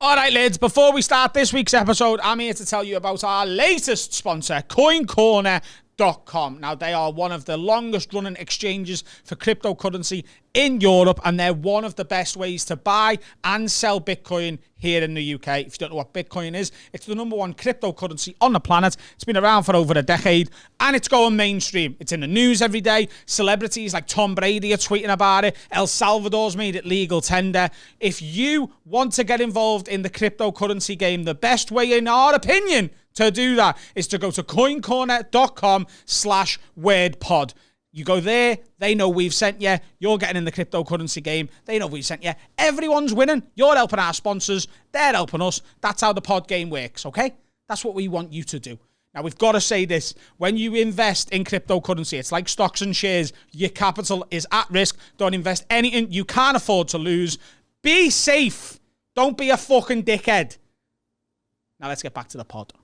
All right, lads, before we start this week's episode, I'm here to tell you about our latest sponsor, CoinCorner.com. Now, they are one of the longest running exchanges for cryptocurrency in Europe, and they're one of the best ways to buy and sell Bitcoin here in the UK. If you don't know what Bitcoin is, it's the number one cryptocurrency on the planet. It's been around for over a decade, and it's going mainstream. It's in the news every day. Celebrities like Tom Brady are tweeting about it. El Salvador's made it legal tender. If you want to get involved in the cryptocurrency game, the best way, in our opinion, to do that is to go to coincorner.com/wordpod. You go there, they know we've sent you. You're getting in the cryptocurrency game. They know we've sent you. Everyone's winning. You're helping our sponsors. They're helping us. That's how the pod game works, okay? That's what we want you to do. Now, we've got to say this. When you invest in cryptocurrency, it's like stocks and shares. Your capital is at risk. Don't invest anything you can't afford to lose. Be safe. Don't be a fucking dickhead. Now, let's get back to the pod.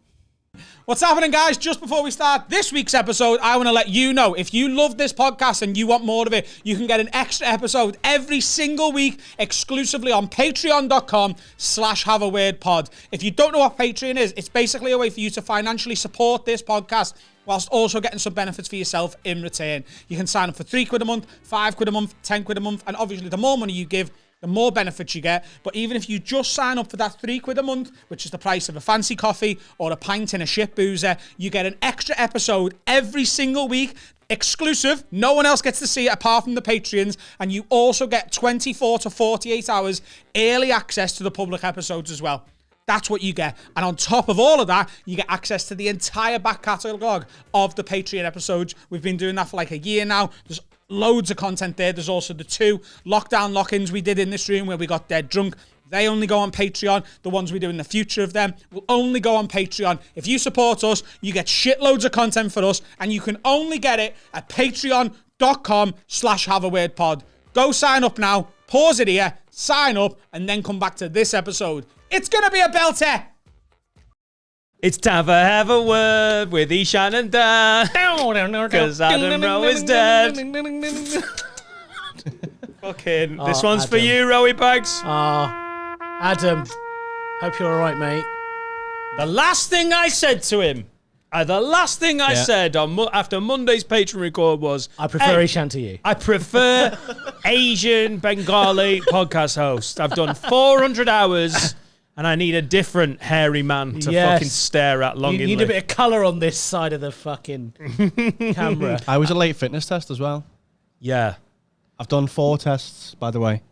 What's happening, guys? Just before we start this week's episode, I want to let you know, if you love this podcast and you want more of it, you can get an extra episode every single week exclusively on patreon.com/haveawordpod. If you don't know what Patreon is, it's basically a way for you to financially support this podcast whilst also getting some benefits for yourself in return. You can sign up for £3 a month, £5 a month, £10 a month, and obviously the more money you give, the more benefits you get. But even if you just sign up for that £3 a month, which is the price of a fancy coffee or a pint in a shit boozer, you get an extra episode every single week, exclusive. No one else gets to see it apart from the Patreons. And you also get 24 to 48 hours early access to the public episodes as well. That's what you get. And on top of all of that, you get access to the entire back catalogue of the Patreon episodes. We've been doing that for like a year now. There's loads of content there. There's also the 2 lockdown lock-ins we did in this room where we got dead drunk. They only go on Patreon. The ones we do in the future of them will only go on Patreon. If you support us, you get shitloads of content for us, and you can only get it at patreon.com/haveawordpod. Go sign up now. Pause it here, sign up, and then come back to this episode. It's going to be a belter. It's time for Have a Word with Ishan and Dan. Because Adam Rowe is dead. Fucking, this one's Adam. for you, Rowie Bags. Adam, hope you're all right, mate. The last thing I said to him, said after Monday's Patreon record was, I prefer Ishan to you. I prefer Asian Bengali podcast host. I've done 400 hours. And I need a different hairy man to fucking stare at longingly. You need a bit of colour on this side of the fucking camera. I was a late fitness test as well. Yeah. I've done 4 tests, by the way.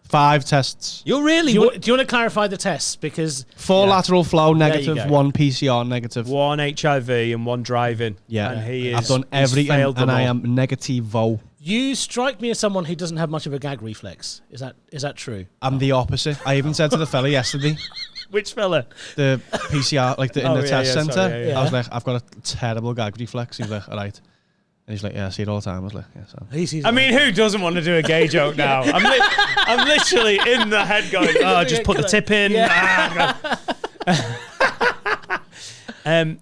5 tests. You're really... Do you want to clarify the tests? Because 4 lateral flow negative, go. 1 PCR negative. 1 HIV and 1 driving. Yeah. And he is... I've done everything, and I am negativo. you strike me as someone who doesn't have much of a gag reflex. Is that true? I'm the opposite. I even said to the fella yesterday, Which fella? the PCR, like in the test centre, sorry, yeah. I was like, I've got a terrible gag reflex. He was like, all right. And he's like, yeah, I see it all the time. I was like, yeah, so. He's I mean, who doesn't want to do a gay joke now? I'm literally in the head going, oh, just put the tip in. Yeah.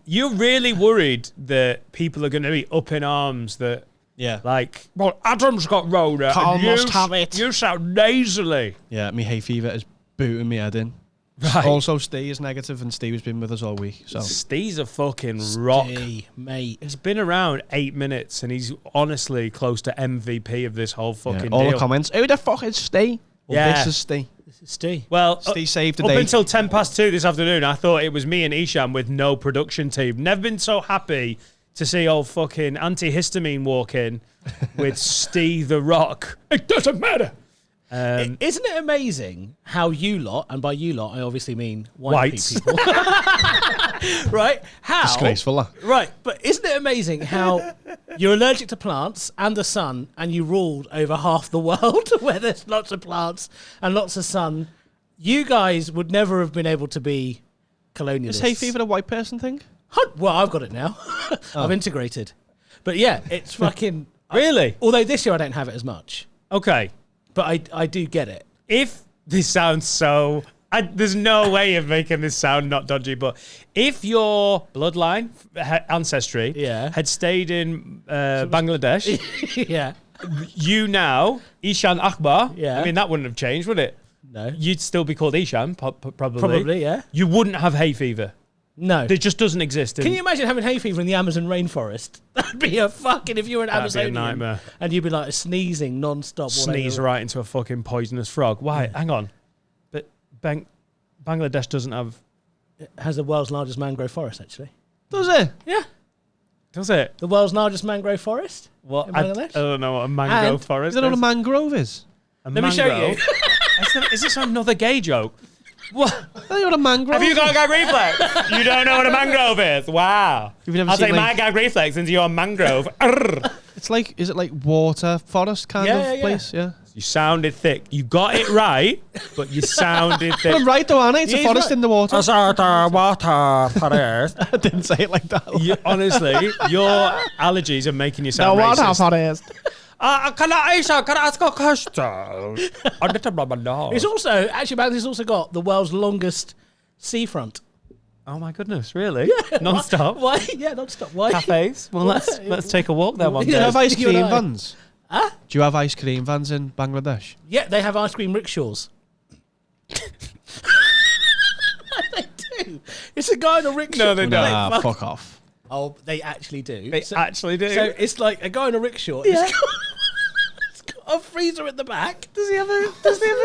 You're really worried that people are going to be up in arms that, Yeah. like, well, Adam's got Rona. Can't and almost have it. You sound nasally. Yeah, me hay fever is booting me head in. Right. Also, Steve is negative, and Steve has been with us all week. So Steve's a fucking rock. Steve, mate. He's been around 8 minutes, and he's honestly close to MVP of this whole fucking all deal. the comments, who the fuck is Steve? Well, Yeah. this is Steve. This is Steve. Well, Steve saved the up day. until 2:10 this afternoon, I thought it was me and Isham with no production team. Never been so happy to see old fucking antihistamine walk in with Steve the Rock. It doesn't matter. Isn't it amazing how you lot, and by you lot I obviously mean white Whites. people, right? How Disgraceful, that. Right, but isn't it amazing how you're allergic to plants and the sun, and you ruled over half the world where there's lots of plants and lots of sun? You guys would never have been able to be colonialists. Is hay fever a white person thing? Well, I've got it now. I've integrated. But yeah, it's fucking... Really? Although this year I don't have it as much. Okay. But I do get it. If this sounds so... there's no way of making this sound not dodgy, but if your bloodline, ancestry, had stayed in Bangladesh, Yeah. you now, Ishan Akbar, Yeah. I mean, that wouldn't have changed, would it? No. You'd still be called Isham, probably. Probably, yeah. You wouldn't have hay fever. No. It just doesn't exist. Can you imagine having hay fever in the Amazon rainforest? That'd be a fucking, if you were an That'd be a Amazonian. nightmare. And you'd be like sneezing non-stop. Sneeze right into a fucking poisonous frog. Why? Hang on. But Bangladesh doesn't have... It has the world's largest mangrove forest, actually. Does it? Yeah. Does it? The world's largest mangrove forest. What? In I Bangladesh? don't know what a mangrove And- forest Is that what a is. mangrove is? Let me show you. Is this another gay joke? What? I know what a mangrove Have you got a gag reflex? You don't know what a mangrove is? Wow. You've never I'll seen, take my like- gag reflex into your mangrove. Arrgh. It's like, is it like water forest kind of place? Yeah. You sounded thick. You got it right, but you sounded thick. I'm right though, aren't I? It's a He's forest right. in the water. water forest. I didn't say it like that. Honestly, your allergies are making you sound racist. forest. Can I ask a question? It's also, actually, Bangladesh also got the world's longest seafront. Oh my goodness, really? Non-stop? Why? Yeah, non-stop. Why? Cafes? Well, let's take a walk there one Do you day. have ice You and cream I. vans? Huh? Do you have ice cream vans in Bangladesh? Yeah, they have ice cream rickshaws. They do. It's a guy in a rickshaw. No, they don't. Nah, Fuck. fuck off. Oh, they actually do. They actually do. So it's like a guy in a rickshaw. Yeah. It's got a freezer at the back. Does he have a what? Does he have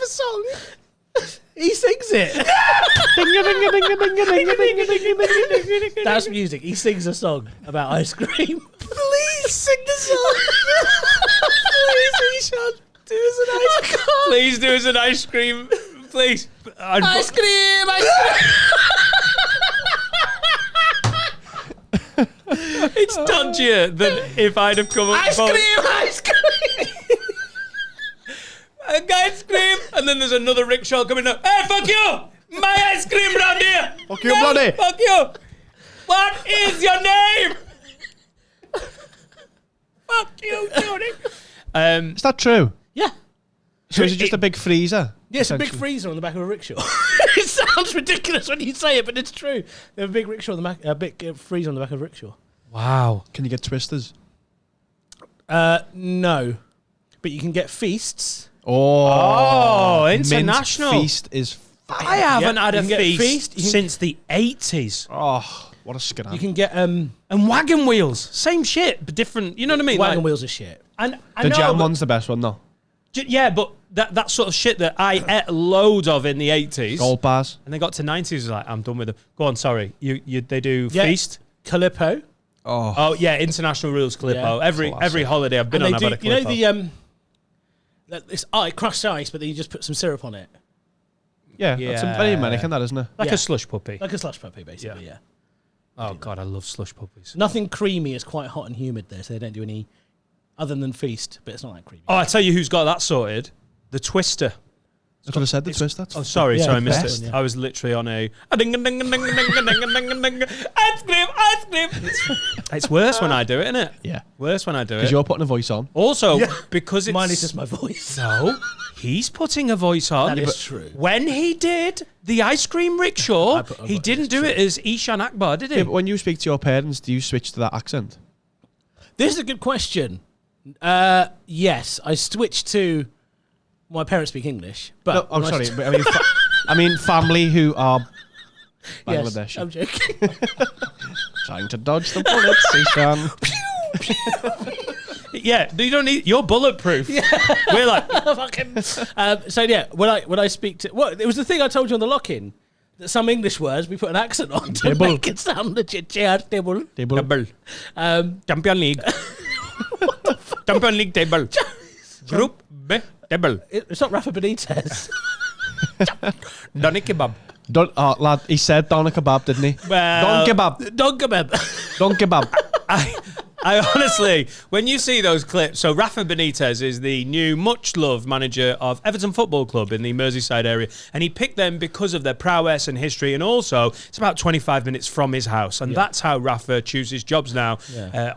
a song? He sings it. That's music. He sings a song about ice cream. Please sing the song. Please, Ishan, do us an ice cream. Please do us an ice cream. Please. Ice cream, ice cream. It's dodgier than if I'd have come up Ice with cream, ice cream. ice cream, and then there's another rickshaw coming up. Hey, fuck you! My ice cream round here! Fuck you, bloody! Fuck you! What is your name? Fuck you, Tony! Is that true? Yeah. So is it just a big freezer? Yeah, it's a big essentially? freezer on the back of a rickshaw. It sounds ridiculous when you say it, but it's true. They have a big rickshaw on the back, a big freezer on the back of a rickshaw. Wow. Can you get twisters? No, but you can get feasts. Oh, Mint international. feast is. I haven't had you a can get feast you can- since the 80s. Oh, what a scam. You can get And wagon wheels. Same shit, but different. You know what I mean? wagon Like- wheels of shit. And I the know, jam but- one's the best one though. Yeah, but that sort of shit that I ate loads of in the 80s. Gold bars. And they got to 90s, was like, I'm done with them. Go on, sorry. They do Yeah. feast. Calippo. Oh, Oh yeah, international rules Calippo. Yeah. Every Classic. holiday I've been And on, they I've had do, a you Calippo. know it's crushed ice, but then you just put some syrup on it. yeah. That's very American, that isn't it? Like Yeah. a slush puppy. Like a slush puppy, basically, yeah. Oh god, I love slush puppies. Nothing creamy. It's quite hot and humid there, so they don't do any other than feast, but it's not that creamy. Oh, I tell you who's got that sorted. The Twister. I could have said the twist. That's Oh, sorry, Yeah, sorry, I missed best. it. Yeah. I was literally on a ice cream, ice cream. It's worse when I do it, isn't it? yeah. Worse when I do Because it. you're putting a voice on. Also, because it's Mine is just my voice. no, he's putting a voice on. That is But true. When he did the ice cream rickshaw, I put a he voice, didn't do it as Ishan Akbar, did he? Yeah, but when you speak to your parents, do you switch to that accent? This is a good question. Yes, I switched to. My parents speak English, but No, I'm when sorry, st- but I mean family who are yes, Bangladeshi. I'm joking. Trying to dodge the bullets, Ishan. Yeah, you don't need. You're bulletproof. We're like, Fucking. So yeah, when I speak to, well, it was the thing I told you on the lock-in that some English words we put an accent on to Table. make it sound legit. Table. table. Champion League. Champion League table. Group B table. It's not Rafa Benitez. Donny kebab. Lad, he said doner kebab, didn't he? Well, Don kebab. Don kebab. Don kebab. I honestly, when you see those clips, so Rafa Benitez is the new, much-loved manager of Everton Football Club in the Merseyside area, and he picked them because of their prowess and history, and also it's about 25 minutes from his house, and that's how Rafa chooses jobs now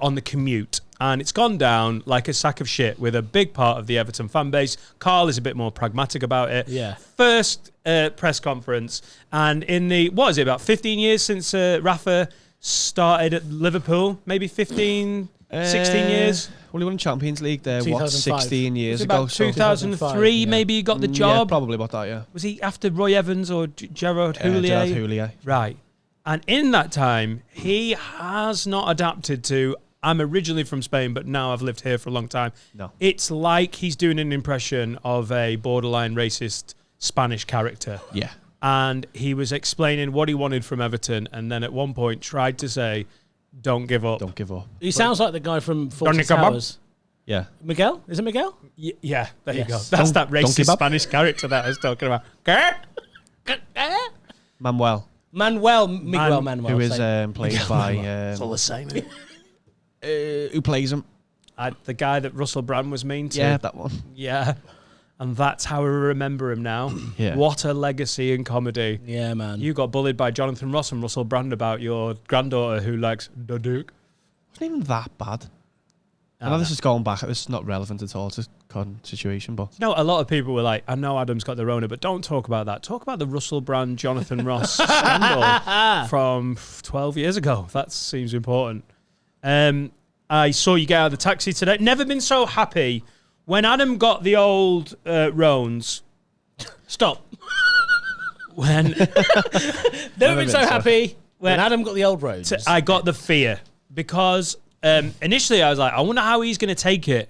on the commute. And it's gone down like a sack of shit with a big part of the Everton fan base. Carl is a bit more pragmatic about it. Yeah. First press conference, and in the, what is it, about 15 years since Rafa started at Liverpool, maybe 15. 16 years? Well, he won Champions League there, 2005. 16 Was years it ago? about So 2003 yeah. maybe he got the Yeah, job? probably about that, yeah. Was he after Roy Evans or Gerard Houllier? Gerard Houllier. Right. And in that time, he has not adapted to, I'm originally from Spain, but now I've lived here for a long time. No. It's like he's doing an impression of a borderline racist Spanish character. Yeah. And he was explaining what he wanted from Everton, and then at one point tried to say, don't give up. Don't give up. He sounds like the guy from Don't 40 give up. Towers. Yeah. Miguel? Is it Miguel? Yeah, there you go. Yes. That's Don't that racist give up. Spanish character that I was talking about. Manuel, Miguel Manuel. who is same. played by... It's all the same. Isn't it? who plays him? The guy that Russell Brand was mean to. Yeah, that one. Yeah. And that's how we remember him now. Yeah. What a legacy in comedy. Yeah, man. You got bullied by Jonathan Ross and Russell Brand about your granddaughter who likes the Duke. Wasn't even that bad. I know this is going back. This is not relevant at all to the current situation, but... You know, a lot of people were like, I know Adam's got the Rona, but don't talk about that. Talk about the Russell Brand, Jonathan Ross scandal from 12 years ago. That seems important. I saw you get out of the taxi today. Never been so happy. When Adam got the old Rones... Stop. When... Never been so happy when Adam got the old roads. I got the fear because initially I was like, I wonder how he's going to take it.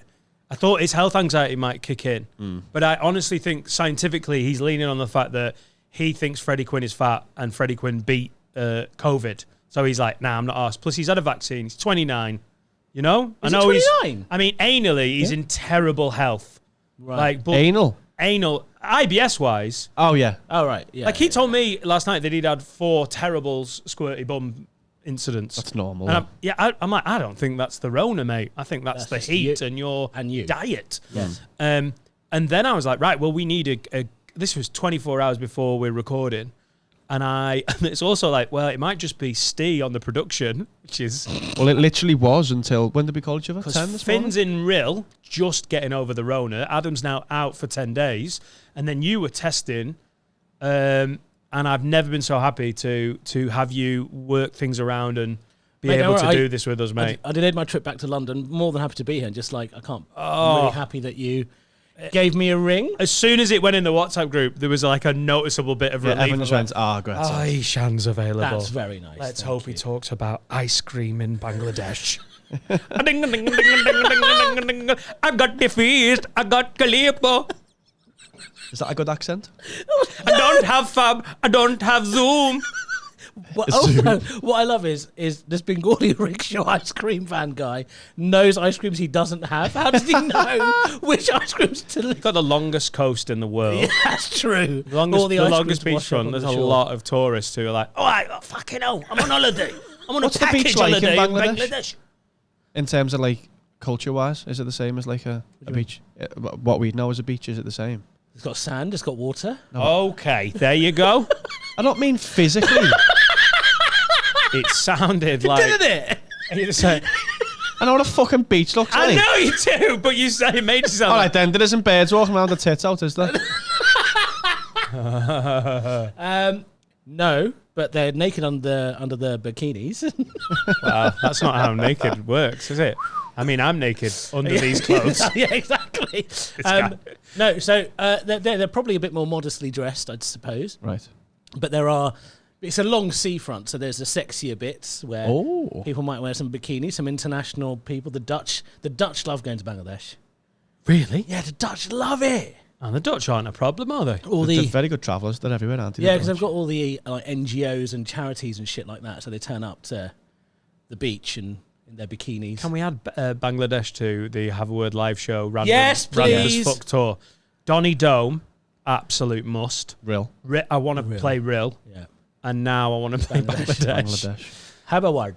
I thought his health anxiety might kick in. But I honestly think scientifically he's leaning on the fact that he thinks Freddie Quinn is fat and Freddie Quinn beat COVID. So he's like, nah, I'm not arsed. Plus he's had a vaccine. He's 29. You know? Is I know he he's... 29? I mean, anally, he's in terrible health. Right. Like, but Anal? IBS-wise... Oh, yeah. Oh, right. Yeah. Like, he told me last night that he'd had 4 terrible squirty bum incidents. That's normal. And I'm like, I don't think that's the Rona, mate. I think that's the just heat you. and your And you. diet. Yes. And then I was like, right, well, we need a this was 24 hours before we're recording. And it's also like, well, it might just be Steve on the production, which is... Well, it literally was until... When did we call each other? 10 this morning? Finn's in Rill, just getting over the Rona. Adam's now out for 10 days. And then you were testing. And I've never been so happy to have you work things around and be able to do this with us, mate. I delayed my trip back to London. More than happy to be here. And just like, I'm really happy that you gave me a ring. As soon as it went in the WhatsApp group, there was like a noticeable bit of relief. Everyone just went, great. Ishan's available. That's very nice. Let's Thank hope you. he talks about ice cream in Bangladesh. I got the feast. I got Calippo. Is that a good accent? I don't have Fab. I don't have Zoom. Also, what I love is this Bengali rickshaw ice cream van guy knows ice creams he doesn't have. How does he know which ice creams to live? Got the longest coast in the world. Yeah, that's true. The longest, All the ice longest creams beachfront. wash up on There's the a shore. lot of tourists who are like, oh, fucking hell, I'm on holiday. I'm on What's a the package beach like in holiday Bangladesh? In terms of like culture-wise, is it the same as like a beach? What we know as a beach, is it the same? It's got sand. It's got water. Okay, there you go. I don't mean physically. It sounded like... Didn't it? You just say, I know what a fucking beach looks I like. know you do, but you say it made you sound All like... right then, there isn't birds walking around the tits out, is there? No, but they're naked under the bikinis. Wow, that's not how naked works, is it? I mean, I'm naked under these clothes. Yeah, exactly. guy. No, so they're probably a bit more modestly dressed, I'd suppose. Right. But it's a long seafront, so there's the sexier bits where people might wear some bikinis, some international people. The Dutch love going to Bangladesh. Really? Yeah, the Dutch love it. And the Dutch aren't a problem, are they? They're very good travellers. They're everywhere, aren't they? Yeah, because they've got all the NGOs and charities and shit like that, so they turn up to the beach and in their bikinis. Can we add Bangladesh to the Have a Word live show? Yes, Random please. as fuck tour. Donny Dome, absolute must. Real. I want to play Rill, Yeah. and now I want to play Bangladesh. Habaward.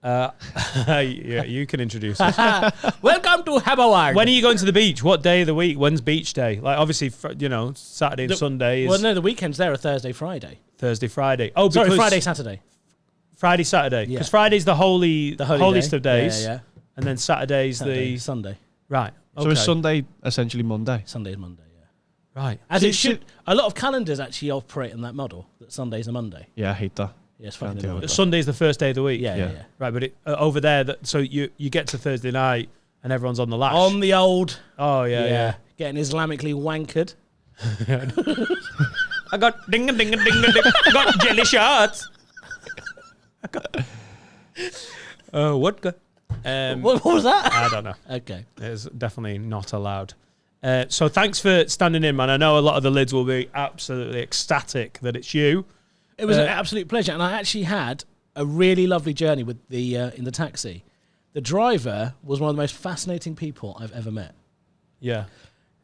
Yeah, you can introduce us. Welcome to Habaward. When are you going to the beach? What day of the week? When's beach day? Like, obviously, Saturday and Sunday is Well, no, the weekends there are Thursday, Friday. Thursday, Friday. Oh, Sorry, because Friday, Saturday. Friday, Saturday. Yeah. Because Friday's the holiest day. of days. Yeah. And then Saturday's Saturday, Sunday. Right. Okay. So is Sunday essentially Monday? Sunday's Monday, yeah. Right. As it should. A lot of calendars actually operate on that model, that Sunday's a Monday. Yeah, I hate that. Yeah, it's fucking Can't do annoying. it. Sunday's the first day of the week. Yeah. Right, but over there, so you get to Thursday night and everyone's on the lash. On the old. Oh yeah. Getting Islamically wankered. I got ding a ding a ding a ding. I got jelly shots. What? What was that? I don't know. Okay. It's definitely not allowed. So thanks for standing in, man. I know a lot of the lids will be absolutely ecstatic that it's you. It was an absolute pleasure, and I actually had a really lovely journey with the in the taxi. The driver was one of the most fascinating people I've ever met. Yeah.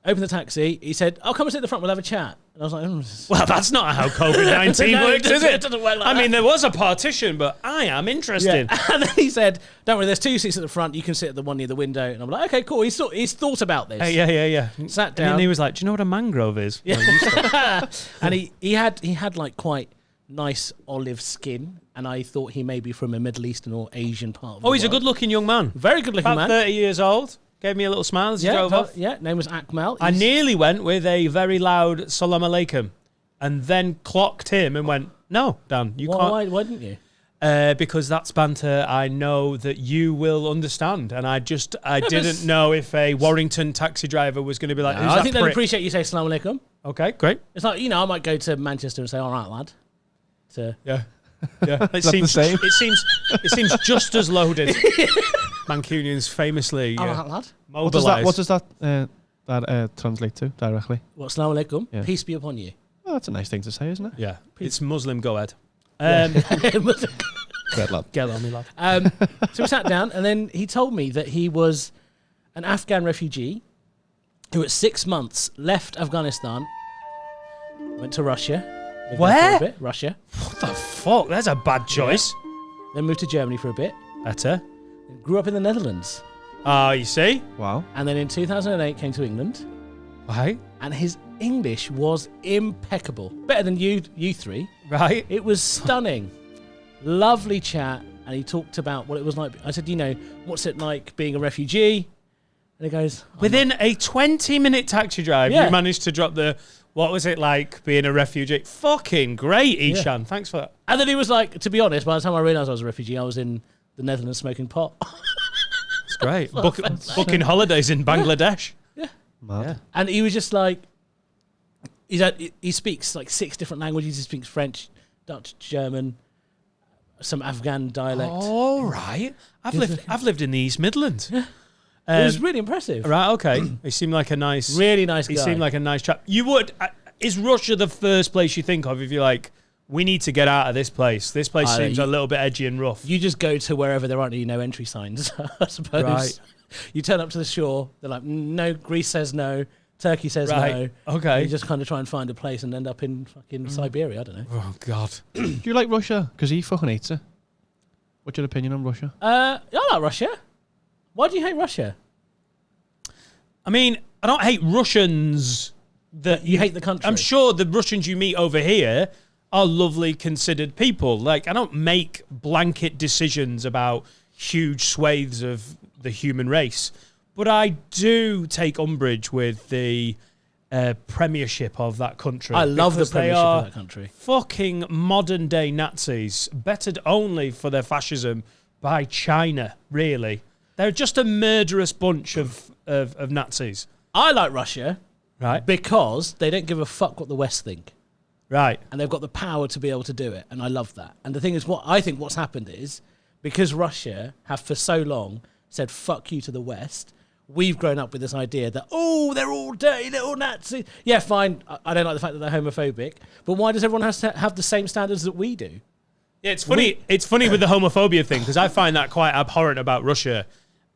Opened the taxi. He said, "I'll come and sit at the front. We'll have a chat." And I was like, Well, that's not how COVID-19 No, works, is it? It doesn't work like I that. mean, there was a partition, but I am interested. Yeah. And then he said, "Don't worry, there's 2 seats at the front. You can sit at the one near the window." And I'm like, "Okay, cool." He's thought about this. Yeah. Sat And down. then he was like, "Do you know what a mangrove is?" Yeah. And he had like quite nice olive skin, and I thought he may be from a Middle Eastern or Asian part of the Oh, he's a world. good-looking young man. Very good looking About man. 30 years old. Gave me a little smile as he Yeah, drove off. yeah. Name was Akmal. I He's- nearly went with a very loud salam alaikum and then clocked him and went, "No, Dan, you can't." Why didn't you? Because that's banter I know that you will understand. And I didn't know if a Warrington taxi driver was going to be like, "Who's I that think they'd prick?" appreciate you say "Assalamu alaikum." Okay, great. It's like, I might go to Manchester and say, "All right, lad." Yeah. Yeah. Is that the same? It seems just as loaded. Mancunians famously All right, lad. What does that mobilised. translate to directly? What, "Assalamu alaikum"? Yeah. Peace be upon you. Oh, that's a nice thing to say, isn't it? Yeah. It's Muslim, go ahead. Great lad. Get on me, lad. So we sat down, and then he told me that he was an Afghan refugee who at 6 months left Afghanistan, went to Russia. lived there Where? for a bit, Russia. What the fuck? That's a bad choice. Then moved to Germany for a bit. Better. Grew up in the Netherlands. You see? Wow. And then in 2008 came to England. Right. And his English was impeccable. Better than you three. Right. It was stunning. Lovely chat. And he talked about what it was like. I said, what's it like being a refugee? And he goes, Within a 20-minute taxi drive, Yeah. you managed to drop what was it like being a refugee? Fucking great, Ishan. Yeah. Thanks for that. and then he was like, to be honest, by the time I realised I was a refugee, I was in the Netherlands smoking pot. It's great. Booking holidays in Bangladesh. Mad. Yeah. And he was just like, he speaks like 6 different languages. He speaks French, Dutch, German, some Afghan dialect. All right. I've lived in the East Midlands. It was really impressive. Right, okay. He seemed like a nice... Really nice guy. He seemed like a nice chap. You would... is Russia the first place you think of if you're like, we need to get out of this place? This place seems a little bit edgy and rough. You just go to wherever there aren't any no entry signs, I suppose. Right. You turn up to the shore, they're like, no, Greece says no, Turkey says Right. no. Okay. You just kind of try and find a place and end up in fucking Siberia, I don't know. Oh, God. Do you like Russia? Because he fucking hates it. What's your opinion on Russia? I like Russia. Why do you hate Russia? I mean, I don't hate Russians. You hate the country. I'm sure the Russians you meet over here are lovely, considered people. Like, I don't make blanket decisions about huge swathes of the human race. But I do take umbrage with the premiership of that country. I love the because they premiership are of that country. fucking modern day Nazis, bettered only for their fascism by China, really. They're just a murderous bunch of Nazis. I like Russia Right. because they don't give a fuck what the West think. Right. And they've got the power to be able to do it. And I love that. And the thing is, what's happened is, because Russia have for so long said fuck you to the West, we've grown up with this idea that, they're all dirty little Nazis. Yeah, fine. I don't like the fact that they're homophobic. But why does everyone have to have the same standards that we do? Yeah, it's funny. It's funny with the homophobia thing because I find that quite abhorrent about Russia,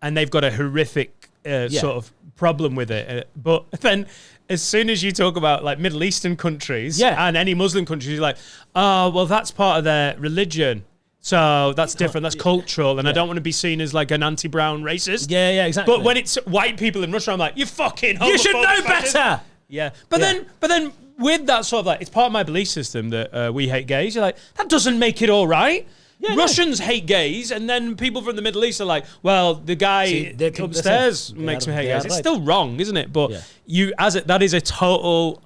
and they've got a horrific sort of problem with it. But then, as soon as you talk about like Middle Eastern countries and any Muslim countries, you're like, oh, well, that's part of their religion, so that's different. That's cultural, and I don't want to be seen as like an anti-brown racist. Yeah, exactly. But when it's white people in Russia, I'm like, you fucking homophobic. you should know fascist." better. Yeah, but then with that sort of like, it's part of my belief system that we hate gays. You're like, that doesn't make it all right. Yeah, Russians hate gays, and then people from the Middle East are like, well, the guy upstairs makes me hate gays. It's still wrong, isn't it? But that is a total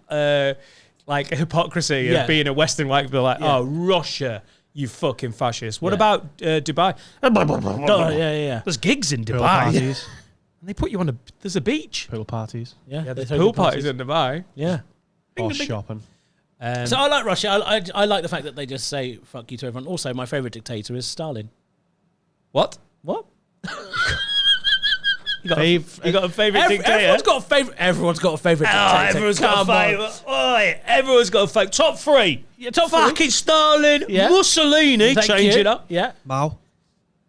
like hypocrisy of being a Western white people like, oh, Russia You fucking fascist. What about Dubai? Yeah. There's gigs in Pool Dubai. parties. And they put you on there's a beach. Pool parties. Yeah, There's they pool throw parties in Dubai. Yeah. Or shopping. So I like Russia. I like the fact that they just say fuck you to everyone. Also, my favourite dictator is Stalin. What? What? You got a favourite dictator? Everyone's got a favourite. Everyone's got a favourite dictator. Everyone's got a favourite. Oi, everyone's got a favourite. Top three. Yeah, top three. Fucking Stalin, Yeah. Mussolini. Thank Change you. it up. Yeah. Mao.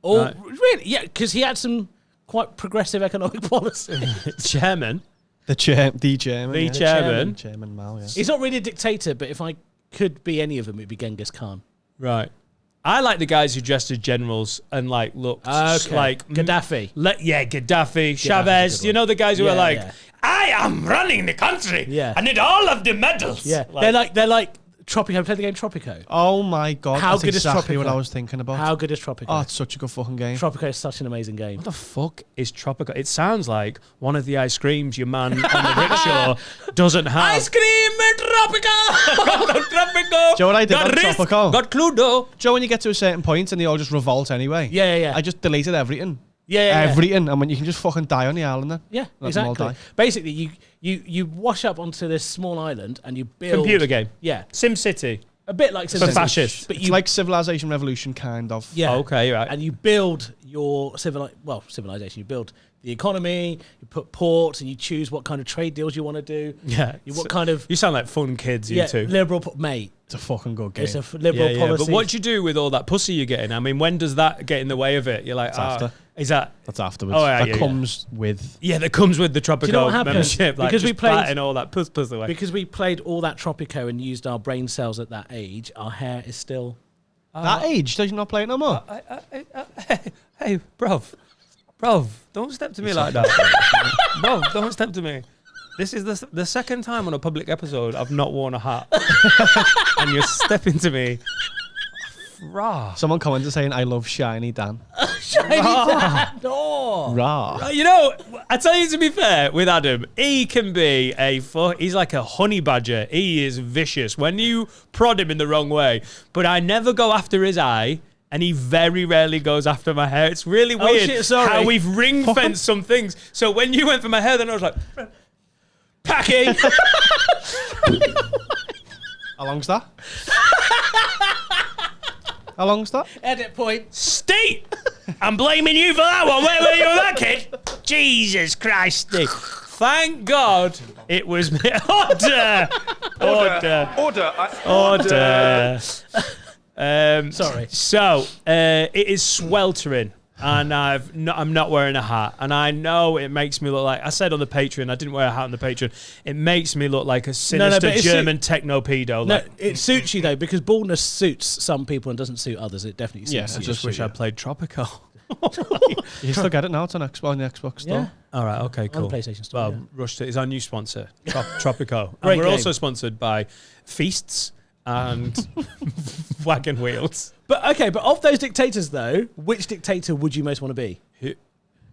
Oh, Right. really? Yeah, because he had some quite progressive economic policy. Chairman. The chairman. The chairman. Chairman Mao, yeah. He's not really a dictator, but if I could be any of them, it'd be Genghis Khan. Right. I like the guys who dressed as generals and like looked like Gaddafi. Gaddafi, a Chavez. good You know the guys who Yeah, are like, yeah. I am running the country. Yeah. I need all of the medals. Yeah, they're like Tropico. Play the game Tropico. Oh my god. How That's good is exactly what Tropico? I was thinking about. How good is Tropico? Oh, it's such a good fucking game. Tropico is such an amazing game. What the fuck is Tropico? It sounds like one of the ice creams your man on the rickshaw doesn't have. Ice cream and Tropico. Tropico. Do you know what I did got on Risk, Tropico? Got Cluedo. Do you know when you get to a certain point and they all just revolt anyway? Yeah. I just deleted everything. Yeah. Everything. And when you can just fucking die on the island then. Yeah, Let them all exactly. die. Basically, you wash up onto this small island and you build Computer game. Yeah, Sim City. a bit like For Civilization, fascists. but It's you like Civilization Revolution, kind of. yeah. Okay, right. And you build your civilization. You build the economy. You put ports, and you choose what kind of trade deals you want to do. Yeah. What kind of You sound like fun kids, you two. mate. It's a fucking good game. It's a liberal policy. But what do you do with all that pussy you're getting? I mean, when does that get in the way of it? You're like, after. Is that? That's afterwards. Oh, yeah, that comes with... Yeah, that comes with the Tropico you know what happened? membership. Like, Because we just played- batting all that puss away. Because we played all that Tropico and used our brain cells at that age, our hair is still. that age? Does you not play it no more? Hey, bruv, don't step to me like that. Bruv, don't step to me. This is the second time on a public episode I've not worn a hat. And you're stepping to me. Rah. Someone commented saying, I love Shiny Dan. No. Rah. You know, I tell you to be fair with Adam, he can be he's like a honey badger. He is vicious when you prod him in the wrong way. But I never go after his eye, and he very rarely goes after my hair. It's really weird shit, sorry. how we've ring fenced some things. So when you went for my hair, then I was like, packing. How long's that? How long's that? Edit point. Steve, I'm blaming you for that one. Where were you with that kid? Jesus Christ, Steve. Thank God it was me. Order. Sorry. So it is sweltering, and I'm not wearing a hat, and I know it makes me look like I said on the Patreon. I didn't wear a hat on the Patreon. It makes me look like a sinister but German techno pedo. No, Like, it suits you though because baldness suits some people and doesn't suit others. It definitely suits Yes, I you. just wish I played Tropico. You still get it now. It's on the Xbox store. Yeah. All right, okay, cool. On the PlayStation Store. Well, Rush is our new sponsor, Tropico. Great And we're game. also sponsored by Feasts and Wagon Wheels. But of those dictators though, which dictator would you most want to be?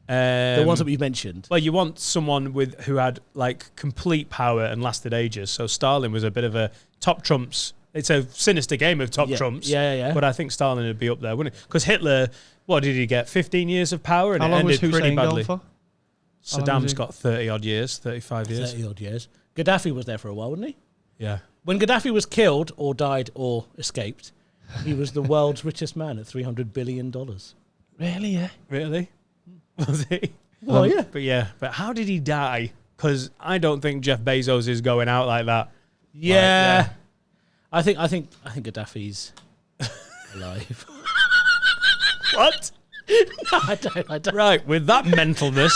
The ones that we've mentioned. Well, you want someone who had like complete power and lasted ages. So Stalin was a bit of a top trumps. It's a sinister game of top trumps. Yeah. But I think Stalin would be up there, wouldn't it? Because Hitler, what did he get? 15 years of power, and How it long was ended pretty Hussein badly. going for? How long was Saddam's he? got 30 odd years, 35 years. 30 odd years. Gaddafi was there for a while, wasn't he? Yeah. When Gaddafi was killed or died or escaped, he was the world's richest man at $300 billion. Really, yeah. Really? Was he? Well, yeah. But how did he die? Because I don't think Jeff Bezos is going out like that. Yeah. I think Gaddafi's alive. What? No, I don't. Right, with that mentalness,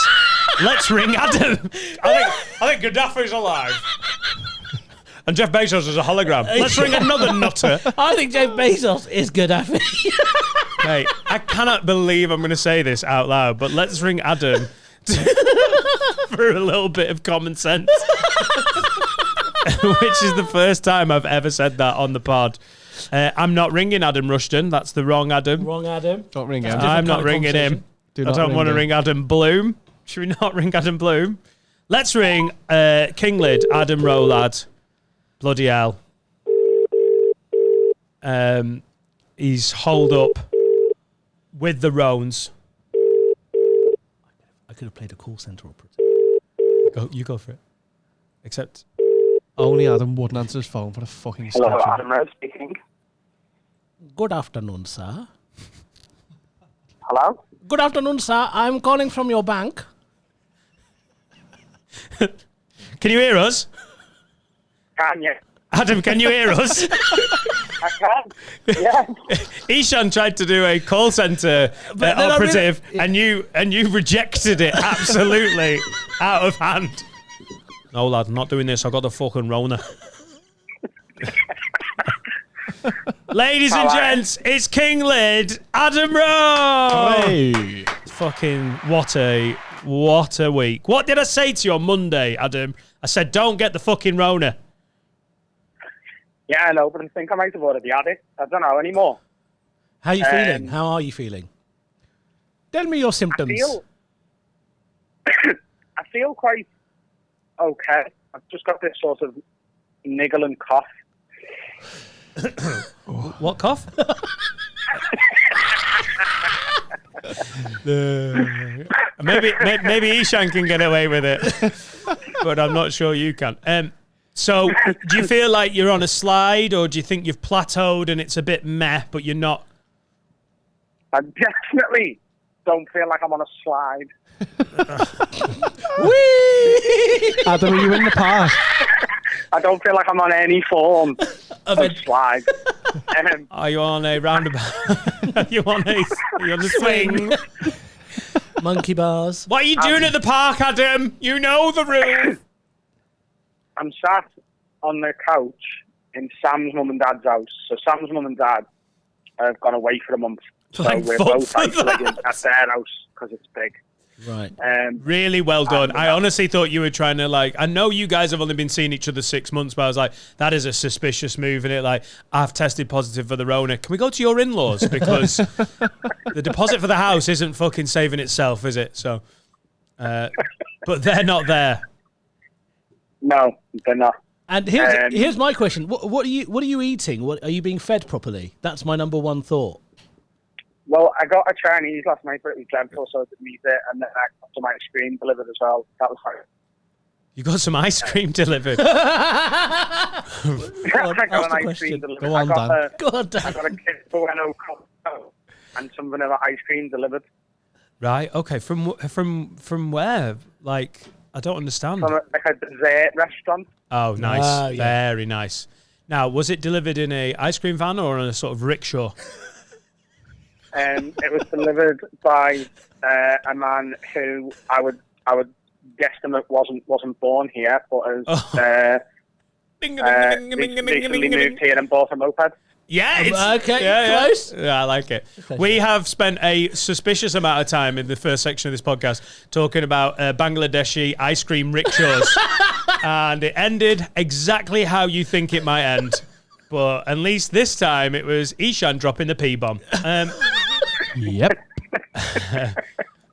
let's ring Adam. I think Gaddafi's alive. And Jeff Bezos is a hologram. Let's ring another nutter. I think Jeff Bezos is Gaddafi. Hey, I cannot believe I'm going to say this out loud, but let's ring Adam for a little bit of common sense. Which is the first time I've ever said that on the pod. I'm not ringing Adam Rushton. That's the wrong Adam. Wrong, Adam. Don't ring him. I'm not ringing him. Do I not don't want to him. ring Adam Bloom. Should we not ring Adam Bloom? Let's ring King Lid, Adam Rowe, lad. Bloody hell. he's holed up with the Rones. I could have played a call centre operative. You go for it. Except Only Adam wouldn't answer his phone for a fucking Hello, schedule. Adam Rowe speaking. Good afternoon, sir. Hello? Good afternoon, sir. I'm calling from your bank. can you hear us? Can you? Adam, can you hear us? I can. Yeah. Ishan tried to do a call centre then I operative, and you rejected it absolutely out of hand. No, lad, I'm not doing this. I got the fucking Rona. Ladies and gents, it's King Lid, Adam Rowe. Hey. Fucking what a week. What did I say to you on Monday, Adam? I said don't get the fucking Rona. Yeah, I know, but I think I might have already had it. I don't know anymore. How are you feeling? How are you feeling? Tell me your symptoms. I feel quite okay. I've just got this sort of niggling cough. What cough? maybe Ishan can get away with it, but I'm not sure you can. So, do you feel like you're on a slide, or do you think you've plateaued and it's a bit meh, but you're not? I definitely don't feel like I'm on a slide. Whee! Adam, are you in the park? I don't feel like I'm on any form of slide. Are you on a roundabout? Are you on a swing? Monkey bars. What are you doing at the park, Adam? You know the rules. I'm sat on the couch in Sam's mum and dad's house. So Sam's mum and dad have gone away for a month. So Thank we're fuck both for isolated that. at their house because it's big. Right. Really well done. I honestly thought you were trying to, like, I know you guys have only been seeing each other 6 months, but I was like, that is a suspicious move, innit? Like, I've tested positive for the Rona. Can we go to your in-laws? Because the deposit for the house isn't fucking saving itself, is it? So, but they're not there. No, they're not. And here's my question: what are you eating? What are you being fed properly? That's my number one thought. Well, I got a Chinese last night, but it was dreadful, so I didn't eat it. And then I got some ice cream delivered as well. That was fine. You got some ice cream delivered. I got an ice cream delivered. Go on, Dan. Go on, Dan. I got a Kid Bueno and some vanilla ice cream delivered Right. Okay. From where? Like, I don't understand. from a dessert restaurant. Oh, nice. Yeah. Very nice. Now, was it delivered in a ice cream van or on a sort of rickshaw? It was delivered by a man who I would guesstimate wasn't born here, but has recently moved here and bought a moped. Yeah, it's okay, close. Yeah, I like it. We have spent a suspicious amount of time in the first section of this podcast talking about Bangladeshi ice cream rickshaws, and it ended exactly how you think it might end. But at least this time it was Ishan dropping the P-bomb. Yep.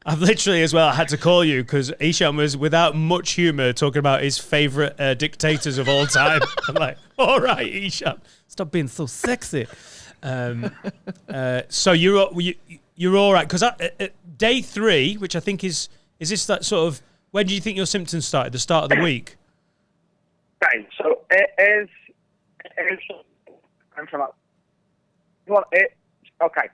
I've literally as well had to call you because Ishan was without much humour talking about his favourite dictators of all time. I'm like, all right, Ishan, stop being so sexy. So you're all right because day 3, which I think is this that sort of, when do you think your symptoms started? The start of the week? Right, so it is. Okay.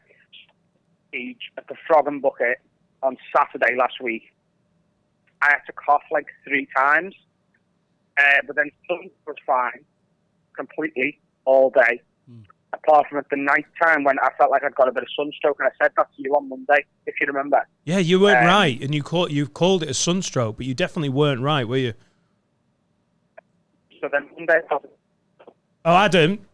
At the Frog and Bucket on Saturday last week, I had to cough like 3 times, but then something was fine completely all day, apart from at the night time when I felt like I'd got a bit of sunstroke, and I said that to you on Monday, if you remember. Yeah, you weren't right, and you called it a sunstroke, but you definitely weren't right, were you? So then Monday. Oh, Adam,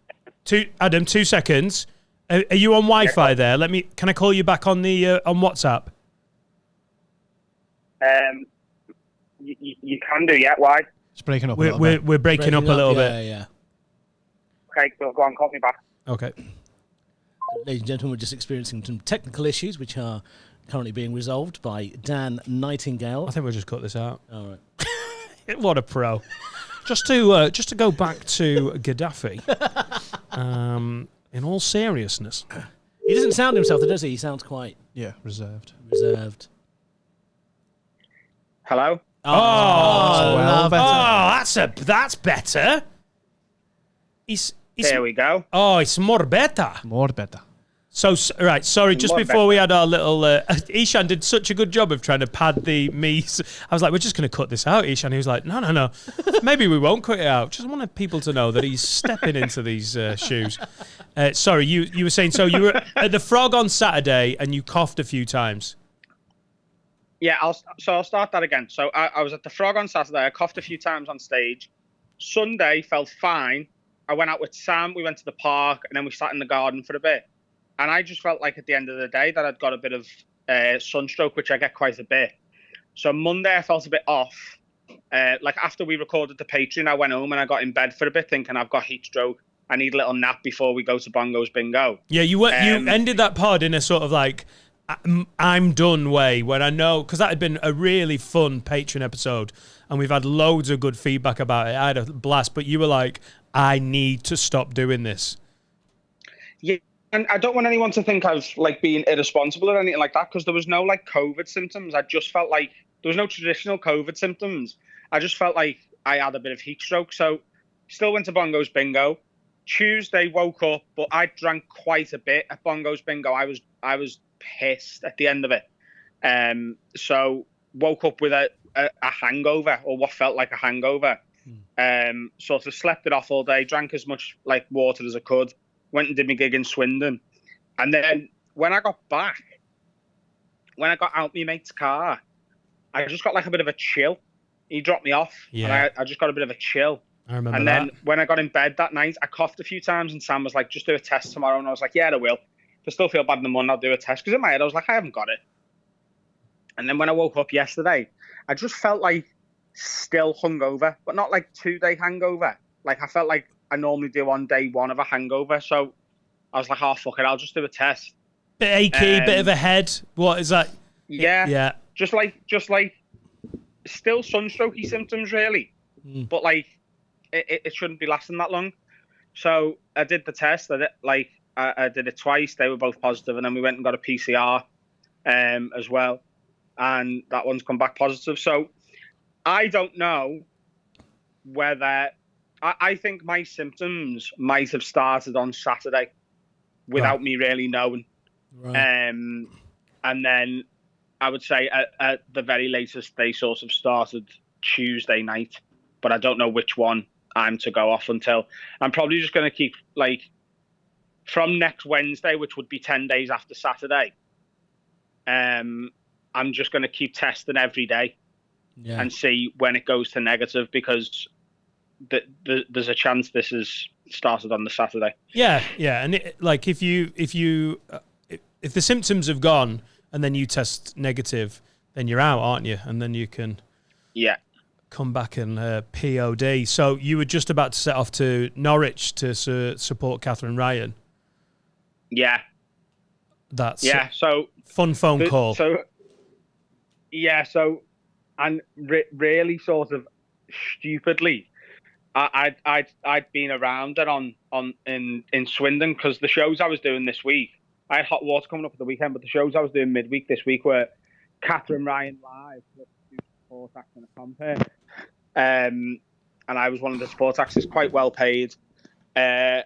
2 seconds. Are you on Wi-Fi there? Can I call you back on the on WhatsApp? You can do, yeah. Why? It's breaking up a little bit. We're breaking up a little bit. Yeah. Okay, go on, call me back. Okay. Ladies and gentlemen, we're just experiencing some technical issues which are currently being resolved by Dan Nightingale. I think we'll just cut this out. All right. What a pro. Just to go back to Gaddafi. In all seriousness. He doesn't sound himself, though, does he? He sounds quite reserved. reserved. Hello? Well better. That's better. It's There we go. Oh, it's more better. More better. So, right, sorry, just More before we had our little... Ishan did such a good job of trying to pad the me. I was like, we're just going to cut this out, Ishan. He was like, no. Maybe we won't cut it out. Just wanted people to know that he's stepping into these shoes. Sorry, you were saying, so you were at the Frog on Saturday and you coughed a few times. Yeah, I'll start that again. So I was at the Frog on Saturday. I coughed a few times on stage. Sunday felt fine. I went out with Sam. We went to the park and then we sat in the garden for a bit. And I just felt like at the end of the day that I'd got a bit of sunstroke, which I get quite a bit. So Monday I felt a bit off. Like after we recorded the Patreon, I went home and I got in bed for a bit thinking I've got heat stroke. I need a little nap before we go to Bongos Bingo. Yeah, you ended that pod in a sort of like, I'm done way, when I know, because that had been a really fun Patreon episode and we've had loads of good feedback about it. I had a blast, but you were like, I need to stop doing this. Yeah. And I don't want anyone to think I've like been irresponsible or anything like that, because there was no like COVID symptoms. I just felt like there was no traditional COVID symptoms. I just felt like I had a bit of heat stroke. So still went to Bongos Bingo. Tuesday woke up, but I drank quite a bit at Bongos Bingo. I was pissed at the end of it. So woke up with a hangover, or what felt like a hangover. Sort of slept it off all day, drank as much like water as I could. Went and did my gig in Swindon. And then when I got back, when I got out my mate's car, I just got like a bit of a chill. He dropped me off. Yeah. And I just got a bit of a chill. I remember and that. then when I got in bed that night, I coughed a few times and Sam was like, just do a test tomorrow. And I was like, yeah, I will. If I still feel bad in the morning, I'll do a test. Because in my head, I was like, I haven't got it. And then when I woke up yesterday, I just felt like still hungover, but not like 2-day hangover. Like I felt like I normally do on day one of a hangover. So I was like, oh, fuck it, I'll just do a test. Bit achy, bit of a head. What is that? Yeah. Yeah. Just like still sunstrokey symptoms, really. But like, it shouldn't be lasting that long. So I did the test. I did it twice. They were both positive, and then we went and got a PCR as well. And that one's come back positive. So I don't know whether... I think my symptoms might have started on Saturday without me really knowing. Right. And then I would say at the very latest, they sort of started Tuesday night, but I don't know which one I'm to go off until. I'm probably just going to keep, like, from next Wednesday, which would be 10 days after Saturday, I'm just going to keep testing every day and see when it goes to negative, because there's a chance this is started on the Saturday. Yeah, and like if the symptoms have gone and then you test negative, then you're out, aren't you? And then you can come back and POD. So you were just about to set off to Norwich to support Catherine Ryan. Yeah. That's So fun phone call. And really sort of stupidly, I'd been around it in Swindon, because the shows I was doing this week, I had Hot Water coming up at the weekend, but the shows I was doing midweek this week were Catherine Ryan live, support acts and a compare. And I was one of the support acts. It's quite well paid. I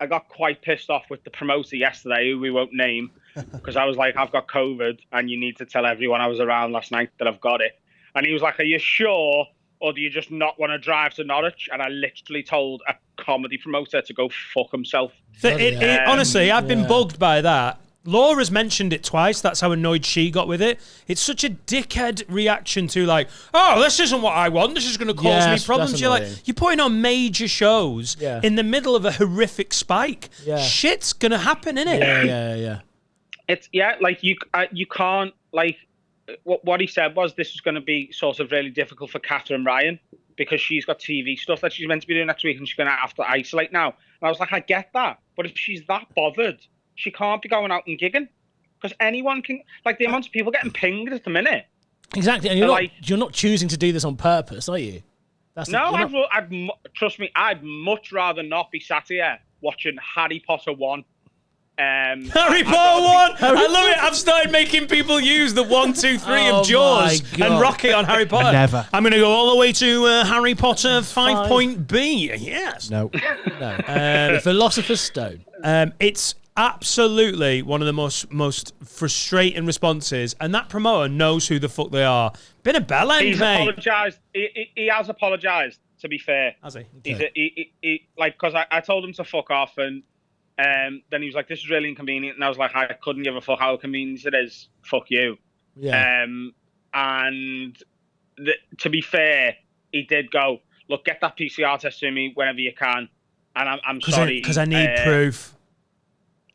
got quite pissed off with the promoter yesterday, who we won't name, because I was like, I've got COVID and you need to tell everyone I was around last night that I've got it. And he was like, are you sure? Or do you just not want to drive to Norwich? And I literally told a comedy promoter to go fuck himself. Honestly, I've been bugged by that. Laura's mentioned it twice. That's how annoyed she got with it. It's such a dickhead reaction to like, oh, this isn't what I want. This is going to cause me problems. You're like, you're putting on major shows in the middle of a horrific spike. Yeah. Shit's going to happen, innit? Yeah. It's like you can't, like, what he said was this is going to be sort of really difficult for Catherine Ryan, because she's got TV stuff that she's meant to be doing next week and she's going to have to isolate now. And I was like, I get that. But if she's that bothered, she can't be going out and gigging, because anyone can, like, the amount of people getting pinged at the minute. Exactly. And you're not choosing to do this on purpose, are you? Trust me, I'd much rather not be sat here watching Harry Potter 1. Harry Potter 1! I love it. I've started making people use the 1, 2, 3 of Jaws and Rocky on Harry Potter. Never. I'm going to go all the way to Harry Potter 5.B. Yes. No. The Philosopher's Stone. It's absolutely one of the most frustrating responses, and that promoter knows who the fuck they are. Been a bellend, He's mate. apologised. He has apologised, to be fair. Has he? He like, because I told him to fuck off, and then he was like, this is really inconvenient. And I was like, I couldn't give a fuck how convenient it is. Fuck you. Yeah. And to be fair, he did go, look, get that PCR test to me whenever you can. And I'm sorry. Because I need proof.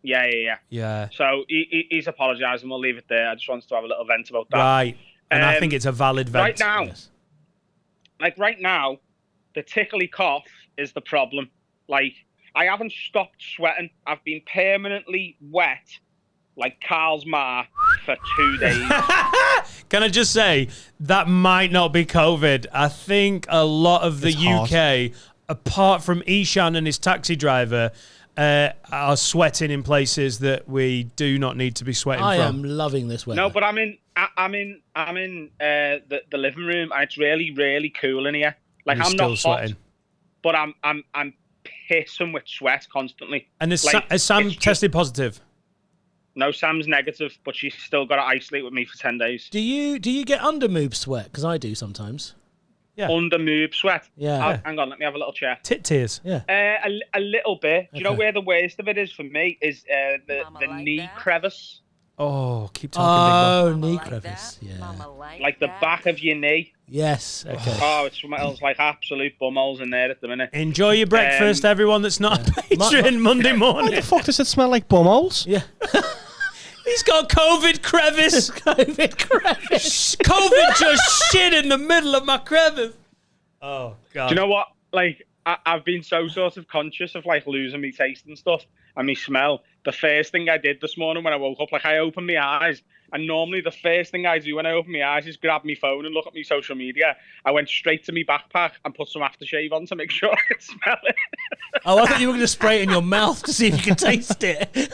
Yeah. So he's apologised, and we'll leave it there. I just wanted to have a little vent about that. Right. And I think it's a valid vent. Right now, Yes. right now, the tickly cough is the problem. Like, I haven't stopped sweating. I've been permanently wet, like Carl's ma, for 2 days. Can I just say, that might not be COVID. I think a lot of the UK, apart from Ishan and his taxi driver, are sweating in places that we do not need to be sweating I from. am loving this weather. No, but I'm in the living room, and it's really, really cool in here. Like, You're I'm still not sweating. hot, but I'm pissing with sweat constantly. And has Like, Sam it's tested positive? No, Sam's negative, but she's still got to isolate with me for 10 days. Do you get under moob sweat? Because I do sometimes. Yeah. Under moob sweat. Yeah. Hang on, let me have a little check. Tit tears. Yeah. A little bit. Do you know Okay. where the worst of it is for me? Is the knee crevice. Oh, keep talking, Oh, knee crevice. Yeah. Like the back of your knee. Yes. Okay. Oh, it smells like absolute bumholes in there at the minute. Enjoy your breakfast, everyone that's not a patron Monday Why morning. the fuck does it smell like bumholes? Yeah. He's got COVID crevice. COVID crevice. COVID just shit in the middle of my crevice. Oh, God. Do you know what? Like, I've been so sort of conscious of, like, losing my taste and stuff and my smell. The first thing I did this morning when I woke up, like, I opened my eyes, and normally the first thing I do when I open my eyes is grab my phone and look at my social media. I went straight to my backpack and put some aftershave on to make sure I could smell it. Oh, I thought you were going to spray it in your mouth to see if you could taste it.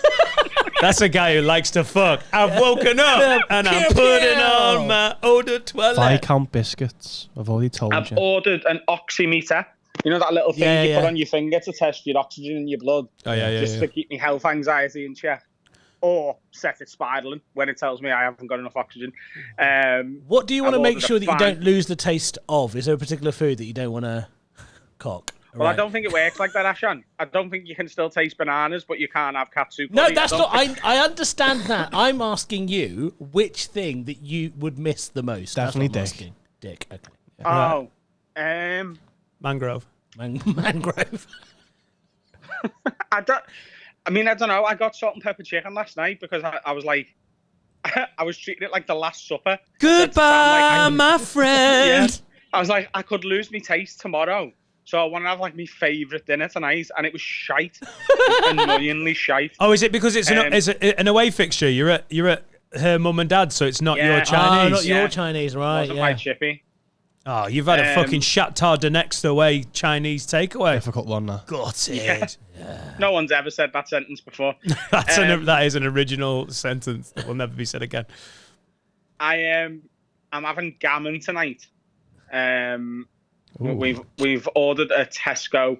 That's a guy who likes to fuck. I've woken up and I'm putting on my eau de toilette. Viscount biscuits. I've already told I've you. ordered an oximeter. You know that little thing you put on your finger to test your oxygen in your blood? Oh, yeah. Just to keep my health anxiety in check. Or set it spiraling when it tells me I haven't got enough oxygen. What do you want to I've make ordered a sure that you fan. don't lose the taste of? Is there a particular food that you don't want to cock? Well, I don't think it works like that, Ashan. I don't think you can still taste bananas, but you can't have katsu curry. No, that's not. think- I understand that. I'm asking you which thing that you would miss the most. Definitely That's what I'm dick. asking. Dick. Okay. Oh, Mangrove. Mangrove. I don't know. I got salt and pepper chicken last night because I was like, I was treating it like the Last Supper. Goodbye, my friend. Yeah. I was like, I could lose my taste tomorrow. So I want to have like my favourite dinner tonight, and it was shite. Annoyingly shite. Oh, is it because it's an away fixture? You're at her mum and dad, so it's not Yeah. your Chinese. Oh, not your Yeah. Chinese, right? Wasn't Yeah. my chippy. Oh, you've had a fucking Shakhtar Donetsk away Chinese takeaway. Difficult one, that. Gutted. No one's ever said that sentence before. That is an original sentence that will never be said again. I'm having gammon tonight. We've ordered a Tesco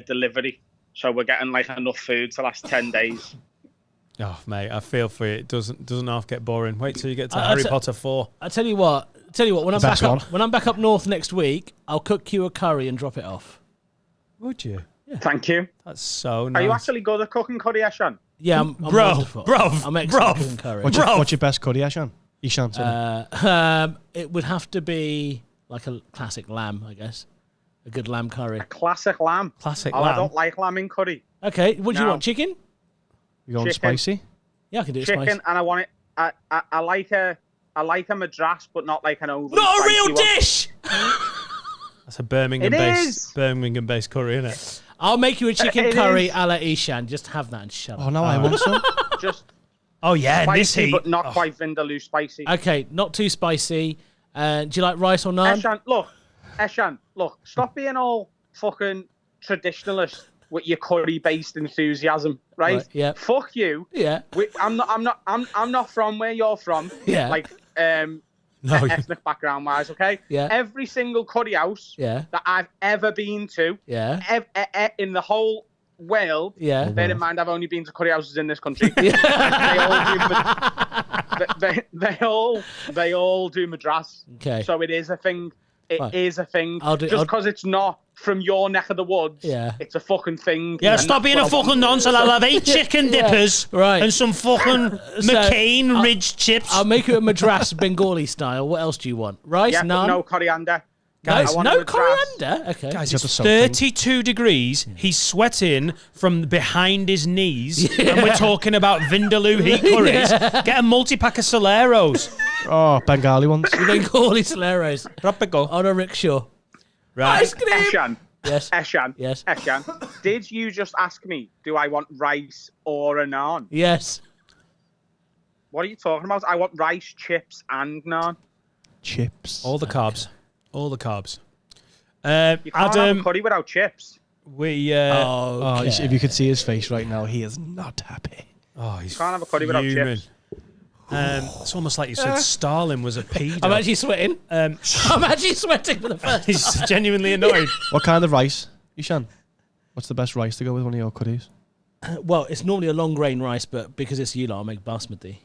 delivery, so we're getting like enough food to last 10 days. Oh, mate, I feel for you. It doesn't half get boring. Wait till you get to I- Harry I- Potter 4. I tell you what. When I'm best back one. up, when I'm back up north next week, I'll cook you a curry and drop it off. Would you? Thank you. That's so nice. Are you actually good at cooking curry, Ashan? Yeah, I'm wonderful. I'm excellent at cooking curry. What's your best curry, Ishan? Ishan, It would have to be like a classic lamb, I guess. A good lamb curry. Classic lamb. Classic I lamb. don't like lamb in curry. Okay, what do you No. want? Chicken? You going chicken. spicy? Yeah, I can do it Chicken, spicy. and I want it. I like a madras, but not like an overly Not a spicy real one. dish! That's a Birmingham-based is. curry, isn't it? I'll make you a chicken It curry is. a la Ishan. Just have that and shut Oh, up. no, I want some. Just Oh, yeah, in this spicy, heat. but not quite vindaloo spicy. Okay, not too spicy. Do you like rice or naan? Eshan, look, stop being all fucking traditionalist with your curry-based enthusiasm, right? Yeah. Fuck you. Yeah. I'm not from where you're from. Yeah. Like, No, you- ethnic background-wise, okay? Yeah. Every single curry house Yeah. that I've ever been to, Yeah. in the whole world, Yeah. bear in mind I've only been to curry houses in this country. They all do madras. Okay. So it is a thing. It is Right. a thing. I'll Just do- because it's not from your neck of the woods, Yeah. it's a fucking thing. Yeah, And stop that's being a what I want. fucking nonce. I'll have 8 chicken dippers Right. and some fucking McCain Ridge chips. I'll make you a Madras Bengali style. What else do you want? Rice, Yeah, but naan? no coriander. Guys, I want a no madras. coriander? Okay. Guys, You have it's to soak things. 32 degrees. He's sweating from behind his knees, and we're talking about Vindaloo heat curries. Get a multi-pack of Soleros. Oh, Bengali ones. Bengali Soleros Tropical. on a rickshaw. Right. Ice cream. Eshan. Yes. Eshan. Yes. Eshan. Did you just ask me, do I want rice or a naan? Yes. What are you talking about? I want rice, chips, and naan. Chips. All the carbs. All the carbs. You can't have a Adam, curry without chips. we... Oh, Okay. if you could see his face right now, he is not happy. oh, he's You can't have a curry without fuming. chips. It's almost like you said Stalin was a pedo. I'm actually sweating. I'm actually sweating for the first He's genuinely annoyed. What kind of rice, Ishan? What's the best rice to go with one of your curries? Well, it's normally a long grain rice, but because it's you lot, I'll make basmati.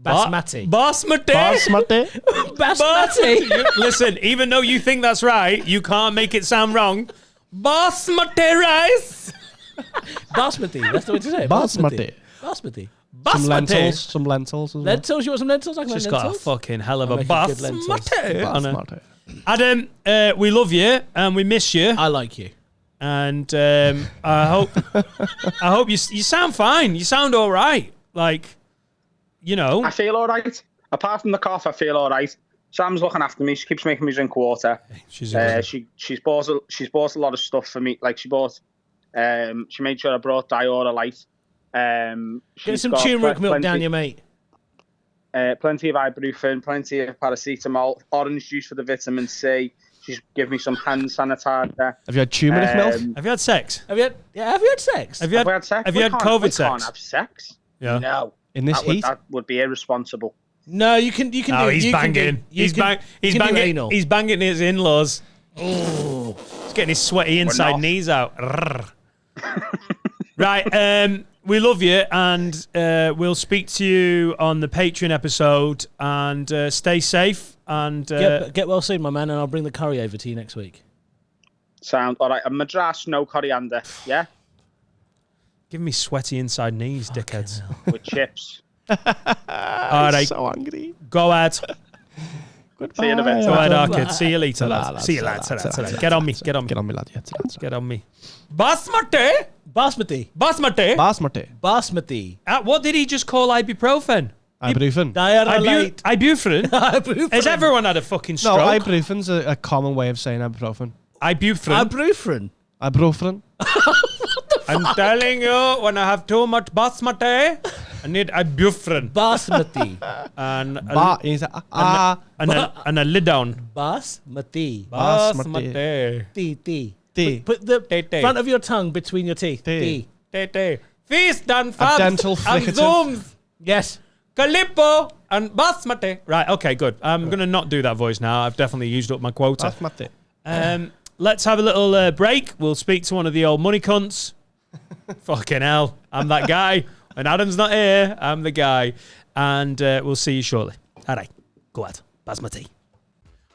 Basmati. Basmati. Basmati. Basmati. Listen, even though you think that's right, you can't make it sound wrong. Basmati rice. Basmati. That's the way to say it. Basmati. Basmati. Some Basmati. lentils. Some lentils as well. Lentils? You want some lentils? I can Just make got a lentils. fucking hell of I'll a make you good lentils. basmati. on it. Basmati. Adam, we love you and we miss you. I like you. And I hope you sound fine. You sound all right. Like, you know. I feel all right. Apart from the cough, I feel all right. Sam's looking after me. She keeps making me drink water. She's She's bought a lot of stuff for me. Like she made sure I brought Diora Light. Get some turmeric milk down your mate. Plenty of ibuprofen, plenty of paracetamol, orange juice for the vitamin C. She's given me some hand sanitizer. Have you had turmeric milk? Have you had sex? Have you had sex? Have you Have we had had sex? Have you had COVID We sex? can't have sex. Yeah. No. In this heat? That would be irresponsible. No, you can do. Oh, he's you can do- banging. you He's can- bang. He's you can do banging. anal. He's banging his in-laws. He's getting his sweaty inside not. knees out. Rrr. Right. We love you, and we'll speak to you on the Patreon episode. And stay safe. And Get well soon, my man, and I'll bring the curry over to you next week. Sound all right. A madras, no coriander. Yeah, give me sweaty inside knees, dickheads. with chips. All right, So angry. go ahead. See you in a bit. Go ahead, our kids. See you later, Ta-ra, lads. See you, lads. Ta-ra. Get on me. Get on me. Get on me, lad. Yeah, ta-ra. Get on me. Basmati. Basmati. Basmati. Basmati. Basmati. What did he just call ibuprofen? Ibuprofen. Diara Light. Ibuprofen? Has everyone had a fucking No, stroke? ibuprofen's a common way of saying ibuprofen. Ibuprofen. Ibuprofen. Ibuprofen. I'm telling you, when I have too much basmati, I need ibuprofen. Basmati. And a lid down. Basmati. Basmati. T. T. Put the T. front of your tongue between your teeth. T. T. Feast and fabs dental and fricative. zooms. Yes. Calippo and basmati. Right, okay, good. I'm going to not do that voice now. I've definitely used up my quota. Basmati. Let's have a little break. We'll speak to one of the old money cunts. Fucking hell. I'm that guy. When Adam's not here, I'm the guy. And we'll see you shortly. All right. Go ahead. Basmati.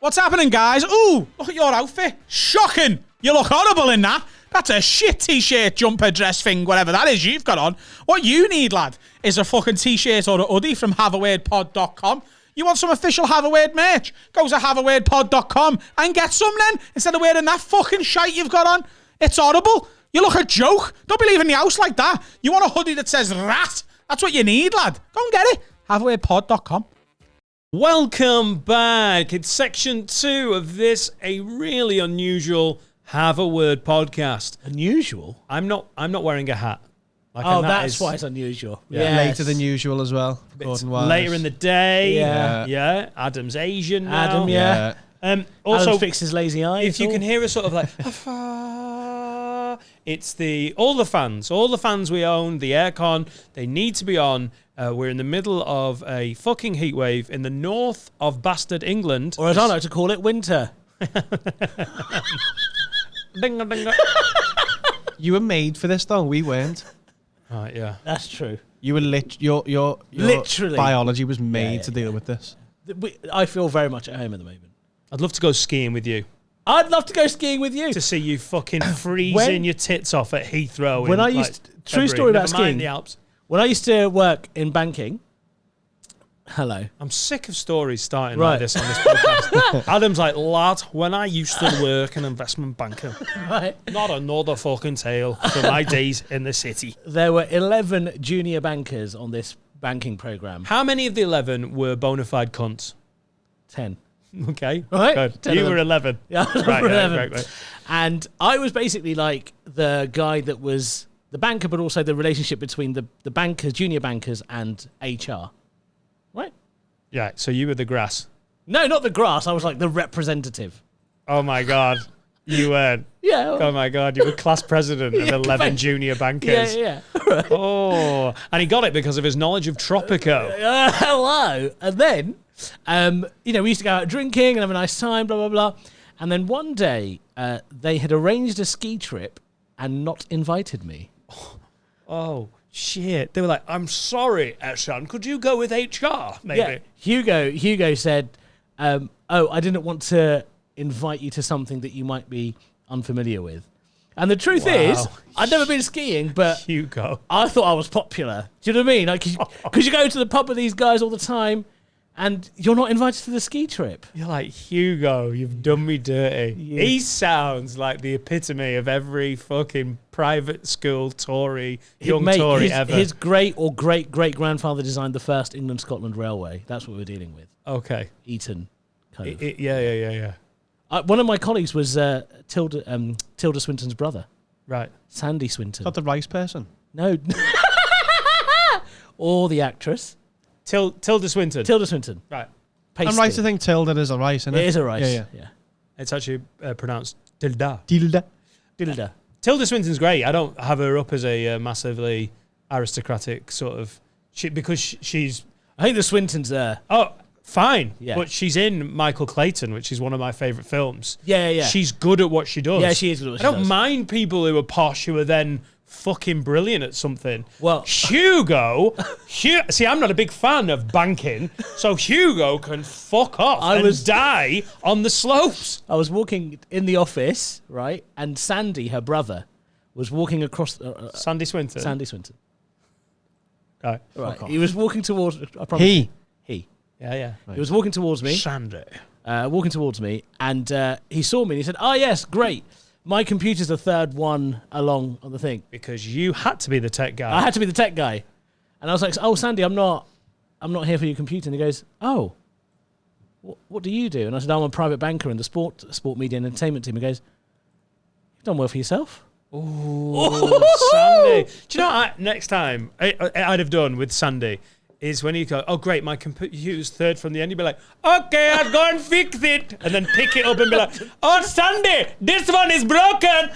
What's happening, guys? Ooh, look at your outfit. Shocking. You look horrible in that. That's a shit t-shirt, jumper, dress thing, whatever that is you've got on. What you need, lad, is a fucking t-shirt or a hoodie from haveawordpod.com. You want some official Have a Word merch? Go to haveawordpod.com and get some then, instead of wearing that fucking shite you've got on. It's horrible. You look a joke. Don't be leaving the house like that. You want a hoodie that says rat? That's what you need, lad. Go and get it. haveawordpod.com. Welcome back. It's section 2 of this, a really unusual Have a Word podcast. Unusual. I'm not wearing a hat. Like, Oh, and that that's is why it's unusual. Yeah. Later than usual as well. it's Gordon-wise. later in the day. Yeah. Yeah. Adam's Asian now. Adam, yeah. Also, Adam fixed his lazy eye. if you it's can all. hear a sort of like It's all the fans we own, the aircon, they need to be on. We're in the middle of a fucking heat wave in the north of bastard England. Or as I like to call it, winter. Ding, ding. You were made for this, though. We weren't. Right, yeah. That's true. You were your Literally. biology was made to deal with this. I feel very much at home at the moment. I'd love to go skiing with you. I'd love to go skiing with you. To see you fucking freezing your tits off at Heathrow. When I used true story about Never mind skiing. the Alps. When I used to work in banking. Hello. I'm sick of stories starting like this on this podcast. Adam's like, lad, when I used to work in investment banking, Right. not another fucking tale from my days in the city. There were 11 junior bankers on this banking program. How many of the 11 were bona fide cunts? 10. Okay. Right? Good. 10 You of were them. 11. Yeah, I was Right, number 11. right. And I was basically like the guy that was the banker, but also the relationship between the bankers, junior bankers, and HR. Right? Yeah, so you were the grass. No, not the grass. I was like the representative. Oh my God. You weren't. Yeah. Oh my God, you were class president of 11 junior bankers. Yeah. Oh, and he got it because of his knowledge of Tropico. Hello. And then, we used to go out drinking and have a nice time, blah, blah, blah. And then one day, they had arranged a ski trip and not invited me. Oh, shit. They were like, I'm sorry, son, could you go with HR, maybe? Yeah. Hugo said, I didn't want to invite you to something that you might be unfamiliar with. And the truth is, I'd never been skiing, but Hugo. I thought I was popular. Do you know what I mean? Like, because you go to the pub with these guys all the time, and you're not invited to the ski trip. You're like, Hugo, you've done me dirty. Yeah. He sounds like the epitome of every fucking private school Tory, Tory ever. His great or great-great-grandfather designed the first England-Scotland railway. That's what we're dealing with. Okay. Eton. Kind of. Yeah. One of my colleagues was Tilda Swinton's brother. Right. Sandy Swinton. Not the rice person. No. Or the actress. Tilda Swinton. Tilda Swinton. Right. Pasty. I'm right to think Tilda is a rice, isn't it? It is a rice. Yeah. It's actually pronounced Tilda. Tilda. Tilda Swinton's great. I don't have her up as a massively aristocratic sort of... because she's... I think the Swintons there. Oh, fine. Yeah. But she's in Michael Clayton, which is one of my favourite films. Yeah. She's good at what she does. Yeah, she is good at what she does. I don't mind people who are posh who are then fucking brilliant at something. Well, Hugo, see, I'm not a big fan of banking, so Hugo can fuck off and die on the slopes. I was walking in the office, right, and Sandy, her brother, was walking across... Sandy Swinton? Sandy Swinton. Right. He was walking towards... He. Yeah. Right. He was walking towards me. Sandy. Walking towards me, and he saw me and he said, "Oh, yes, great. My computer's the third one along on the thing." Because you had to be the tech guy. I had to be the tech guy. And I was like, "Oh, Sandy, I'm not here for your computer." And he goes, "Oh, what do you do?" And I said, "I'm a private banker in the sport media and entertainment team." He goes, "You've done well for yourself." Oh, Sandy. Do you know what next time I'd have done with Sandy is when you go, "Oh, great, my computer's third from the end." You'd be like, "Okay, I'll go and fix it." And then pick it up and be like, "Oh, Sandy, this one is broken."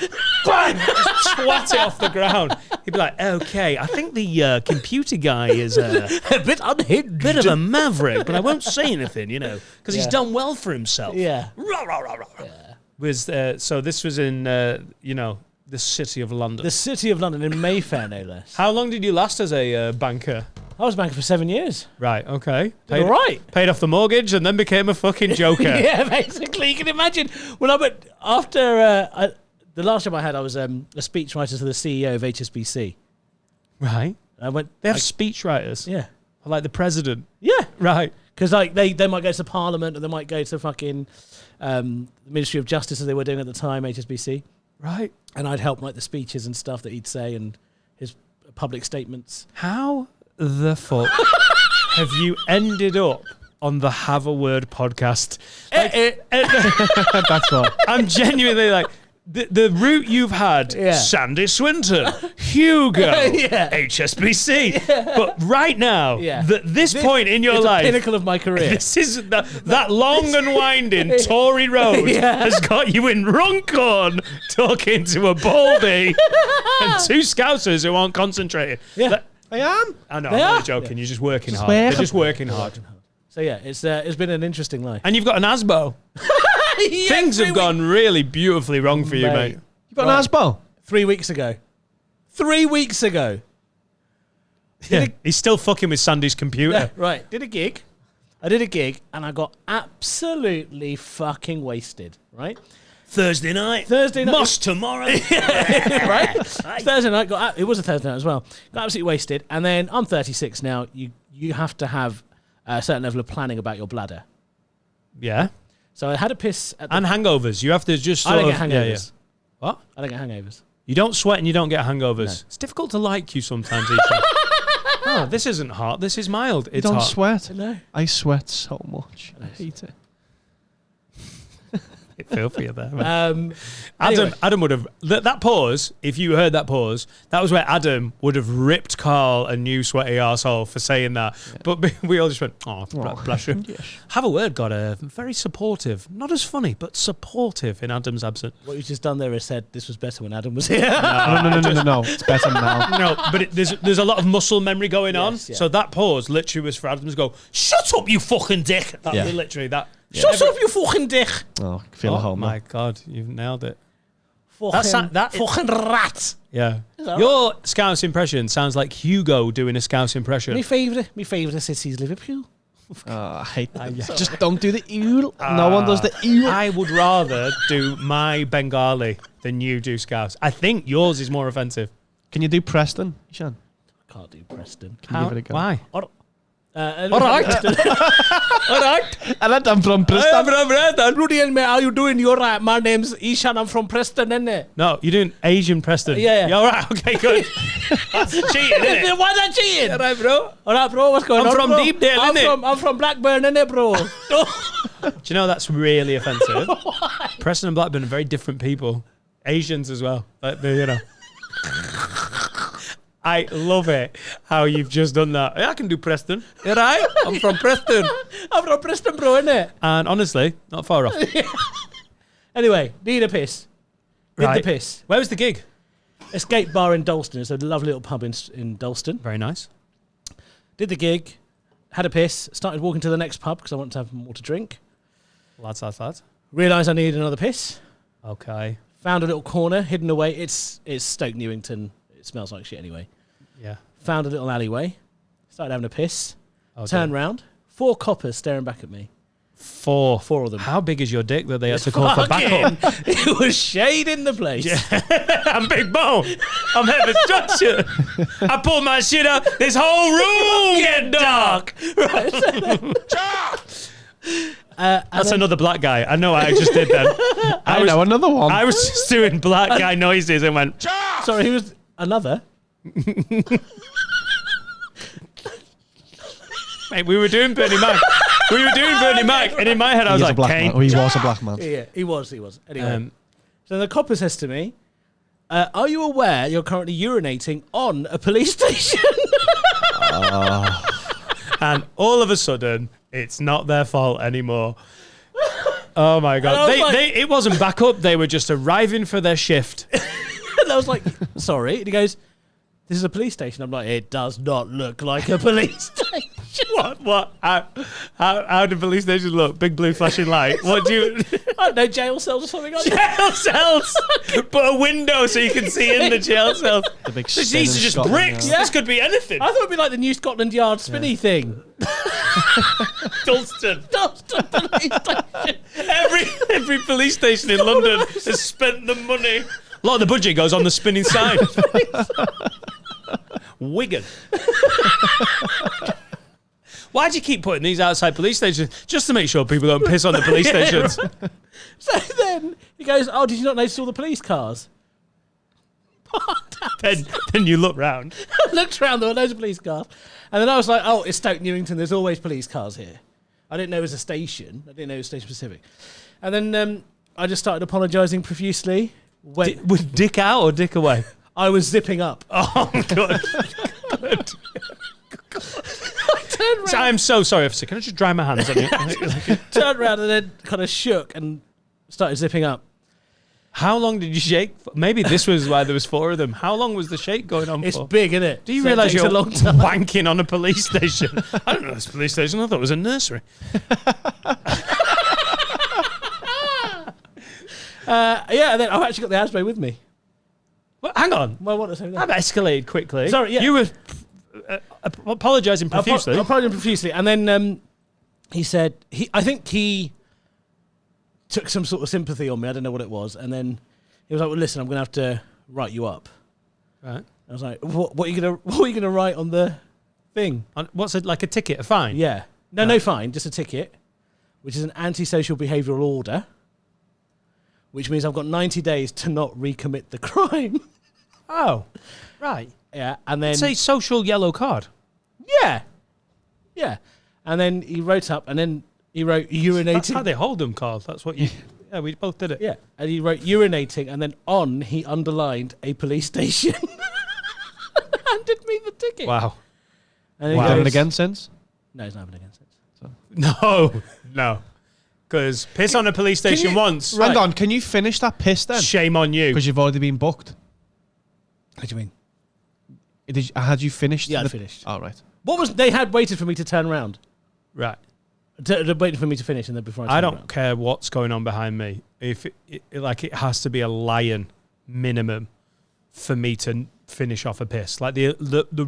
Bang! Just swat it off the ground. He'd be like, "Okay, I think the computer guy is a bit unhinged. Bit of a maverick, but I won't say anything, because he's done well for himself." Yeah. So this was in, the City of London. The City of London, in Mayfair, no less. How long did you last as a banker? I was banker for 7 years. Right, okay. All right. Paid off the mortgage and then became a fucking joker. Yeah, basically. You can imagine. When I went, after the last job I had, I was a speechwriter to the CEO of HSBC. Right. I went. They have speechwriters? Yeah. Like the president? Yeah. Right. Because they might go to Parliament or they might go to fucking the Ministry of Justice as they were doing at the time, HSBC. Right. And I'd help write the speeches and stuff that he'd say and his public statements. How the fuck have you ended up on the Have a Word podcast? That's what. I'm genuinely like, the route you've had, Sandy Swinton, Hugo, HSBC. But right now, this point in your life, the pinnacle of my career. This is that long and winding Tory road has got you in Runcorn talking to a baldy and two scousers who aren't concentrating. Yeah. I am. I know, I'm only joking. You're just working hard. They're just working hard. So yeah, it's been an interesting life. And you've got an ASBO. Things have gone really beautifully wrong for you, mate. You've got an ASBO? 3 weeks ago. 3 weeks ago. Yeah. He's still fucking with Sandy's computer. Yeah, right. Did a gig. I did a gig and I got absolutely fucking wasted, right? Thursday night. Moss tomorrow. Right? Thursday night. It was a Thursday night as well. Got absolutely wasted. And then I'm 36 now. You have to have a certain level of planning about your bladder. Yeah. So I had a piss at and hangovers. You have to just I don't get hangovers. What? I don't get hangovers. You don't sweat and you don't get hangovers. No. It's difficult to like you sometimes, Ethan. Oh, this isn't hot. This is mild. It's don't hot. Sweat. No. I sweat so much. I hate it. I feel for you there. Anyway. Adam would have that pause. If you heard that pause, that was where Adam would have ripped Carl a new sweaty arsehole for saying that. Yeah. But we all just went, bless you. Yes. Have a word, got a very supportive, not as funny, but supportive in Adam's absence. What you've just done there is said this was better when Adam was here. No. It's better now. No, but there's a lot of muscle memory going on. Yeah. So that pause literally was for Adam to go, shut up, you fucking dick. That was literally that. Yeah. Shut up, you fucking dick. Oh, I feel home. Oh my God, you've nailed it. That fucking rat. Yeah. Your Scouse impression sounds like Hugo doing a Scouse impression. My favourite city is Liverpool. I hate that. Just don't do the eul. No one does the eul. I would rather do my Bengali than you do Scouse. I think yours is more offensive. Can you do Preston, Ishan? I can't do Preston. Can you give it a go? Why? All right. All right. I'm from Preston. I'm from Preston. Rudy and me, how you doing? You're right. My name's Ishan. I'm from Preston, innit? No, you're doing Asian Preston. Yeah. You're all right. Okay, good. That's cheating, isn't it? Why that cheating? All right, bro. All right, bro. What's going on? I'm from Deepdale, innit? I'm from Blackburn, innit, bro? Do you know that's really offensive? Why? Preston and Blackburn are very different people. Asians as well. Like, you know. I love it how you've just done that. Yeah, I can do Preston. You're right. I'm from Preston. I'm from Preston, bro, innit? And honestly, not far off. Anyway, need a piss. Did the piss. Where was the gig? Escape Bar in Dalston. It's a lovely little pub in Dalston. Very nice. Did the gig. Had a piss. Started walking to the next pub because I wanted to have more to drink. Lads. Realised I needed another piss. Okay. Found a little corner hidden away. It's Stoke Newington. It smells like shit anyway. Yeah. Found a little alleyway. Started having a piss. Turned round. 4 coppers staring back at me. 4 of them. How big is your dick that they had to call for backup? It was shade in the place. Yeah. I'm Big Bone. I'm heavy structure. I pulled my shit up. This whole room get dark. Right. That's another black guy. I know I just did that. I know another one. I was just doing black guy noises and went, sorry, who was another? Mate, we were doing Bernie Mac. And in my head I was like, Kane. He was a black man. Yeah, he was. Anyway, so the copper says to me, are you aware you're currently urinating on a police station? And all of a sudden, it's not their fault anymore. Oh my God. It wasn't backup. They were just arriving for their shift. And I was like, sorry. And he goes, this is a police station. I'm like, it does not look like a police station. What? How do police stations look? Big blue flashing light. What do you... I don't know, jail cells or something like that. Jail cells! Put a window so you can see in the jail cells. The big these are just Scotland bricks. Yeah. This could be anything. I thought it'd be like the new Scotland Yard spinny thing. Dalston. Police station. Every police station in London has spent the money. A lot of the budget goes on the spinning side. Wigan. Why do you keep putting these outside police stations? Just to make sure people don't piss on the police stations. So then he goes, oh, did you not notice all the police cars? then you look round. I looked around, there were loads of police cars. And then I was like, oh, it's Stoke Newington, there's always police cars here. I didn't know it was a station. I didn't know it was station specific. And then I just started apologising profusely. With dick out or dick away? I was zipping up. Oh, good. Good. I'm so sorry, officer. Can I just dry my hands on you? Turned around and then kind of shook and started zipping up. How long did you shake? Maybe this was why there was 4 of them. How long was the shake going on It's for? big, isn't it? Do you So it realise takes you're a long time? wanking on a police station? I don't know this police station. I thought it was a nursery. Yeah, and then I've actually got the ashtray with me. Well, hang on. Well, what was I saying? I've escalated quickly. Sorry, yeah. You were apologising profusely. I apologized profusely. And then he said, I think he took some sort of sympathy on me. I don't know what it was. And then he was like, well, listen, I'm going to have to write you up. Right. I was like, what are you gonna write on the thing? What's it, like a ticket, a fine? Yeah. No fine, just a ticket, which is an antisocial behavioural order, which means I've got 90 days to not recommit the crime. Oh, right. Yeah, and then... Say social yellow card. Yeah. Yeah. And then he wrote up, and then he wrote urinating. That's how they hold them, Carl. That's what you... Yeah, we both did it. Yeah, and he wrote urinating, and then on, he underlined a police station. Handed me the ticket. Wow. And Have you he done it goes- again since? No, he's not having it again since. No. Because piss on a police station once. Hang on, can you finish that piss then? Shame on you. Because you've already been booked. What do you mean? Had you finished? Yeah, I finished. Oh, right. What was... They had waited for me to turn around. Right. They waited for me to finish, and then before I I turned don't around. care what's going on behind me. If it has to be a lion minimum for me to finish off a piss. Like the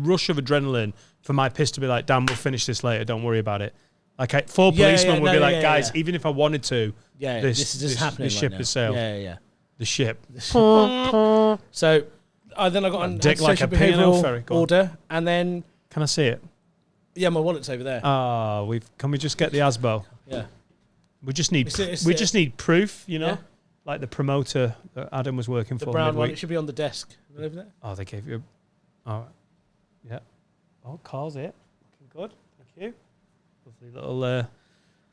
rush of adrenaline for my piss to be like, damn, we'll finish this later. Don't worry about it. Like 4 policemen would be like, guys, even if I wanted to, this is just happening. The ship right has now. sailed. Yeah. The ship. So then I got an Dick like a P&L ferry. behavioural Go on. order, and then Can I see it? yeah, my wallet's over there. Can we just get the ASBO? Yeah. We just need It's we just need proof, you know, Yeah. like the promoter that Adam was working The for brown one. midweek. It should be on the desk. Is it over there? Oh, they gave you. All right. Yeah. Oh, Carl's it. Looking good. Thank you. Lovely little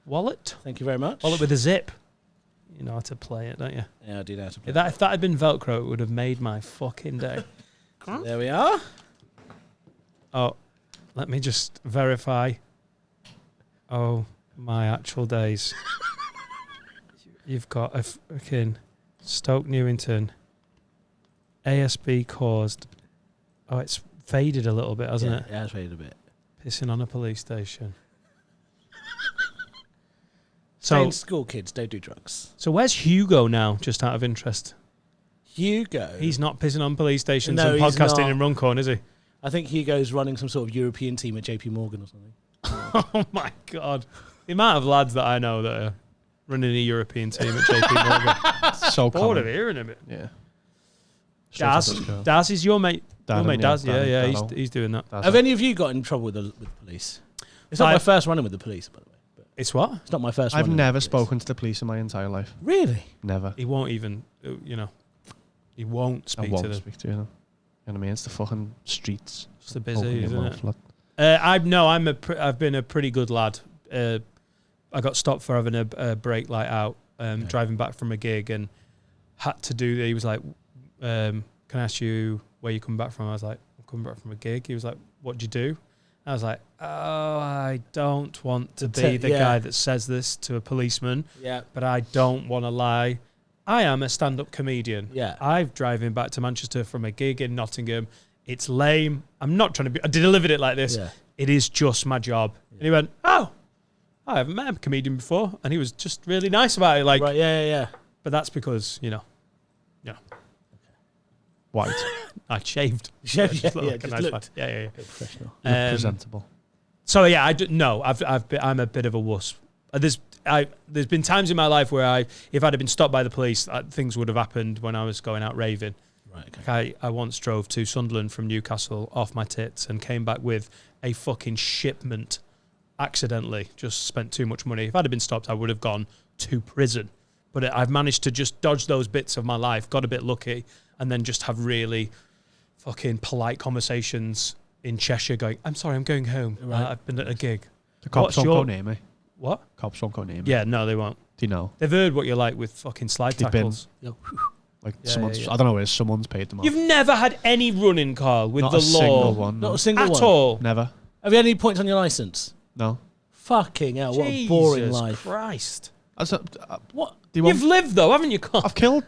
wallet. Thank you very much. Wallet with a zip. You know how to play it, don't you? Yeah, I do know how to play. If that had been Velcro, it would have made my fucking day. There we are. Oh, let me just verify. Oh, my actual days. You've got a fucking Stoke Newington ASB caused. Oh, it's faded a little bit, hasn't it? Yeah, it's faded a bit. Pissing on a police station. Saying school kids don't do drugs. So where's Hugo now, just out of interest? Hugo. He's not pissing on police stations No, and he's podcasting not. in Runcorn, is he? I think Hugo's running some sort of European team at JP Morgan or something. Oh my God. The amount of lads that I know that are running a European team at JP Morgan. So Bored common. of hearing of it. Yeah. Daz is your mate. Your mate Daz, yeah, Daz. he's doing that. Have any of you got in trouble with the police? It's not my first run-in with the police, by the way. But It's what? it's not my first I've run-in with never the police. spoken to the police in my entire life. Really? Never. He won't even, he won't I speak to won't them. speak to you. You know what I mean? It's the fucking streets. It's the busy, Open your isn't mouth, it? lad. I've been a pretty good lad. I got stopped for having a brake light out, driving back from a gig, and had to do. He was like, "Can I ask you where you come back from?" I was like, "I'm coming back from a gig." He was like, "What'd you do?" I was like, "Oh, I don't want to be the guy that says this to a policeman, Yeah. but I don't want to lie. I am a stand-up comedian. Yeah. I'm driving back to Manchester from a gig in Nottingham. It's lame. I'm not trying to be... I delivered it like this. Yeah. It is just my job." And he went, "Oh, I haven't met a comedian before." And he was just really nice about it. Like, Right, yeah. but that's because, White. I shaved. Yeah, Just look yeah, like a just nice looked lad. Yeah. professional. Look presentable. So yeah, I'm a bit of a wuss. There's been times in my life where if I'd have been stopped by the police, things would have happened when I was going out raving. Right, okay. I once drove to Sunderland from Newcastle off my tits and came back with a fucking shipment accidentally. Just spent too much money. If I'd have been stopped, I would have gone to prison. But I've managed to just dodge those bits of my life, got a bit lucky, and then just have really fucking polite conversations in Cheshire going, "I'm sorry, I'm going home. Right. I've been at a gig." The cops What's won't your- go near me. What? Cops won't go near me. Yeah, no, they won't. Do you know? They've heard what you're like with fucking slide They've been- tackles. Yeah. Like Yeah, someone's, yeah. I don't know where someone's paid them off. You've never had any running, Carl, with Not the a single law one. Not No. a single at one. all. Never. Have you had any points on your license? No. Fucking hell, what a boring Jesus life. Christ. What? Do you want, You've lived though, haven't you, Carl? I've killed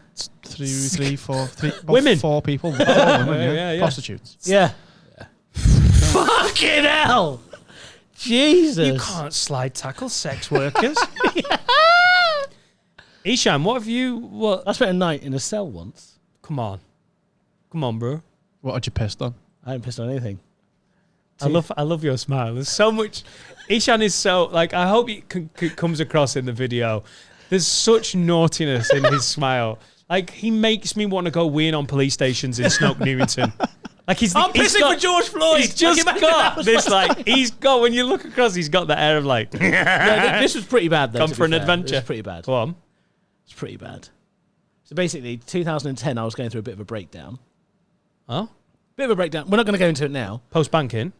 Women. 4 people. Women, yeah. Yeah. Prostitutes. Yeah. Fucking hell. Jesus. You can't slide tackle sex workers. Isham, what have you? What? I spent a night in a cell once. Come on, bro. What had you pissed on? I haven't pissed on anything. I love your smile. There's so much. Ishan is so like. I hope it comes across in the video. There's such naughtiness in his smile. Like he makes me want to go weeing on police stations in Stoke Newington. Like I'm pissing for George Floyd. He's just got this like. He's got when you look across, he's got the air of like. Yeah, this was pretty bad though. Come to for be an fair. adventure. It was pretty bad. Go on. It's pretty bad. So basically, 2010, I was going through a bit of a breakdown. Oh, Bit of a breakdown. We're not going to go into it now. post banking,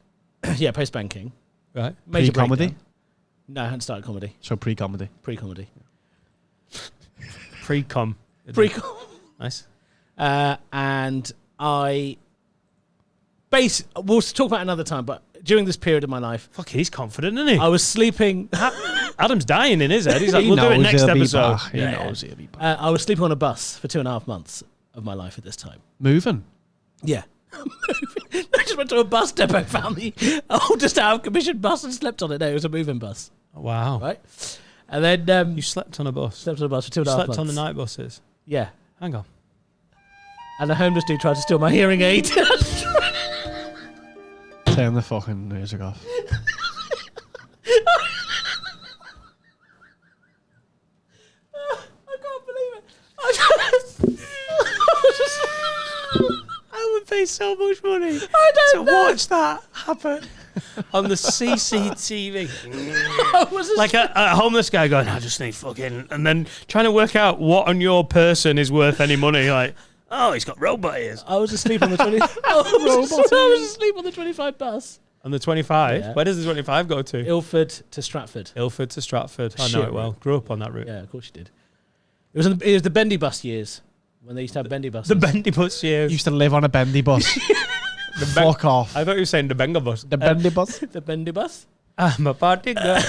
Yeah, post banking. right? Major Pre-comedy? breakdown. No, I hadn't started comedy. So pre-comedy. Pre-comedy. Pre-com. Pre-com. Nice. And I... We'll talk about it another time, but during this period of my life, Fuck, he's confident, isn't he? I was sleeping... Adam's dying in his head. He's like, He we'll do it knows next he'll be episode. back. He Yeah. knows he'll be back. I was sleeping on a bus for 2.5 months of my life at this time. Moving. Yeah. I just went to a bus depot, found the oldest out of commission bus and slept on it. No, it was a moving bus, Wow. right? And then You slept on a bus. slept on a bus for 2.5 You months. slept on the night buses. Yeah. Hang on. And a homeless dude tried to steal my hearing aid. Turn the fucking music off. I can't believe it. I would pay so much money I don't know. watch that happen on the CCTV. I was just Like a homeless guy going, I just need fucking... And then trying to work out what on your person is worth any money. Like, oh, he's got robot ears. I was asleep on the 20. I was asleep on the 25 bus. On the 25? Yeah. Where does the 25 go to? Ilford to Stratford. Ilford to Stratford. I know Shit, it well. Grew up on that route. Yeah, of course you did. It was the bendy bus years when they used to have bendy buses. The bendy bus years. Used to live on a bendy bus. Fuck off. I thought you were saying the Benga bus. The bendy bus? the bendy bus. I'm a party girl.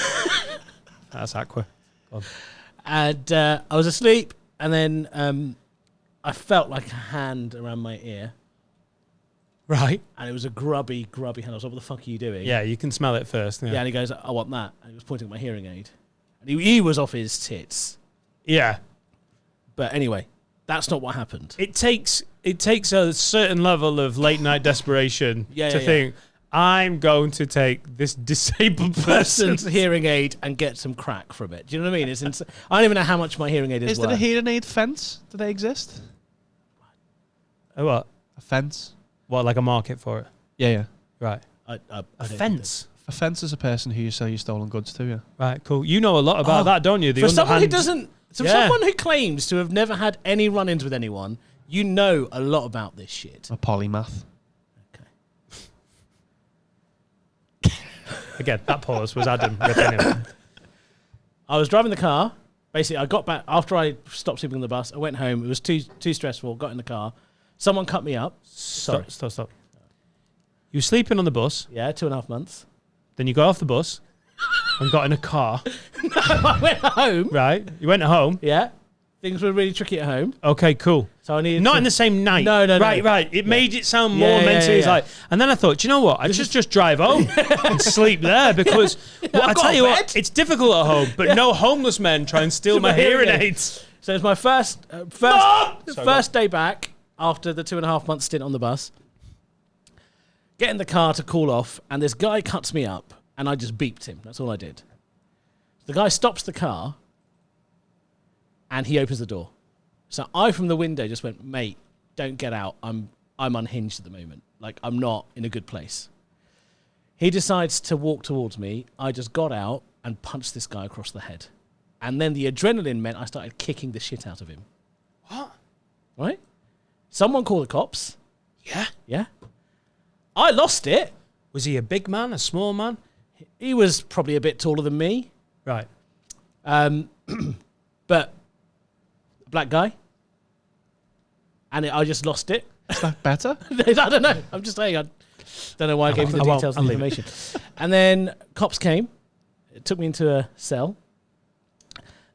That's Aqua. And I was asleep, and then I felt like a hand around my ear, Right. and it was a grubby hand. I was like, "What the fuck are you doing?" Yeah, you can smell it first. Yeah, Yeah. and he goes, "I want that." And he was pointing at my hearing aid, and he was off his tits. Yeah. But anyway, that's not what happened. It takes a certain level of late night desperation Yeah, to yeah, think, I'm going to take this disabled person's Person's hearing aid and get some crack from it. Do you know what I mean? It's I don't even know how much my hearing aid is Is there a worth. hearing aid fence? Do they exist? What? A fence? What, like a market for it? Yeah. Right. I A don't fence. A fence is a person who you sell your stolen goods to, yeah. Right, cool. You know a lot about Oh, that, don't you? The For someone who underhand- doesn't, Yeah. someone who claims to have never had any run-ins with anyone, you know a lot about this shit. A polymath. Again, that pause was Adam ripping him. I was driving the car. Basically, I got back after I stopped sleeping on the bus. I went home. It was too stressful. Got in the car. Someone cut me up. Sorry. Stop. You were sleeping on the bus, Yeah, 2.5 months. then you got off the bus and got in a car, I went home. right? You went home. Yeah, things were really tricky at home, Okay, cool. so I needed Not to, in the same night. No. Right. It made it sound more Yeah, mentally. It's yeah. like, and then I thought, do you know what? I should just drive home and sleep there because well, I I've got tell a you bed. what, it's difficult at home. But no homeless men try and steal my hearing aids. So it was my first day back after the 2.5 month stint on the bus. Get in the car to call off, and this guy cuts me up, and I just beeped him. That's all I did. The guy stops the car, and he opens the door. So I, from the window, just went, "Mate, don't get out. I'm unhinged at the moment. Like, I'm not in a good place." He decides to walk towards me. I just got out and punched this guy across the head. And then the adrenaline meant I started kicking the shit out of him. What? Right? Someone call the cops. Yeah. Yeah. I lost it. Was he a big man, a small man? He was probably a bit taller than me. Right. But a black guy. and I just lost it. Is that better? I don't know. I'm just saying. I don't know why I gave you the details of the information. And then cops came. It took me into a cell.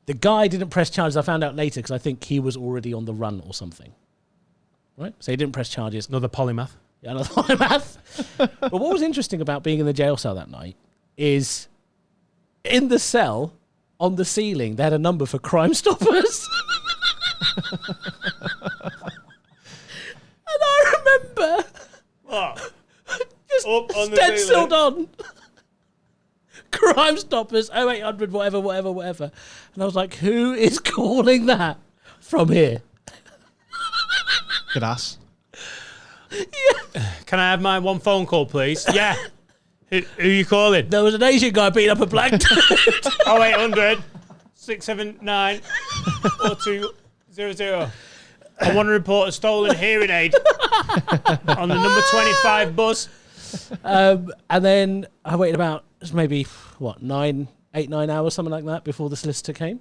The guy didn't press charges. I found out later because I think he was already on the run or something. Right? So he didn't press charges. Another polymath. Yeah, another polymath. But what was interesting about being in the jail cell that night is in the cell, on the ceiling, they had a number for Crime Stoppers. And I remember just stenciled on Crime Stoppers 0800 whatever. And I was like, who is calling that from here? Good ass. Yeah. Can I have my one phone call, please? Yeah. Who are you calling? There was an Asian guy beating up a black dude. 0800 679 4200. I want to report a stolen hearing aid on the number 25 bus. And then I waited about maybe 9 hours, something like that, before the solicitor came.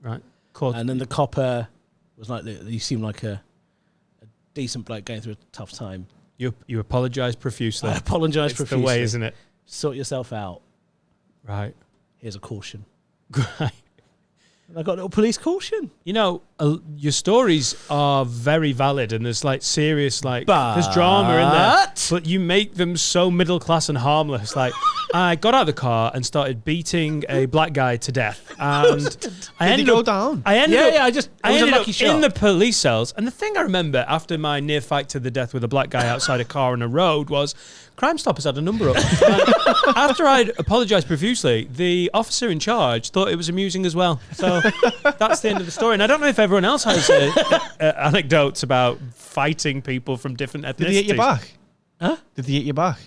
Right. Cool. And then the copper was like, you seem like a decent bloke going through a tough time. You apologise profusely. I apologise profusely. It's the way, isn't it? Sort yourself out. Right. Here's a caution. Right. And I got a little police caution. You know, your stories are very valid, and there's like serious, like there's drama in there. But you make them so middle class and harmless. Like, I got out of the car and started beating a black guy to death, and I ended up down. I ended up shot. in the police cells. And the thing I remember after my near fight to the death with a black guy outside a car on a road was Crime Stoppers had a number up. After I'd apologised profusely, the officer in charge thought it was amusing as well. So that's the end of the story. And I don't know if everyone else has anecdotes about fighting people from different ethnicities. Did he hit you back? Huh? Did he hit you back?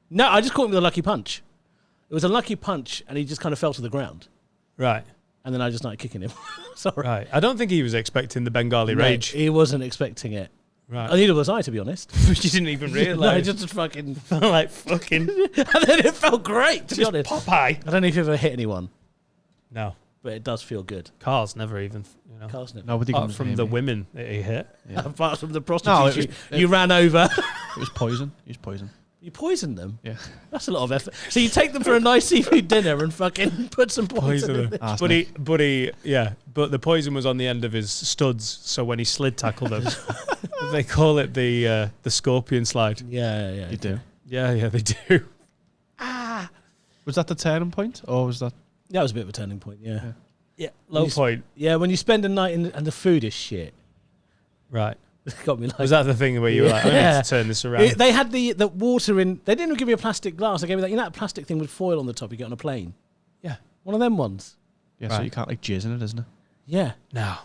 No, I just caught him with a lucky punch. It was a lucky punch, and he just kind of fell to the ground. Right. And then I just started kicking him. Sorry. Right. I don't think he was expecting the Bengali No, rage. he wasn't expecting it. Right. Neither was I, to be honest. You didn't even No, realise. just fucking... like fucking... And then it felt great, to be honest. Popeye. I don't know if you've ever hit anyone, No. but it does feel good. Carl's never even, Carl's never. Nobody apart comes from near the me. women that he hit. Yeah. Apart from the No, prostitutes you ran over. It was poison. He was poison. You poisoned them? Yeah. That's a lot of effort. So you take them for a nice seafood dinner and fucking put some poison in it. But the poison was on the end of his studs, so when he slid tackled them, they call it the scorpion slide. Yeah. You do. Yeah, they do. Was that the turning point, or was that? That was a bit of a turning point, yeah. Yeah, low point. Yeah, when you spend a night and the food is shit. Right. It got me like... Was that the thing where you were like, I need to turn this around? They had the water in... They didn't give me a plastic glass. They gave me that, that plastic thing with foil on the top you get on a plane? Yeah. One of them ones. Yeah, Right. so you can't like jizz in it, isn't it? Yeah. No.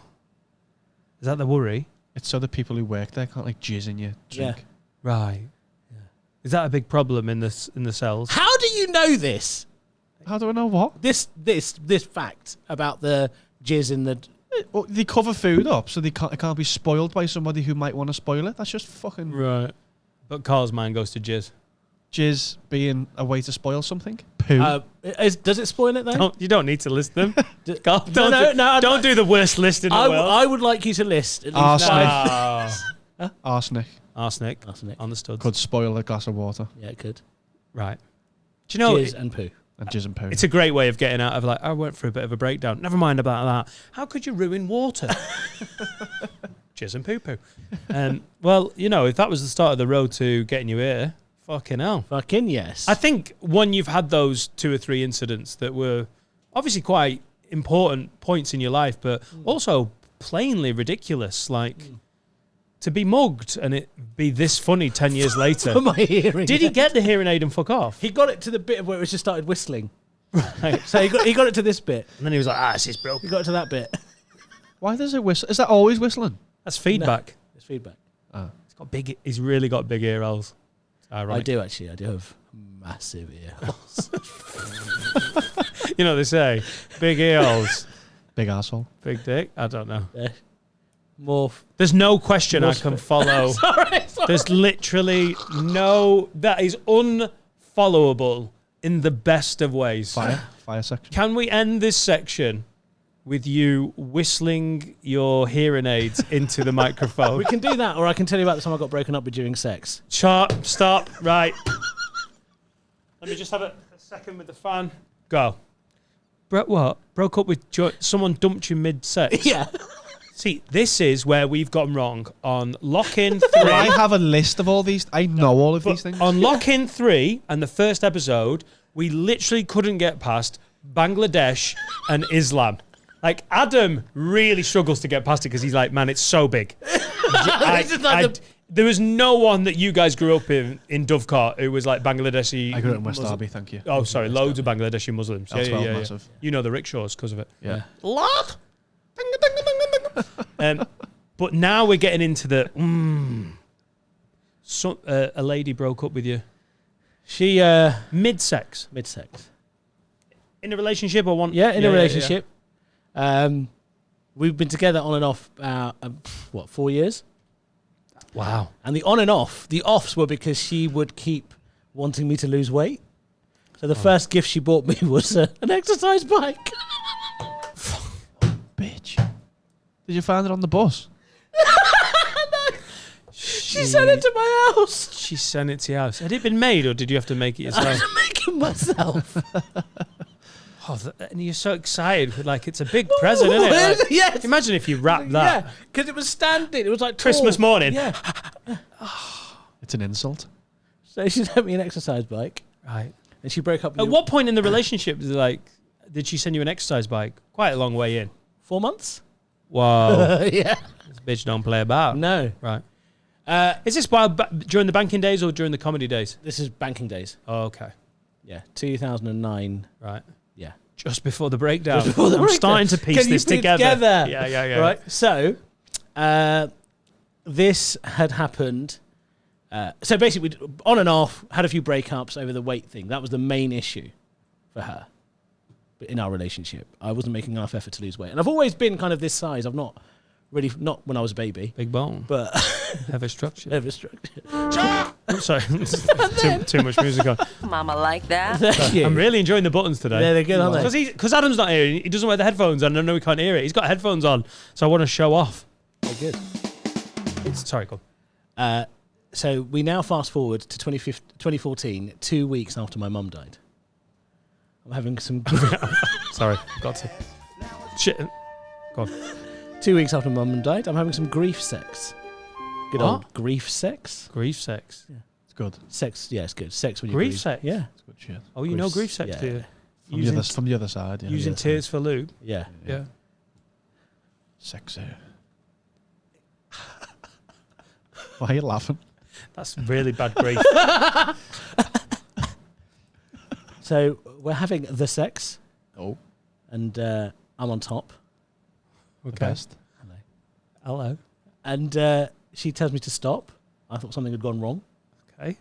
Is that the worry? It's so the people who work there can't like jizz in your drink. Yeah. Right. Yeah. Is that a big problem in the cells? How do you know this? How do I know what? This fact about the jizz in the... Well, they cover food up so it can't be spoiled by somebody who might want to spoil it. That's just fucking Right. But Carl's mind goes to jizz. jizz being a way to spoil something. Poo. Does it spoil it though? You don't need to list them. Carl, No, don't do the worst list in the world. I would like you to list at least Arsenic. Arsenic Arsenic. Arsenic. On the studs. could spoil a glass of water. Yeah, it could. Right. Do you know... Jizz and poo. And jizz and poo. It's a great way of getting out of like, I went through a bit of a breakdown. Never mind about that. How could you ruin water? Jizz and poo-poo. Well, if that was the start of the road to getting you here, fucking hell. Fucking yes. I think when you've had those 2 or 3 incidents that were obviously quite important points in your life, but also plainly ridiculous, like to be mugged and it be this funny 10 years later. For my hearing. Did he get the hearing aid and fuck off? He got it to the bit where it just started whistling. Right. So he got it to this bit. And then he was like, this is broke. He got it to that bit. Why does it whistle? Is that always whistling? That's feedback. No, it's feedback. He's really got big ear holes. Ironic. I do actually. I do have massive ear holes. They say big ear holes, Big arsehole. big dick. I don't know. More. There's no question I can follow. Sorry. There's literally no... That is unfollowable in the best of ways. Fire section. Can we end this section with you whistling your hearing aids into the microphone. We can do that, or I can tell you about the time I got broken up with during sex. Stop. Right. Let me just have a second with the fan. Go. What? Broke up with someone dumped you mid-sex? Yeah. See, this is where we've gone wrong on Lock-In 3. I have a list of all these. I know all of these things. On Lock-In 3 and the first episode, we literally couldn't get past Bangladesh and Islam. Like, Adam really struggles to get past it because he's like, man, it's so big. There was no one that you guys grew up in Dovecot who was like Bangladeshi. I grew up in West Muslim. Derby, thank you. Oh, sorry, loads of Bangladeshi Muslims. L12 massive. You know the rickshaws because of it. Yeah. Lot. But now we're getting into the. A lady broke up with you. She Mid-sex. mid-sex. In a relationship or one? Yeah, in a relationship. We've been together on and off 4 years. Wow. And the offs were because she would keep wanting me to lose weight. So the first gift she bought me was an exercise bike. Bitch. Did you find it on the bus? She sent it to my house. She sent it to your house. Had it been made or did you have to make it yourself? I had to make it myself. And you're so excited. Like, it's a big present, isn't it? Like, yes. Imagine if you wrapped that. Yeah, because it was standing. It was like Christmas tall. morning. Yeah. It's an insult. So she sent me an exercise bike. Right. And she broke up with At me what point in the relationship did she send you an exercise bike? Quite a long way in. 4 months. Whoa. Yeah. This bitch don't play about. No. Right. Is this during the banking days or during the comedy days? This is banking days. Oh, okay. Yeah. 2009. Right. Yeah. Just before the breakdown. Just before the I'm breakdown. starting to piece Can you this put it together. together? Yeah. Right. So, this had happened. So basically, we on and off had a few breakups over the weight thing. That was the main issue for her. But in our relationship, I wasn't making enough effort to lose weight, and I've always been kind of this size. I've not when I was a baby, Big bone. but Heavy structure. ever structured. Sorry. too much music on. Mama like that. Thank you. I'm really enjoying the buttons today. Yeah, they're good, aren't they? Because Adam's not here. He doesn't wear the headphones on. I know he can't hear it. He's got headphones on. So I want to show off. They're good. Sorry, go on. So we now fast forward to 2014, 2 weeks after my mum died. I'm having some... Sorry, got to. Shit. Go on. 2 weeks after my mum died, I'm having some grief sex. Good What? old grief sex. Grief sex. It's good. Sex, yeah, it's good. Sex when you Grief grieve. sex? Yeah. It's good shit. Oh, you know grief sex, yeah. do you? From the other side. Yeah. Using tears for lube. Yeah. Yeah. Sexy. Why are you laughing? That's really bad grief. So we're having the sex, Oh. and I'm on top. Okay. Best. Hello. And she tells me to stop. I thought something had gone wrong. Okay.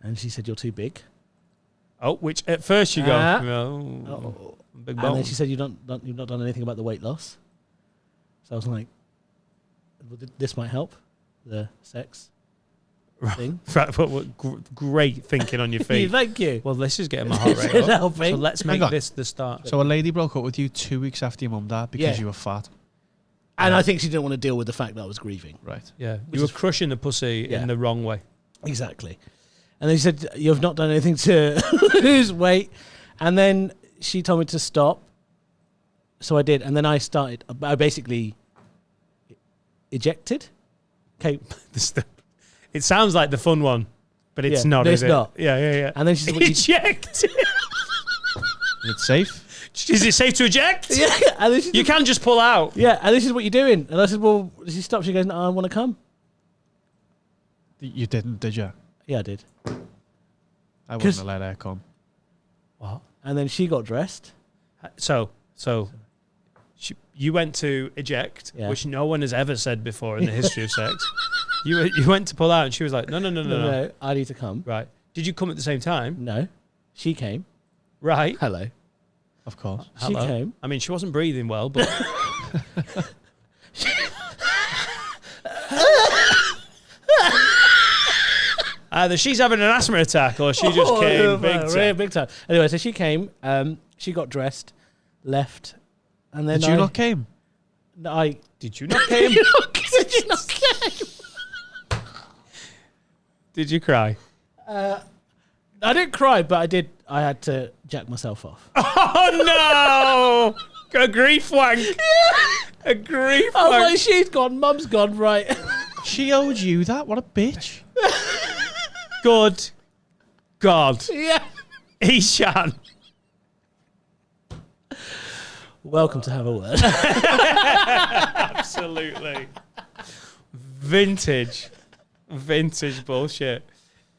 And she said, "You're too big." Oh, which at first you go, Oh. big And bone. then she said, you've not done anything about the weight loss. So I was like, well, this might help, the sex thing. Right, great thinking on your feet. Thank you. Well, this is getting my heart rate It's up. helping. So let's Hang make on. this the start. So a lady broke up with you 2 weeks after your mum died because Yeah. you were fat. And I think she didn't want to deal with the fact that I was grieving. Right. Yeah, Which you were is- crushing the pussy Yeah. in the wrong way. Exactly. And then she said, you've not done anything to lose weight. And then she told me to stop. So I did. And then I basically ejected. Okay. It sounds like the fun one, but it's Yeah, not, no, is it's it? not. Yeah. And then she said, what you Eject. Is it safe? Is it safe to eject? yeah. And then she You can just pull out. Yeah, and this is what you're doing. And I said, well, she stopped. She goes, no, I want to come. You didn't, did you? Yeah, I did. I 'Cause- wouldn't have let her come. What? And then she got dressed. So you went to eject, Yeah. which no one has ever said before in the history of sex. You went to pull out, and she was like, no. I need to come. Right. Did you come at the same time? No. She came. Right. Hello. Of course. Hello. She came. I mean, she wasn't breathing well, but either she's having an asthma attack or she just came big time. Big time. Anyway, so she came. She got dressed, left, And then Did you not came? Did you not came? Did you not came? Did you cry? I didn't cry, but I did. I had to jack myself off. Oh no! A grief wank. A grief Oh, wank. my she's gone. Mum's gone. Right. She owed you that. What a bitch. Good God. Yeah. Ishan. Welcome to Have a Word. Absolutely. Vintage bullshit.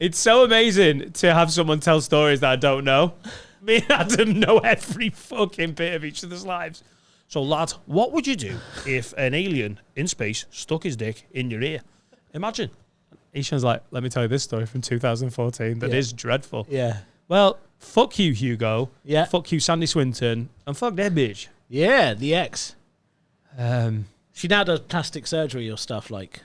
It's so amazing to have someone tell stories that I don't know. Me and Adam know every fucking bit of each other's lives. So, lad, what would you do if an alien in space stuck his dick in your ear? Imagine. Ishan's like, let me tell you this story from 2014 that is dreadful. Yeah. Well, fuck you, Hugo. Yeah. Fuck you, Sandy Swinton. And fuck that bitch. Yeah, the ex. She She now does plastic surgery or stuff like.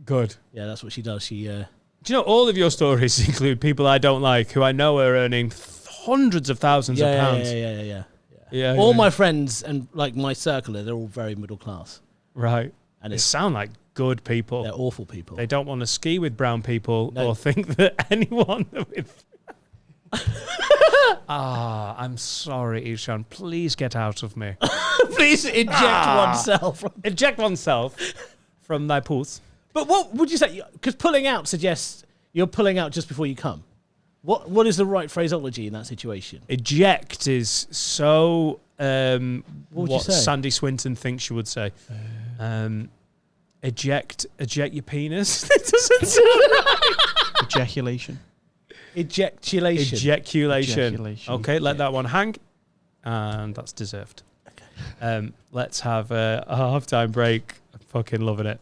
Good. Yeah, that's what she does. She. Do you know all of your stories include people I don't like who I know are earning hundreds of thousands of pounds? Yeah. All my friends and like my circle, they're all very middle class. Right. And They it's sound like good people. they're awful people. They don't want to ski with brown people No. or think that anyone with... I'm sorry, Ishan. Please get out of me. Please inject oneself. Eject oneself from thy pools. But what would you say? Because pulling out suggests you're pulling out just before you come. What is the right phraseology in that situation? Eject is so... would you say? Sandy Swinton thinks you would say. Eject your penis. It doesn't sound right. Ejaculation. Ejaculation. Ejaculation. Okay, let that one hang. And that's deserved. Okay. Let's have a halftime break. I'm fucking loving it.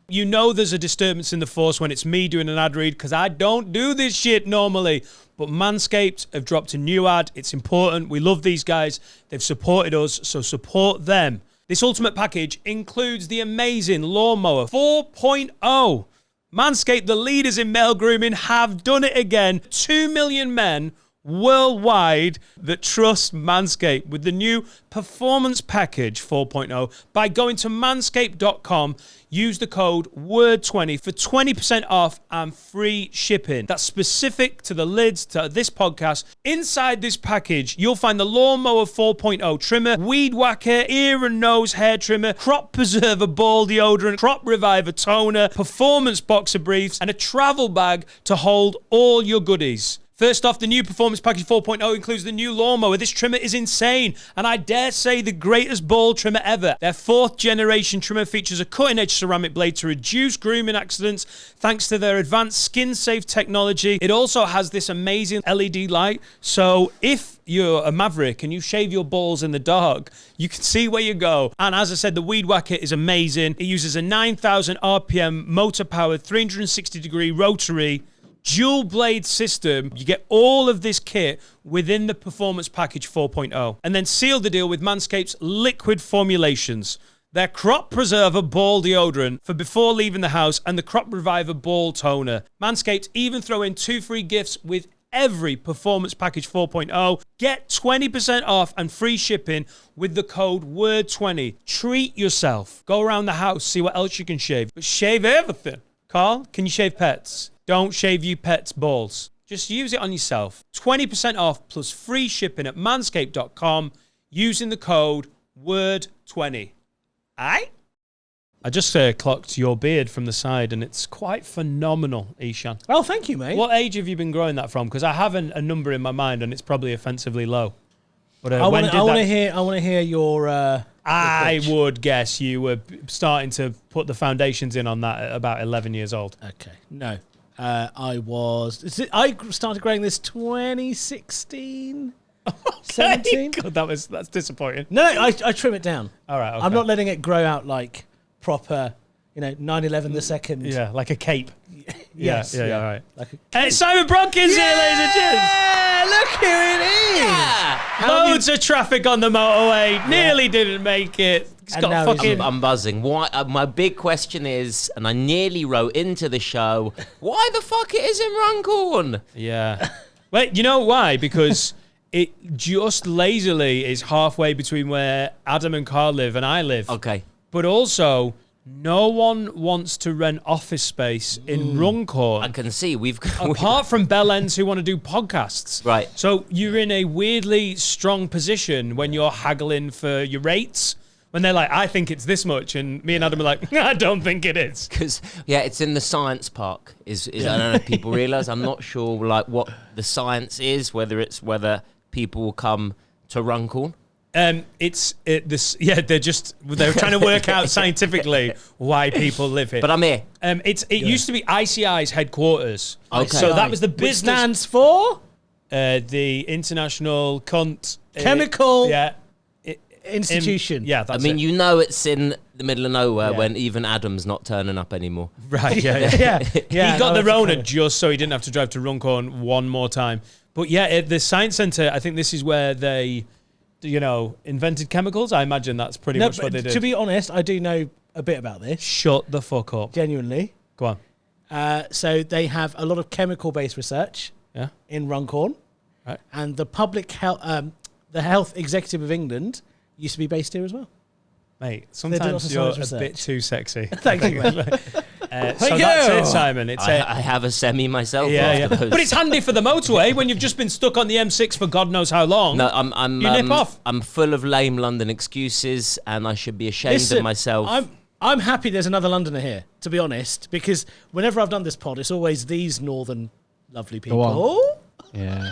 You know there's a disturbance in the force when it's me doing an ad read because I don't do this shit normally. But Manscaped have dropped a new ad. It's important. We love these guys. They've supported us, so support them. This ultimate package includes the amazing Lawnmower 4.0. Manscaped, the leaders in male grooming, have done it again. 2 million men worldwide that trust Manscaped with the new Performance Package 4.0 by going to manscaped.com. Use the code WORD20 for 20% off and free shipping. That's specific to the lids to this podcast. Inside this package, you'll find the Lawnmower 4.0 trimmer, Weed Whacker, ear and nose hair trimmer, Crop Preserver ball deodorant, Crop Reviver toner, Performance boxer briefs, and a travel bag to hold all your goodies. First off, the new Performance Package 4.0 includes the new lawnmower. This trimmer is insane, and I dare say the greatest ball trimmer ever. Their 4th generation trimmer features a cutting-edge ceramic blade to reduce grooming accidents thanks to their advanced skin-safe technology. It also has this amazing LED light, so if you're a maverick and you shave your balls in the dark, you can see where you go. And as I said, the Weed Whacker is amazing. It uses a 9,000 RPM motor-powered 360-degree rotary dual blade system. You get all of this kit within the Performance Package 4.0. And then seal the deal with Manscaped's liquid formulations. Their Crop Preserver ball deodorant for before leaving the house and the Crop Reviver ball toner. Manscaped even throw in 2 free gifts with every Performance Package 4.0. Get 20% off and free shipping with the code WORD20. Treat yourself. Go around the house, see what else you can shave. But shave everything. Carl, can you shave pets? Don't shave you pets' balls. Just use it on yourself. 20% off plus free shipping at manscaped.com using the code WORD20. Aye? I just clocked your beard from the side and it's quite phenomenal, Ishan. Oh, thank you, mate. What age have you been growing that from? Because I have a number in my mind and it's probably offensively low. But I want to hear your. I would guess you were starting to put the foundations in on that at about 11 years old. Okay. No. I started growing this 2016, 17. God, that's disappointing. No, I trim it down. All right, okay. I'm not letting it grow out like proper, 9/11 the second. Yeah, like a cape. Yes. Yeah, all right. Like a Hey, Simon Brodkin's here, ladies and gents. Yeah, look who it is. Yeah. Loads of traffic on the motorway. Nearly didn't make it. He's And got now fucking... I'm buzzing. Why? My big question is, and I nearly wrote into the show, why the fuck it is in Runcorn? Yeah. Wait, you know why? Because it just lazily is halfway between where Adam and Carl live and I live. Okay. But also, no one wants to rent office space in Runcorn. I can see we've Apart from bellends who want to do podcasts. Right. So you're in a weirdly strong position when you're haggling for your rates. When they're like, I think it's this much. And me and Adam are like, I don't think it is. Because, it's in the science park. I don't know if people realise. I'm not sure, like, what the science is, whether people will come to Runcorn. They're trying to work out scientifically why people live here. But I'm here. It used to be ICI's headquarters. Okay. So that was the Which business. stands for The International Chemical Yeah. Institution. Yeah, that's it. It's in the middle of nowhere when even Adam's not turning up anymore. Right, yeah. He got the Rona just so he didn't have to drive to Runcorn one more time. But yeah, the Science Centre, I think this is where they, invented chemicals. I imagine that's pretty much what they did. To be honest, I do know a bit about this. Shut the fuck up. Genuinely. Go on. So they have a lot of chemical-based research in Runcorn. Right. And the public health, the Health Executive of England used to be based here as well. Mate, They do lots sometimes of you're science a bit research. too sexy. Thank you, mate. So that's it, Simon. It's I have a semi myself. yeah. But it's handy for the motorway when you've just been stuck on the M6 for God knows how long. No, I'm You nip off. I'm full of lame London excuses, and I should be ashamed of myself. I'm happy there's another Londoner here, to be honest, because whenever I've done this pod, it's always these northern lovely people. on. Yeah.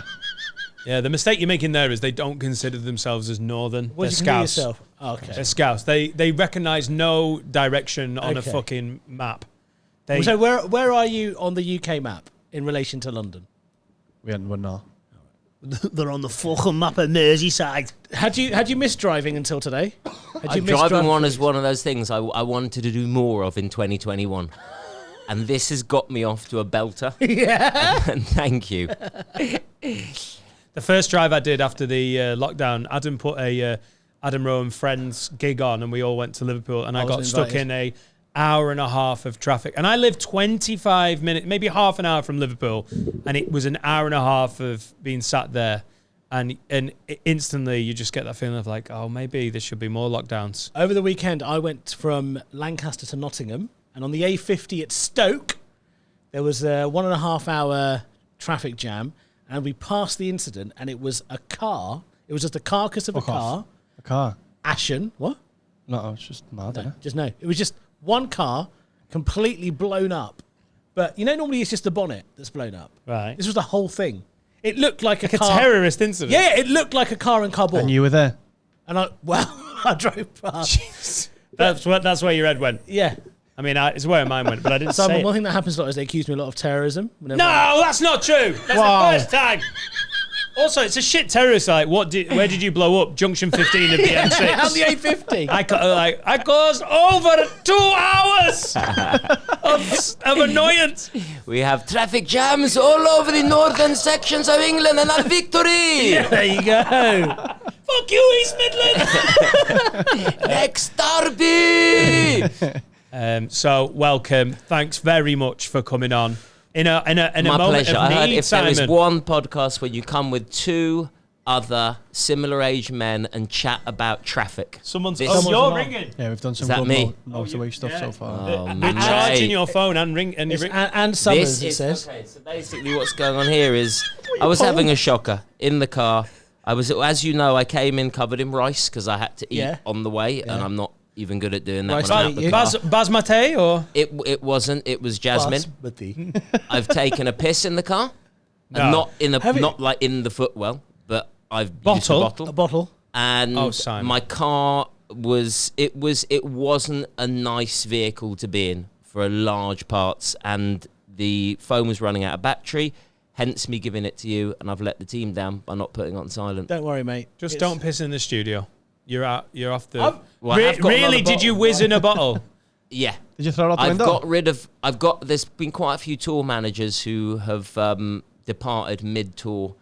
Yeah, the mistake you're making there is they don't consider themselves as northern. What They're do you consider Scouse. yourself? Oh, okay. They're Scouse. They recognise no direction on a Okay. fucking map. So where are you on the UK map in relation to London? We're not. They're on the fucking map of Merseyside. Had you missed driving until today? Had you missed Driving one is one of those things I wanted to do more of in 2021. And this has got me off to a belter. Yeah. And thank you. The first drive I did after the lockdown, Adam put a Adam Rowe and Friends gig on, and we all went to Liverpool, and I got wasn't stuck invited. in a hour and a half of traffic. And I live 25 minutes, maybe half an hour from Liverpool, and it was an hour and a half of being sat there. And instantly you just get that feeling of like, oh, maybe there should be more lockdowns. Over the weekend, I went from Lancaster to Nottingham, and on the A50 at Stoke, there was a 1.5 hour traffic jam, and we passed the incident, and it was a car. It was just a carcass of Fuck a off. car. A car. Ashen. What? No, it's just mad, isn't it? Just no. It was just one car completely blown up. But normally it's just the bonnet that's blown up. Right. This was the whole thing. It looked like a A car. terrorist incident. Yeah, it looked like a car in Kabul. And you were there. And I drove past. That's where your head went. Yeah. I mean, it's where mine went, but I didn't say Simon, it. one thing that happens a lot is they accuse me a lot of terrorism. No, that's not true. That's Wow. the first time. Also, it's a shit terrorist site. Where did you blow up? Junction 15 of the M6. On the A50. I caused over 2 hours of annoyance. We have traffic jams all over the northern sections of England, and our victory! There you go. Fuck you, East Midlands. Next derby! So welcome. Thanks very much for coming on. In a My moment pleasure. of I heard need, if there is Simon. one podcast where you come with two other similar-age men and chat about traffic. Someone's This- you're ringing. Yeah, we've done some that good me? motorway stuff so far. Oh, We're mate. charging your phone and ring. And you ring. And Summers, This it is says. okay. So basically, what's going on here is I was having a shocker in the car. As you know, I came in covered in rice because I had to eat Yeah. on the way, and I'm not even good at doing that Rice when I'm to out the eat, car. Basmati or It wasn't. It was Jasmine. Basmati. I've taken a piss in the car, No. and not in Have you? not like in the footwell, but I've used Bottle? a bottle. A bottle. And Oh, Simon. my car it wasn't a nice vehicle to be in for large parts, and the phone was running out of battery, hence me giving it to you, and I've let the team down by not putting it on silent. Don't worry, mate. just It's- don't piss in the studio. You're out. You're off the. Well, I have got Really? another Did you bottle. whiz in a bottle? Yeah. Did you throw it out the window? There's been quite a few tour managers who have departed mid-tour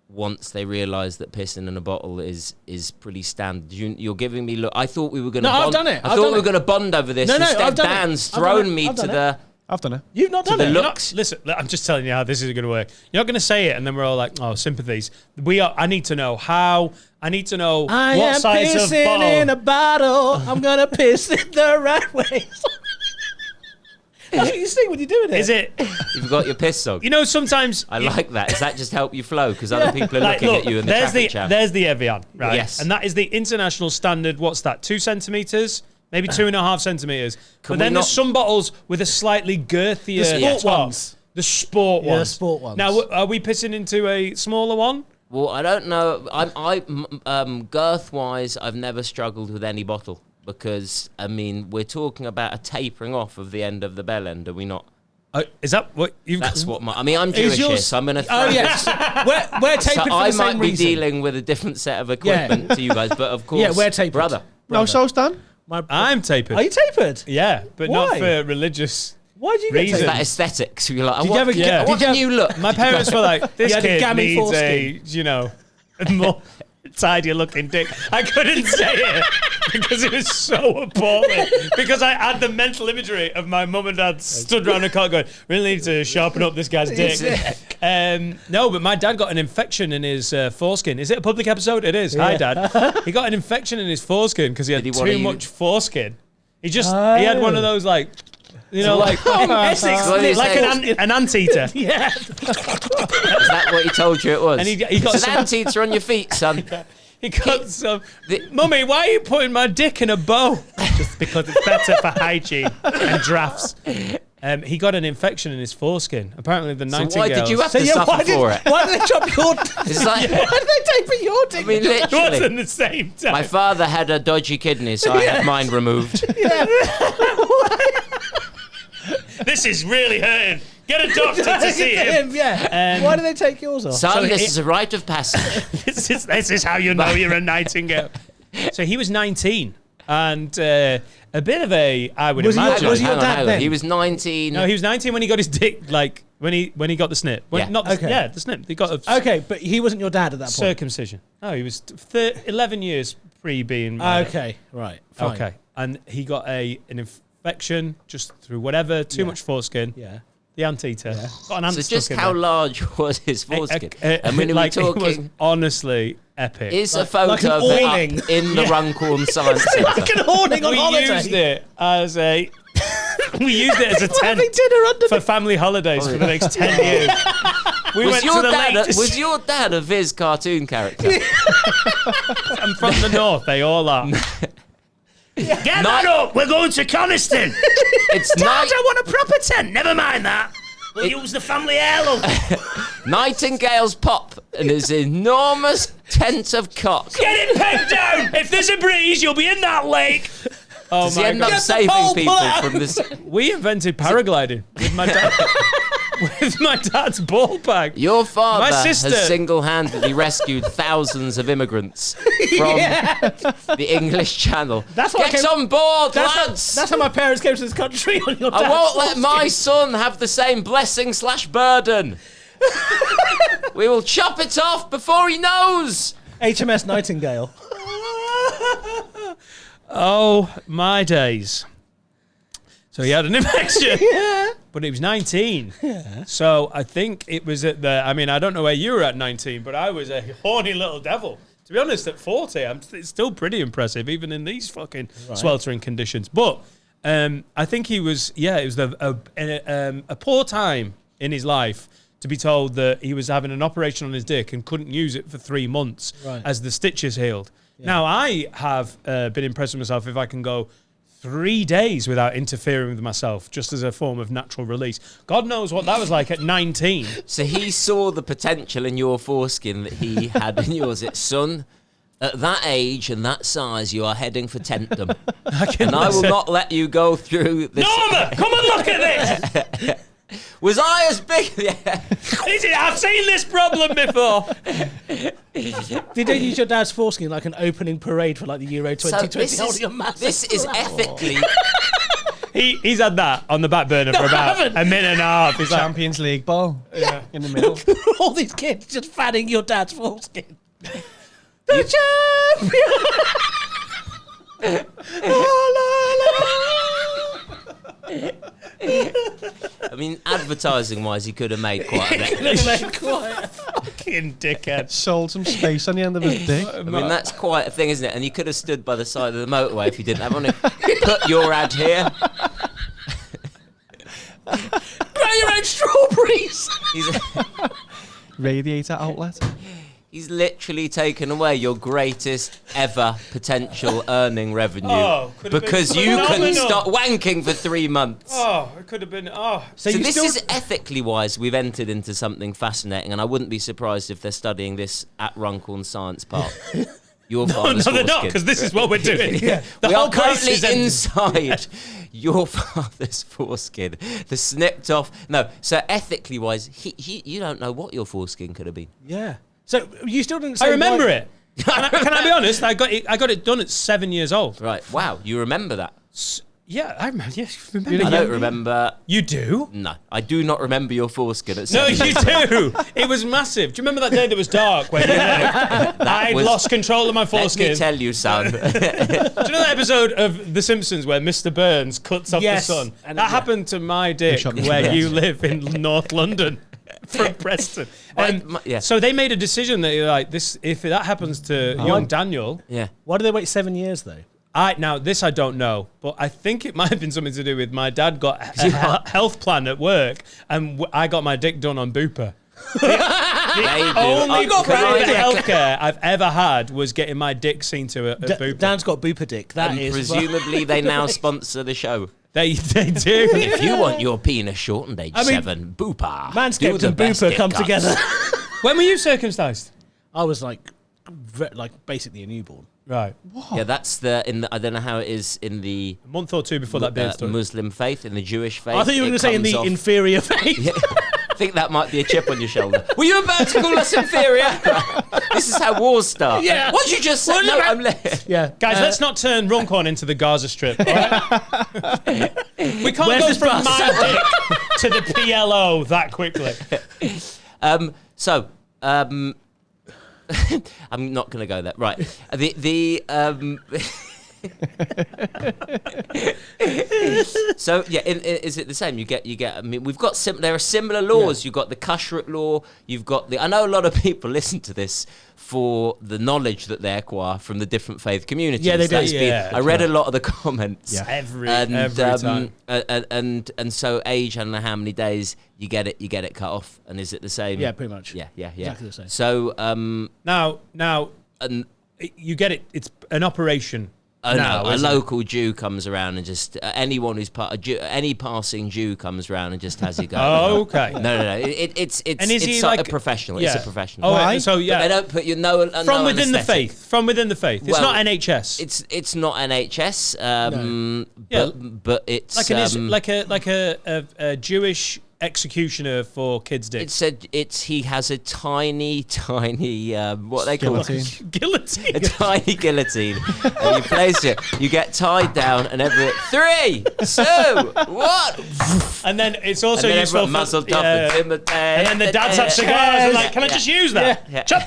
once they realise that pissing in a bottle is pretty standard. You're giving me look. I thought we were going to. No, I've done it. I I've thought done we were it. going to bond over this. No, Instead, I've done it. Dan's I've done thrown it. me I've to done the. I've done it. You've not done the it. looks. Listen, I'm just telling you how this is going to work. You're not going to say it, and then we're all like, "Oh, sympathies." I need to know how. I need to know I what am size of pissing bottle. in a bottle. I'm gonna piss it the right way. That's what you sing when you're doing it. Is it? You've got your piss song. You know, sometimes I like that. Does that just help you flow? Because other people are like, looking look, at you in the traffic jam. there's the Evian, right? Yes. And that is the international standard. What's that? 2 centimeters, maybe 2.5 centimeters. But we then there's not- some bottles with a slightly girthier The sport top. ones. The sport Yeah, the ones. sport ones. Now, are we pissing into a smaller one? Well, I don't know. Girth-wise, I've never struggled with any bottle because, I mean, we're talking about a tapering off of the end of the bell end, are we not? Is that what you've? That's what I'm Is Jewish, yours- so I'm going to throw Oh yes, we're tapering So for I the might same be reason. dealing with a different set of equipment to you guys, but of course, Yeah, we're tapered. brother. No, so Stan. I'm tapered. Are you tapered? Yeah, but not Why? for religious. Why do you get Reason. It's tapered? that aesthetics. You're like, I Did you want, ever get- I want did you a new look. My parents were like, "This You had a kid gammy needs a, more tidier looking dick." I couldn't say it because it was so appalling. Because I had the mental imagery of my mum and dad stood around a car going, "Really need to sharpen up this guy's dick." No, but my dad got an infection in his foreskin. Is it a public episode? It is. Hi, Dad. He got an infection in his foreskin because he had Did he wanna too use- much foreskin. He had one of those like. You know, like Essex, What do you like say? an anteater. Yeah. Is that what he told you it was? And he got It's some- an anteater on your feet, son. He got some. the- Mummy, why are you putting my dick in a bow? Just because it's better for hygiene and drafts. He got an infection in his foreskin. Apparently, the So nightingales. why did you have to suffer for it? Why did they chop your? It's like, Why did they taper your dick? I mean, It wasn't literally. the same time. My father had a dodgy kidney, so I had mine removed. This is really hurting. Get a doctor to see him. Yeah. Why do they take yours off? Son, So this it- is a rite of passage. This is how you know you're a nightingale. So he was 19 and a bit of a, I would Was he- imagine. was he your dad Hang on. then? He was 19. No, he was 19 when he got his dick, like when he got the snip. Yeah. Not the, Okay. yeah, the snip. He got a Okay, but he wasn't your dad at that point. circumcision. No, he was 11 years pre being married. Okay, right. Fine. Okay, and he got an infection just through whatever, too much foreskin. Yeah. The anteater. Got an ant So stuck just in how there. large was his foreskin? I mean, are we like, it was talking... honestly epic. Is a photo like an of it awning. up in the Runcorn Science Like Centre? an awning on we holiday. used it as a we used it as a We're tent having dinner under for family holidays for the next 10 years. We Was went your, to the dad lake. was your dad a Viz cartoon character? I'm from the north. They all are. Get that up! We're going to Coniston! It's Dad, I want a proper tent! Never mind that! We'll It- use the family heirloom! Nightingale's pop and his enormous tent of cock. Get it pegged down! If there's a breeze, you'll be in that lake! Oh Does he my end up god. saving pole, people pull out. from this? We invented paragliding with my dad. With my dad's ball bag. Your father My sister- has single-handedly rescued thousands of immigrants from the English Channel. That's what I Get came- on board, That's lads! how my parents came to this country on your dad's I won't let foreskin. my son have the same blessing/burden. We will chop it off before he knows. HMS Nightingale. Oh my days. So he had an infection. But he was 19. So I think it was at the, I mean, I don't know where you were at 19, but I was a horny little devil. To be honest, at 40, it's still pretty impressive, even in these fucking sweltering conditions. But I think he was, it was a poor time in his life to be told that he was having an operation on his dick and couldn't use it for 3 months as the stitches healed. Now, I have been impressed with myself if I can go 3 days without interfering with myself, just as a form of natural release. God knows what that was like at 19. So he saw the potential in your foreskin that he had in yours. It's, son, at that age and that size, you are heading for tentdom. And I will not let you go through this. Norma, come and look at this! Was I as big? Yeah. I've seen this problem before! Did they use your dad's foreskin like an opening parade for like the Euro 2020? Holding a massive this is ethically. He's had that on the back burner for about haven't. a minute and a half. He's like, Champions League ball in the middle. all these kids just fanning your dad's foreskin. The champion! I mean, advertising-wise, he could have made quite a bit. Fucking dickhead. Sold some space on the end of his dick. I mean, that's quite a thing, isn't it? And you could have stood by the side of the motorway if you didn't have on it. Put your ad here. Grow your own strawberries. Radiator outlet. He's literally taken away your greatest ever potential earning revenue because you couldn't stop wanking for 3 months. Oh, it could have been. Oh, So this is ethically wise. We've entered into something fascinating, and I wouldn't be surprised if they're studying this at Runcorn Science Park. Your father's no, they're not, foreskin. because this is what we're doing. The We whole are place currently is empty. inside your father's foreskin. The snipped off. No, so ethically wise, you don't know what your foreskin could have been. Yeah. So you still didn't say I remember why- it. Can I be honest? I got it done at 7 years old. Right. Wow. You remember that? Yeah, I remember. Yes, I remember. don't remember. You do? No, I do not remember your foreskin at No, 7. you do. It was massive. Do you remember that day that was dark when I was- lost control of my Let foreskin? me tell you, son. Do you know that episode of The Simpsons where Mr. Burns cuts off Yes, the sun? and That happened to my dick shot me where in the you live in North London from Preston. Yeah. So they made a decision that you're like, this. If that happens to young Daniel, Yeah. Why did they wait 7 years though? now this I don't know, but I think it might have been something to do with my dad got a health plan at work, and I got my dick done on Bupa. They do. Only Can I private get- healthcare I've ever had was getting my dick seen to at Bupa. Dan's got Booper dick. That And is presumably they now sponsor the show. They do. If you want your penis shortened age 7, Boopa. Do Manscaped the and best Booper dick come cuts. together. When were you circumcised? I was like basically a newborn. Right. Yeah, that's I don't know how it is in the A month or two before that beard story. Muslim faith, in the Jewish faith. I thought you were going to say in the inferior faith. I think that might be a chip on your shoulder. Were you about to call us inferior? This is how wars start. Yeah. What did you just say? No, I'm Yeah, Guys, let's not turn Runcorn into the Gaza Strip. All right? We can't Where's go this from bus? my dick to the PLO that quickly. I'm not going to go there. Right. So yeah, is it the same? You get. I mean, we've got there are similar laws. You've got the kashrut law. You've got the. I know a lot of people listen to this for the knowledge that they acquire from the different faith communities. Yeah, they do. That's Yeah, I read a lot of the comments. Yeah. Every time. And so age, I don't know how many days you get it cut off, and is it the same? Yeah, pretty much. Yeah. Exactly the same. So Now, and you get it. It's an operation. Oh now, no! A isn't it? local Jew comes around and just anyone who's any passing Jew comes around and just has you go. Oh, okay. No. It's And is he it's like a professional. Yeah. It's a professional. Oh, Why? so But yeah, they don't put you no from within the anesthetic. faith. From within the faith. It's Well, not NHS. It's not NHS. Yeah. But it's like a Jewish executioner for kids' dicks. he has a tiny what they call Guillotine. Guillotine. a tiny guillotine, and you place it. You get tied down, and 3, 2, 1, And then it's also and then useful everyone for muzzled up yeah. and And then the dads have cigars and like, can I just use that? Chop.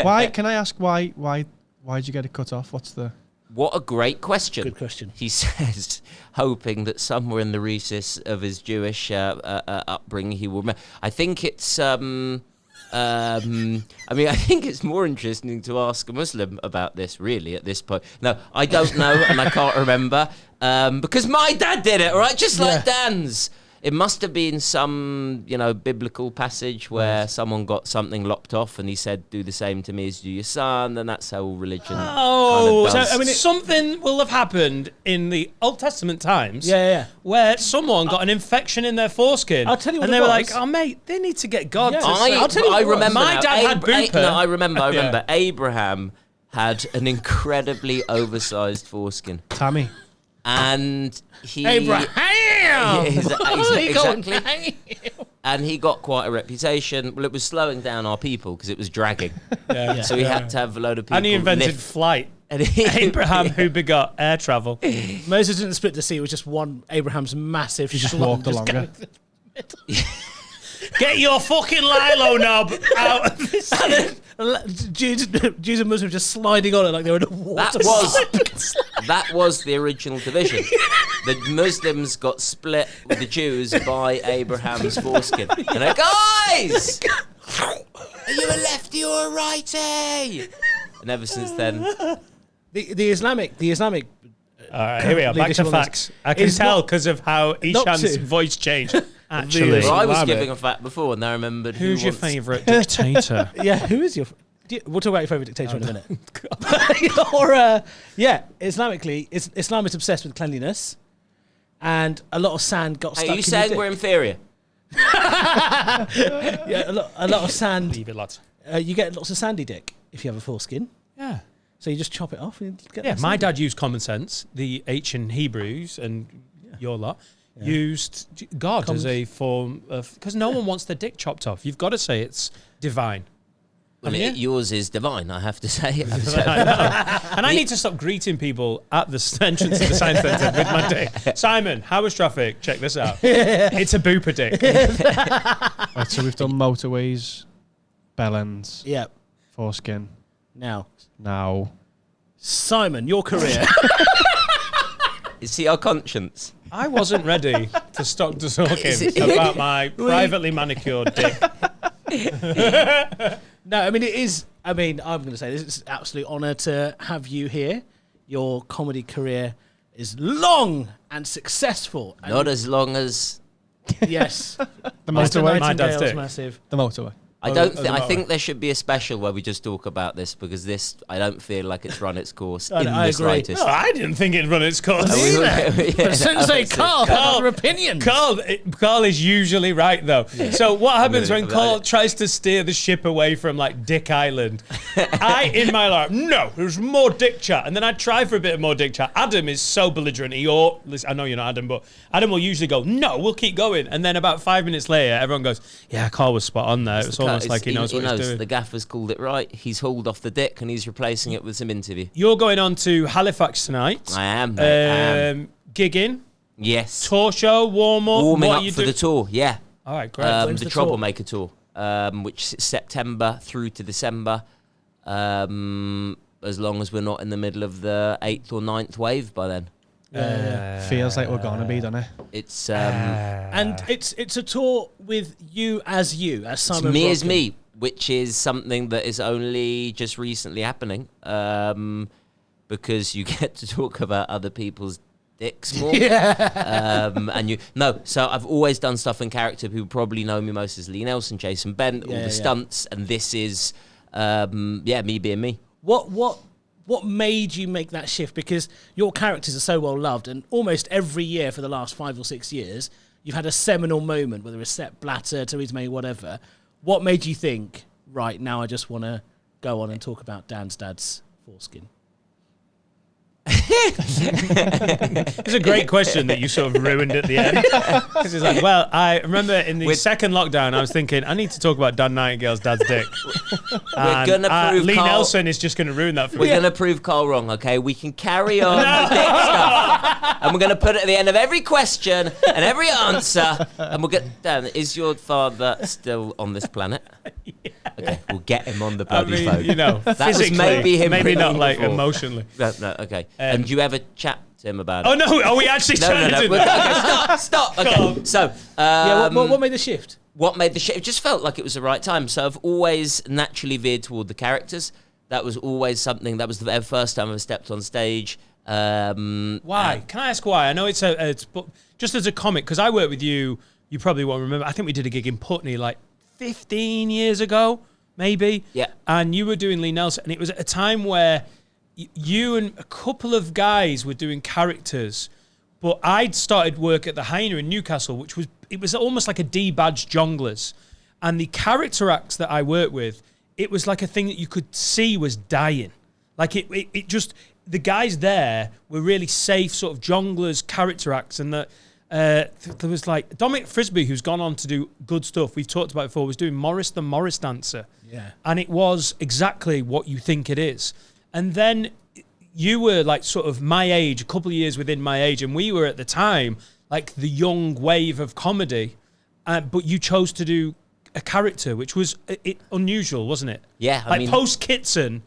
Why? Can I ask why did you get it cut off? What's the? What a great question. Good question. He says, hoping that somewhere in the recess of his Jewish upbringing, he will. I think it's. I mean, I think it's more interesting to ask a Muslim about this, really, at this point. No, I don't know, and I can't remember, because my dad did it, all right, just like Dan's. It must have been some, biblical passage where someone got something lopped off, and he said, "Do the same to me as do your son," and that's how religion. Oh, kind of does. so I mean, something will have happened in the Old Testament times. Yeah. Where someone got an infection in their foreskin. I'll tell you what and it they were was. like, "Oh, mate, they need to get God Yeah. to." I'll tell you what I it was. remember. My now. dad had Bupa. No, I remember. Yeah. Abraham had an incredibly oversized foreskin, Tammy. and he Abraham! exactly. And he got quite a reputation. Well, it was slowing down our people because it was dragging. Yeah. So he had to have a load of people. And he invented lift. flight. And he- Abraham, who begot air travel. Moses didn't split the sea. It was just one Abraham's massive. He just schlong walked along going- it. Get your fucking Lilo knob out of this. Jews and Muslims just sliding on it like they were in a water. That was the original division. The Muslims got split with the Jews by Abraham's foreskin. And they're, guys, are you a lefty or a righty? And ever since then, The Islamic. All right, here we are. Back to leadership on this facts. I can is tell not- because of how Ishan's to. voice changed. Actually, well, I was Islamic. giving a fact before, and I remembered who's who your wants- favourite dictator? Yeah, who is your? We'll talk about your favorite dictator in a minute. Or Islamically, Islam is obsessed with cleanliness, and a lot of sand got stuck. Hey, are you in saying your we're dick. inferior? Yeah, a lot of sand. Leave it, lads. You get lots of sandy dick if you have a foreskin. Yeah. So you just chop it off and you get. Yeah, that my sandy. dad used common sense. The ancient Hebrews and your lot used God as a form of... Because no one wants their dick chopped off. You've got to say it's divine. Well, Haven't you? yours is divine, I have to say. And I need to stop greeting people at the entrance to the science centre with my dick. Simon, how was traffic? Check this out. It's a booper dick. Right, so we've done motorways, bellends, Yeah. foreskin. Now, Now, Simon, your career. Is he our conscience? I wasn't ready to stop talking about my privately manicured dick. No, I mean, it is. I mean, I'm going to say this. It's an absolute honour to have you here. Your comedy career is long and successful. And Not as long as... yes. the Mr. motorway. My dad's Nightingale's dick. massive. The motorway. I think there should be a special where we just talk about this, because this, I don't feel like it's run its course in I the agree. slightest. Oh, I didn't think it'd run its course. Sensei Carl, have other opinions. Carl is usually right, though. So what happens when about Carl it. tries to steer the ship away from, like, Dick Island? In my life, no, there's more dick chat. And then I try for a bit of more dick chat. Adam is so belligerent. I know you're not Adam, but Adam will usually go, no, we'll keep going. And then about 5 minutes later, everyone goes, yeah, Carl was spot on there. It was almost like he knows what he's doing. The gaffer's called it right. He's hauled off the dick and he's replacing it with some interview. You're going on to Halifax tonight. I am, mate, I am. Gigging, Yes. tour show, warm up. Warming what up are you for the tour, yeah. All right, great. When's The the Troublemaker tour, which is September through to December, as long as we're not in the middle of the 8th or 9th wave by then. Feels like we're gonna be, doesn't it? It's And it's a tour with you, Simon me as Brodkin. me, which is something that is only just recently happening, because you get to talk about other people's dicks more. So I've always done stuff in character. People probably know me most as Lee Nelson, Jason Bent, all the stunts, and this is me being me. What made you make that shift? Because your characters are so well loved, and almost every year for the last 5 or 6 years, you've had a seminal moment, whether it's Sepp Blatter, Theresa May, whatever. What made you think, right, now I just want to go on and talk about Dan's dad's foreskin? It's a great question that you sort of ruined at the end. Because it's like, well, I remember in the second lockdown, I was thinking, I need to talk about Dan Nightingale's dad's dick. We're gonna prove Lee Carl- Nelson is just going to ruin that for We're you. going to prove Carl wrong, okay? We can carry on the dick stuff. And we're going to put it at the end of every question and every answer. And we'll get... Dan, is your father still on this planet? Okay, we'll get him on the I bloody mean, phone. you know, That was physically, maybe him maybe not bringing like before. emotionally. No, okay. And do you ever chat to him about it? Oh no! Are we actually trying to do that? Okay, stop. Okay, Carl. so... What made the shift? What made the shift? It just felt like it was the right time. So I've always naturally veered toward the characters. That was always something. That was the first time I stepped on stage. Why? Can I ask why? I know it's but just as a comic, because I worked with you. You probably won't remember. I think we did a gig in Putney like 15 years ago, maybe. Yeah. And you were doing Lee Nelson, and it was at a time where you and a couple of guys were doing characters. But I'd started work at the Hyena in Newcastle, which was almost like a D-badged jonglers. And the character acts that I worked with, it was like a thing that you could see was dying. Like it just, the guys there were really safe sort of jonglers, character acts. And that there was like Dominic Frisby, who's gone on to do good stuff. We've talked about it before, was doing Morris the Morris Dancer. Yeah. And it was exactly what you think it is. And then you were like sort of my age, a couple of years within my age, and we were at the time like the young wave of comedy, but you chose to do a character, which was unusual, wasn't it? Yeah, I like mean- post Kitson,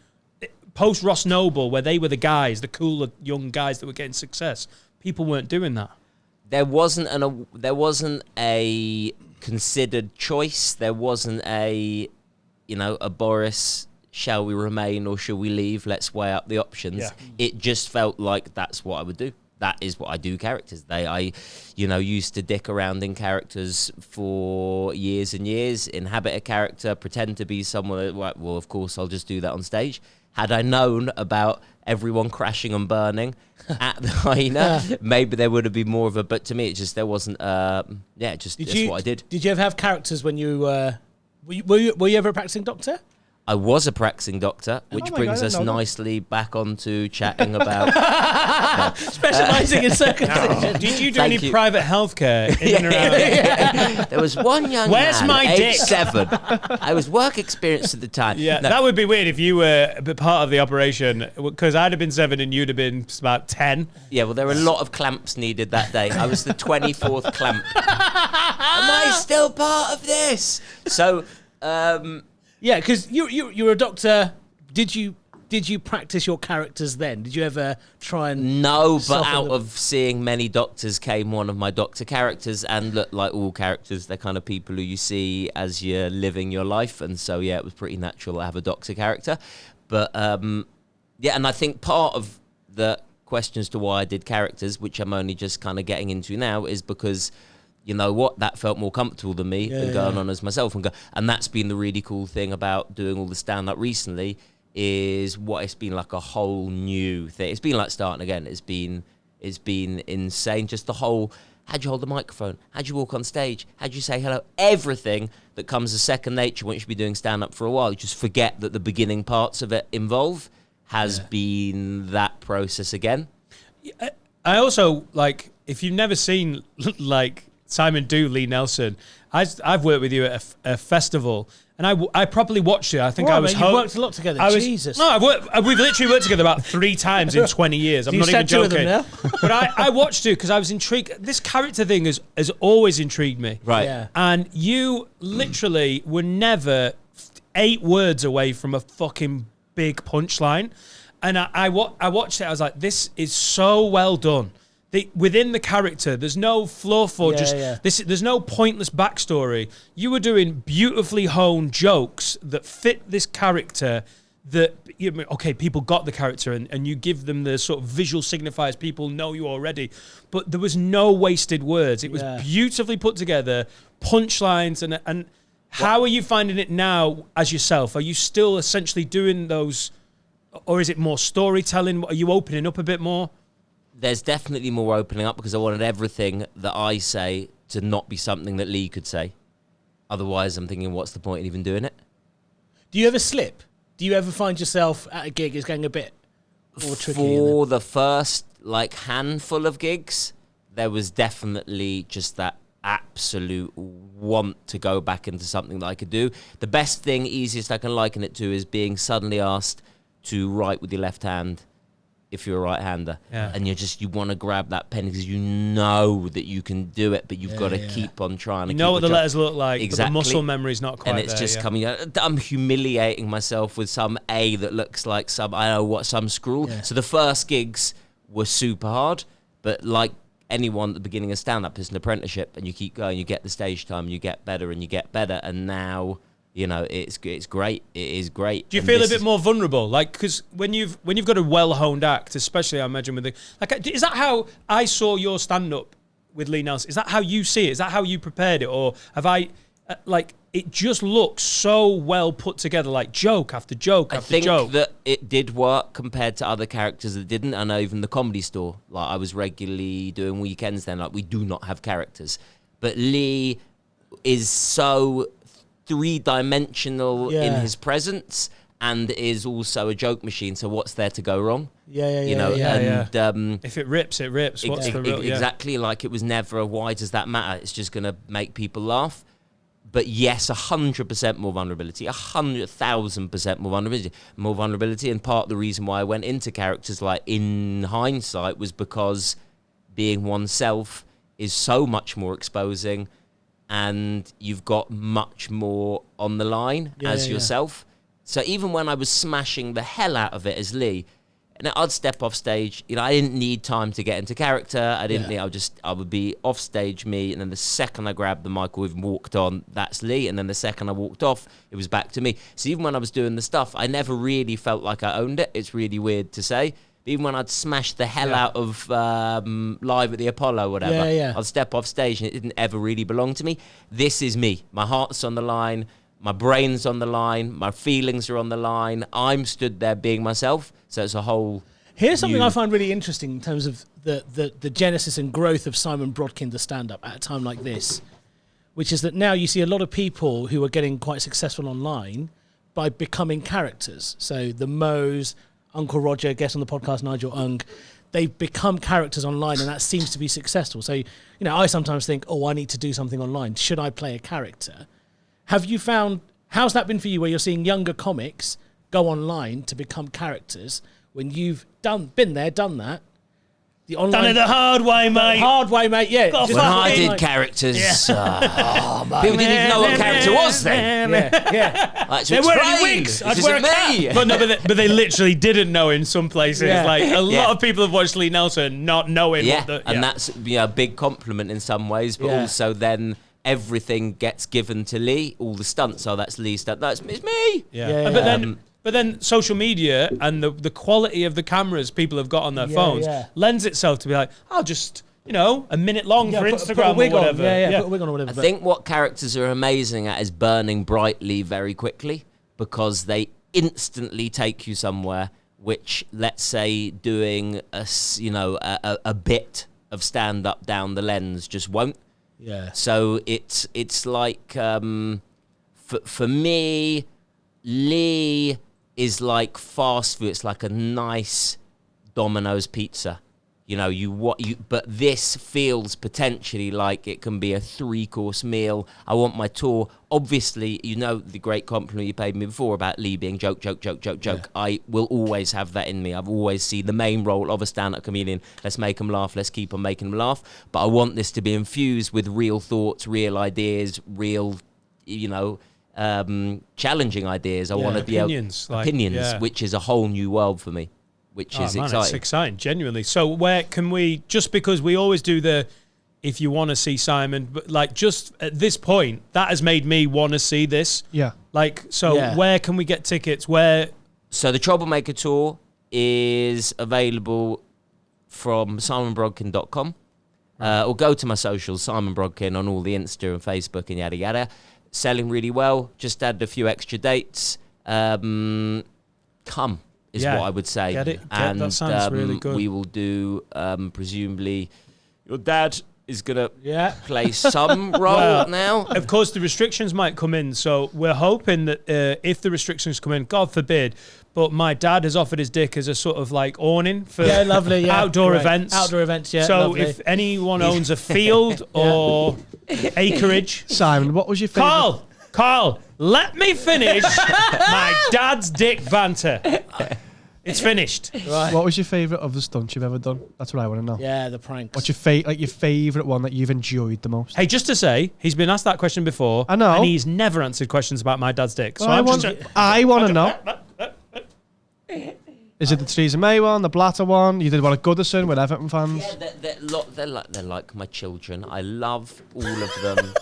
post Ross Noble, where they were the guys, the cooler young guys that were getting success, people weren't doing that. There wasn't a considered choice. There wasn't a Boris, shall we remain or shall we leave? Let's weigh up the options. Yeah. It just felt like that's what I would do. That is what I do characters. I used to dick around in characters for years and years, inhabit a character, pretend to be someone. Well, of course, I'll just do that on stage. Had I known about everyone crashing and burning at the hyena, maybe there would have been more of a. But to me, it just there wasn't. That's what I did. Did you ever have characters when you were you ever a practicing doctor? I was a practicing doctor, which brings us nicely back onto chatting about Specialising in circumcision. Did you do any private healthcare in and around? There was one young Where's man, my age dick? 7. I was work experienced at the time. Yeah, No, that would be weird if you were a bit part of the operation, because I'd have been 7 and you'd have been about 10. yeah, well, there were a lot of clamps needed that day. I was the 24th clamp. Am I still part of this? So, Yeah, because you were a doctor. Did you practice your characters then? Did you ever try and no, but soften out them? of seeing many doctors came one of my doctor characters, and look, like all characters, they're kind of people who you see as you're living your life, and so yeah, it was pretty natural to have a doctor character. But yeah, and I think part of the question as to why I did characters, which I'm only just kind of getting into now, is because you know what, that felt more comfortable than me than going on as myself, and that's been the really cool thing about doing all the stand-up recently. Is what it's been like a whole new thing. It's been like starting again. It's been insane. Just the whole, how'd you hold the microphone? How'd you walk on stage? How'd you say hello? Everything that comes as second nature once you've been doing stand-up for a while. You just forget that the beginning parts of it involve has been that process again. I also, like, if you've never seen, like, Simon do Lee Nelson, I've worked with you at a festival, and I properly watched it. I think I was. You've worked a lot together. Jesus. No, we've literally worked together about 3 times in 20 years. I'm not even joking. Now? But I watched it because I was intrigued. This character thing has always intrigued me. Right. Yeah. And you literally were never 8 words away from a fucking big punchline. And I watched it. I was like, this is so well done. Within the character, there's no fluff or there's no pointless backstory. You were doing beautifully honed jokes that fit this character. People got the character and you give them the sort of visual signifiers. People know you already, but there was no wasted words. It was beautifully put together, punchlines, and how are you finding it now as yourself? Are you still essentially doing those, or is it more storytelling? Are you opening up a bit more? There's definitely more opening up because I wanted everything that I say to not be something that Lee could say. Otherwise, I'm thinking, what's the point in even doing it? Do you ever slip? Do you ever find yourself at a gig is going a bit more tricky? For the first handful of gigs, there was definitely just that absolute want to go back into something that I could do. The best thing, easiest I can liken it to, is being suddenly asked to write with your left hand if you're a right-hander, and you want to grab that pen because you know that you can do it, but you've got to keep on trying. You know what the letters look like, exactly. But the muscle memory's not quite there. And it's just coming out. I'm humiliating myself with some A that looks like some scroll. Yeah. So the first gigs were super hard, but like anyone at the beginning of stand-up, it's an apprenticeship, and you keep going, you get the stage time, you get better, and now... You know, it's great. It is great. Do you feel a bit more vulnerable? Like, because when you've got a well-honed act, especially I imagine with is that how I saw your stand-up with Lee Nelson? Is that how you see it? Is that how you prepared it, or have I it just looks so well put together, like joke after joke after joke? I think that it did work compared to other characters that didn't. I know even the Comedy Store, like I was regularly doing weekends then. Like we do not have characters, but Lee is so 3-dimensional in his presence and is also a joke machine. So what's there to go wrong? If it rips, it rips. What's the real? Exactly. Like it was never a why does that matter? It's just going to make people laugh. But yes, 100% more vulnerability, 100,000% more vulnerability. And part of the reason why I went into characters, like in hindsight, was because being oneself is so much more exposing. And you've got much more on the line as yourself. So even when I was smashing the hell out of it as Lee, and I'd step off stage, I didn't need time to get into character. I didn't need, I would be off stage me, and then the second I grabbed the mic or even walked on, that's Lee, and then the second I walked off, it was back to me. So even when I was doing the stuff, I never really felt like I owned it. It's really weird to say. Even when I'd smash the hell out of Live at the Apollo, whatever, I'd step off stage and it didn't ever really belong to me. This is me. My heart's on the line. My brain's on the line. My feelings are on the line. I'm stood there being myself. So it's a whole... Here's something I find really interesting in terms of the genesis and growth of Simon Brodkin, the stand-up, at a time like this, which is that now you see a lot of people who are getting quite successful online by becoming characters. So the Moes... Uncle Roger, guest on the podcast, Nigel Ung, they've become characters online, and that seems to be successful. So, I sometimes think, I need to do something online. Should I play a character? Have you found, how's that been for you, where you're seeing younger comics go online to become characters when you've been there, done that? The online, Done it the hard way, mate. Hard way, mate, yeah. When I did characters, people didn't even know what a character was then. They're wearing wigs. I'd wear a cap. But they literally didn't know in some places. Yeah. Like a lot of people have watched Lee Nelson not knowing what the... And that's a big compliment in some ways, but also then everything gets given to Lee. All the stunts, that's Lee's stunt. It's me. But then social media and the quality of the cameras people have got on their phones lends itself to be like, I'll just, a minute long for Instagram or whatever. Put a wig on or whatever. I think what characters are amazing at is burning brightly very quickly, because they instantly take you somewhere, which, let's say, doing a bit of stand-up down the lens just won't. Yeah. So it's like, for me, Lee is like fast food. It's like a nice Domino's pizza. But this feels potentially like it can be a 3-course meal. I want my tour. Obviously, the great compliment you paid me before about Lee being joke. Yeah. I will always have that in me. I've always seen the main role of a stand-up comedian. Let's make them laugh. Let's keep on making them laugh. But I want this to be infused with real thoughts, real ideas, real, challenging ideas. I want to be opinions, which is a whole new world for me, which is exciting. It's exciting, genuinely. So where can we, just because we always do if you want to see Simon, but just at this point, that has made me want to see this. Yeah. Where can we get tickets? So the Troublemaker Tour is available from simonbrodkin.com, or go to my socials, Simon Brodkin, on all the Insta and Facebook and yada yada. Selling really well. Just added a few extra dates. Come is what I would say. That sounds really good. We will do, presumably, your dad is going to play some role now. Of course, the restrictions might come in. So we're hoping that if the restrictions come in, God forbid, but my dad has offered his dick as a sort of awning for outdoor events. Outdoor events, yeah. So lovely. if anyone owns a field or acreage. Simon, what was your favourite? Carl, let me finish my dad's dick banter. It's finished. Right. What was your favourite of the stunts you've ever done? That's what I want to know. Yeah, the pranks. What's your favourite one that you've enjoyed the most? Hey, just to say, he's been asked that question before. I know. And he's never answered questions about my dad's dick. So I want to know. Is it the Theresa May one, the Blatter one? You did one at Goodison with Everton fans? Yeah, they're like my children. I love all of them.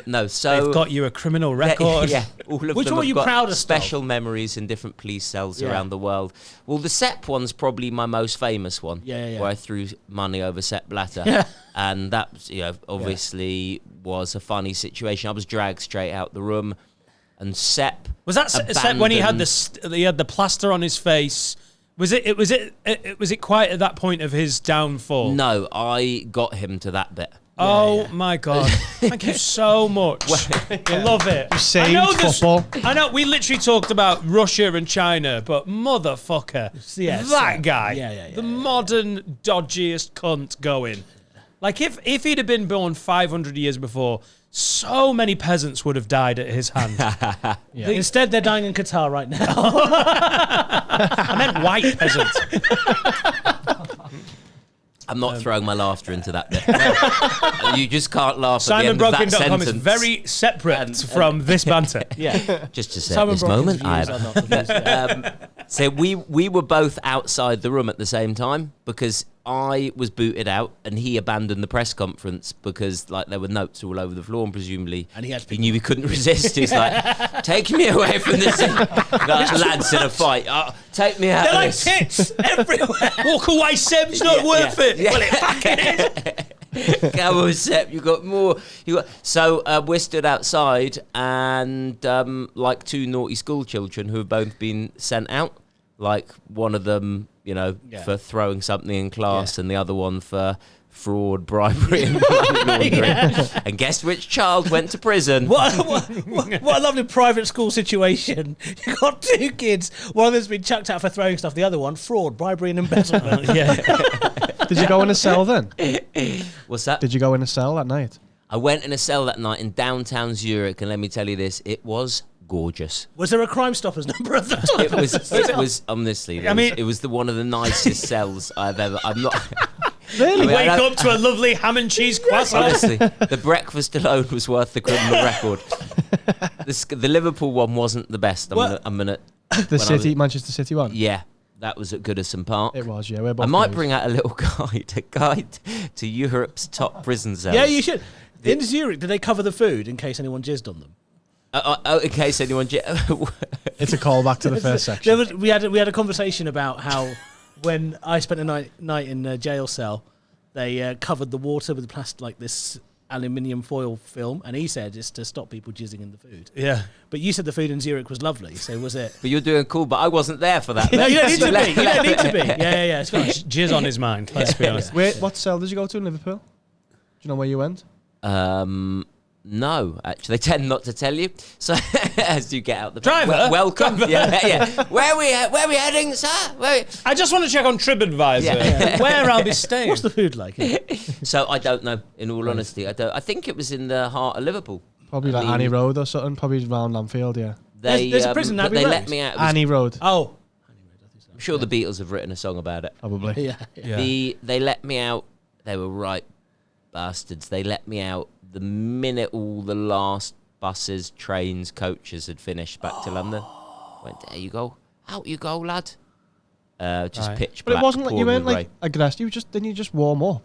They've got you a criminal record. All of Which them one are have you got proudest special memories in different police cells around the world. Well, the Sepp one's probably my most famous one. Where I threw money over Sepp Blatter. And that, obviously was a funny situation. I was dragged straight out the room. And Sepp was that Sepp when he had the plaster on his face? Was it quite at that point of his downfall? No, I got him to that bit. My God. Thank you so much. I love it. You saved football. I know we literally talked about Russia and China, but motherfucker, that guy, the modern dodgiest cunt going. Like if he'd have been born 500 years before, so many peasants would have died at his hand. Instead, they're dying in Qatar right now. I meant white peasants. And not throwing my laughter into that bit. You just can't laugh at the end of that SimonBrodkin.com is sentence. very separate from this banter. Yeah. Just to say at this moment, so we were both outside the room at the same time because I was booted out and he abandoned the press conference because like there were notes all over the floor and presumably And he knew he couldn't resist. He's like, take me away from this lads in a fight. Take me out. They're of like this. tits everywhere. Walk away, Seb. It's not worth it. Yeah. Well, it fucking is. Come on, Sep, you got more. So we're stood outside and like two naughty school children who have both been sent out. Like one of them, for throwing something in class and the other one for fraud, bribery and money laundering. And guess which child went to prison? What a lovely private school situation. You got two kids. One of them's been chucked out for throwing stuff. The other one, fraud, bribery and embezzlement. Did you go in a cell then? What's that? Did you go in a cell that night? I went in a cell that night in downtown Zurich, and let me tell you this, it was gorgeous. Was there a Crime Stoppers number at the time? It was honestly. It was one of the nicest cells I've ever. I'm not. Really? Wake up to a lovely ham and cheese croissant. Honestly, the breakfast alone was worth the criminal record. The Liverpool one wasn't the best. I'm gonna. Manchester City one. Yeah, that was at Goodison Park. It was. Yeah, we're both I might boys. bring out a little guide to Europe's top prison cells. Yeah, you should. In Zurich, did they cover the food in case anyone jizzed on them? In case anyone. It's a callback to the first section. We had a conversation about how when I spent a night in a jail cell, they covered the water with this aluminium foil film, and he said it's to stop people jizzing in the food. Yeah. But you said the food in Zurich was lovely, so was it? But you're doing cool, but I wasn't there for that. No, you don't need to be. You don't need to be. Yeah. It's fine. Jizz on his mind, let's be honest. Wait, what cell did you go to in Liverpool? Do you know where you went? No, actually, they tend not to tell you. So as you get out the Driver, welcome. driver. Yeah. Where are we heading, sir? I just want to check on TripAdvisor where I'll be staying. What's the food like? So I don't know. In all honesty, I don't. I think it was in the heart of Liverpool. Probably like Annie Road or something. Probably around Anfield. Yeah. There's a prison, but Abbey they Road. let me out. Annie Road. Oh, I'm sure the Beatles have written a song about it. Probably. yeah. They let me out. They were right bastards. They let me out the minute all the last buses, trains, coaches had finished back to London. Went, there you go. Out you go, lad. Just pitch black. But it wasn't like you pouring weren't with like rain. aggressive. Didn't you just warm up?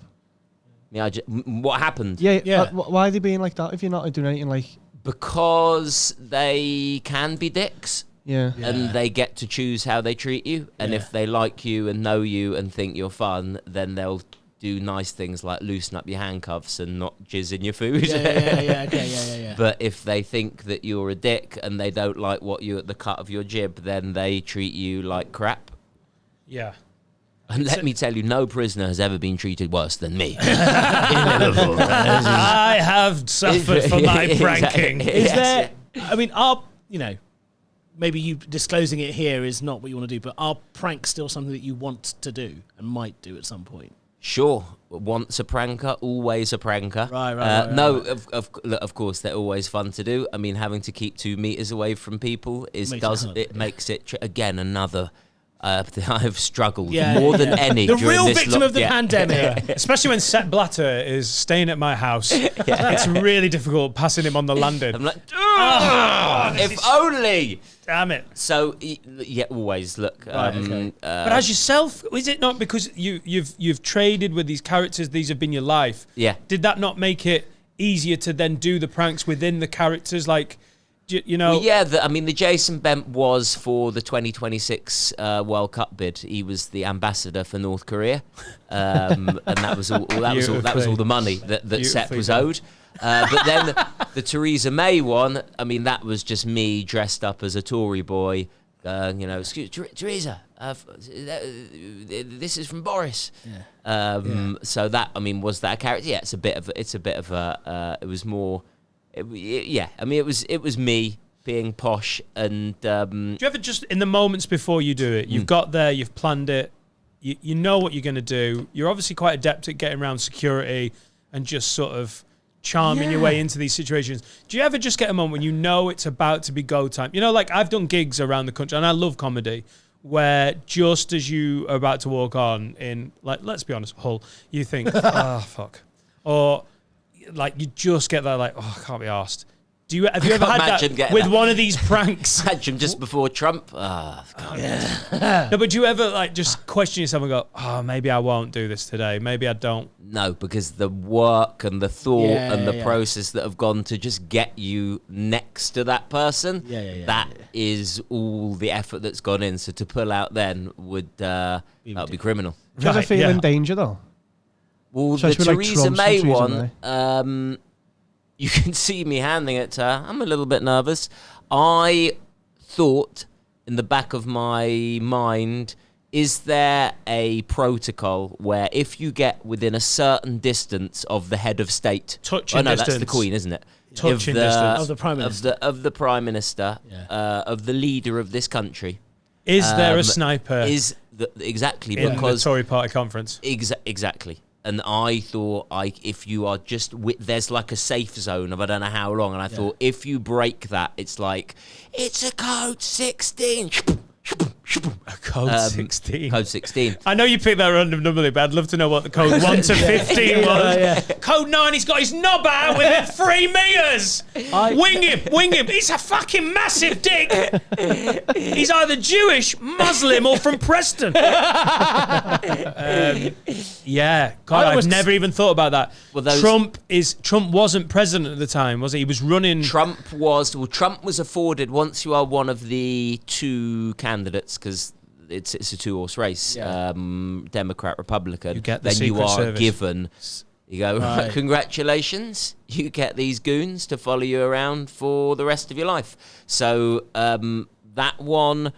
Yeah, what happened? Yeah. Why are they being like that if you're not doing anything like? Because they can be dicks. Yeah. And they get to choose how they treat you. And if they like you and know you and think you're fun, then they'll do nice things like loosen up your handcuffs and not jizz in your food. Yeah. But if they think that you're a dick and they don't like what you at the cut of your jib, then they treat you like crap. Yeah. And let me tell you, no prisoner has ever been treated worse than me. I have suffered for my pranking. Is there? I mean, maybe you disclosing it here is not what you want to do, but are pranks still something that you want to do and might do at some point? Sure, once a pranker, always a pranker. Right. No, of course, they're always fun to do. I mean, having to keep 2 meters away from people makes it again another. I've struggled more than any. The during real this victim of the pandemic. Especially when Sepp Blatter is staying at my house. It's really difficult passing him on the landing. I'm like, if only. Damn it. So yeah, always look. But as yourself, is it not because you've traded with these characters? These have been your life. Yeah. Did that not make it easier to then do the pranks within the characters? Like, you know. Well, yeah. The Jason Bent was for the 2026 World Cup bid. He was the ambassador for North Korea, and that was all. That was all the money that Sepp was owed. But then the Theresa May one, I mean, that was just me dressed up as a Tory boy, excuse Theresa, this is from Boris. So that, I mean, was that a character? Yeah, it's a bit of a, it was more, I mean, it was me being posh and. Do you ever just, in the moments before you do it, you've got there, you've planned it, you know what you're going to do, you're obviously quite adept at getting around security and just sort of charming your way into these situations. Do you ever just get a moment when you know it's about to be go time? You know, like I've done gigs around the country and I love comedy where just as you are about to walk on in, like, let's be honest, Hull, you think, oh, fuck. Or, like, you just get that, like, oh, I can't be arsed. Have you ever had that with one of these pranks? Imagine just before Trump. No, but do you ever, like, just question yourself and go, oh, maybe I won't do this today. Maybe I don't. No, because the work and the thought and the process that have gone to just get you next to that person, that is all the effort that's gone in. So to pull out then would that would be criminal. Do you ever feel in danger, though? Well, especially the like Theresa Trump's May Theresa one, you can see me handing it to her. I'm a little bit nervous. I thought in the back of my mind, is there a protocol where if you get within a certain distance of the head of state... Touching distance. That's the Queen, isn't it? Touching distance. Of the Prime Minister. Of the Prime Minister, of the leader of this country. Is there a sniper exactly, in because the Tory party conference? Exactly. And I thought, if you are just... there's like a safe zone of I don't know how long. And I thought, if you break that, it's like, it's a code 16. A code 16. Code 16. I know you picked that random number, but I'd love to know what the code 1 to 15 was. Code 9, he's got his knob out within 3 meters. Wing him. He's a fucking massive dick. He's either Jewish, Muslim, or from Preston. Yeah. God, I've never even thought about that. Well, Trump wasn't president at the time, was he? He was running. Trump was afforded, once you are one of the two candidates, because it's a 2-horse race, Democrat, Republican, then you are given, you go, right. Congratulations, you get these goons to follow you around for the rest of your life. So that one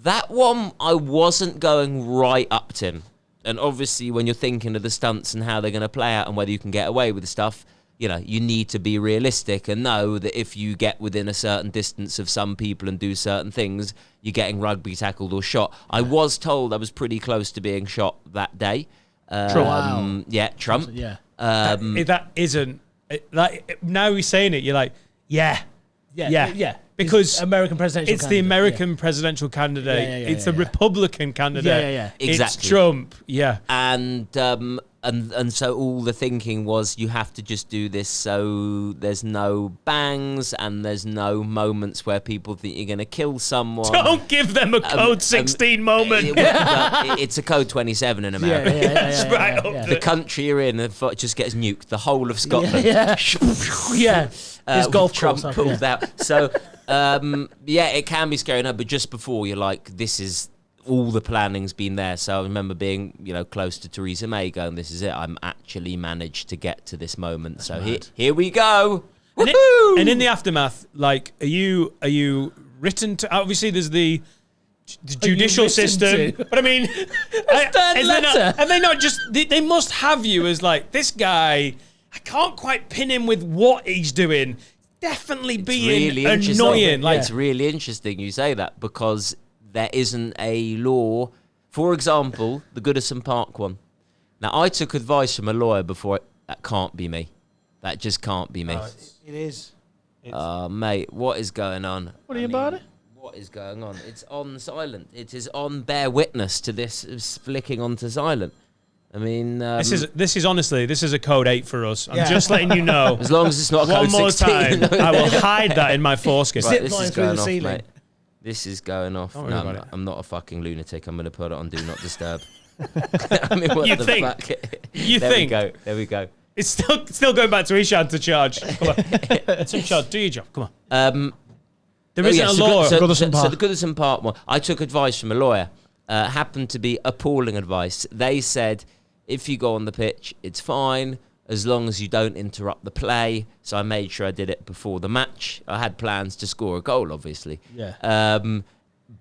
I wasn't going right up to him. And obviously when you're thinking of the stunts and how they're going to play out and whether you can get away with the stuff, you know, you need to be realistic and know that if you get within a certain distance of some people and do certain things, you're getting rugby tackled or shot. I was told I was pretty close to being shot that day. Trump. Yeah, Trump. Yeah. That isn't... Like, now you're saying it, you're like, yeah. Because American presidential it's the American presidential candidate. It's the Republican candidate. Exactly. It's Trump. Yeah. And so all the thinking was you have to just do this so there's no bangs and there's no moments where people think you're going to kill someone. Don't give them a code 16 moment. It's a code 27 in America. That's right up the country you're in just gets nuked. The whole of Scotland. His golf Trump course pulled out. So, it can be scary. No, but just before you're like, this is... all the planning's been there. So I remember being, close to Theresa May going, this is it. I'm actually managed to get to this moment. That's so here we go. And in the aftermath, like, are you written to... Obviously, there's the judicial system. But I mean... Are they not just... They must have you as like, this guy, I can't quite pin him with what he's doing. Definitely being really annoying. It's really interesting you say that because... there isn't a law. For example, the Goodison Park one. Now, I took advice from a lawyer before. That can't be me. That just can't be me. It is. Mate, what is going on? What are you about it? What is going on? It's on silent. It is on bear witness to this flicking onto silent. I mean... This is honestly, this is a code 8 for us. I'm just letting you know. As long as it's not a code 16. One more time, I will hide that in my foreskin. Right, this is going off, mate. This is going off. No, I'm not a fucking lunatic. I'm going to put it on Do Not Disturb. I mean, what the fuck? There we go. It's still going back to Ishan to charge. Come on. Some charge. Do your job. Come on. There isn't a law. So the Goodison Park one, I took advice from a lawyer. Happened to be appalling advice. They said, if you go on the pitch, it's fine. As long as you don't interrupt the play. So I made sure I did it before the match. I had plans to score a goal, obviously. Yeah.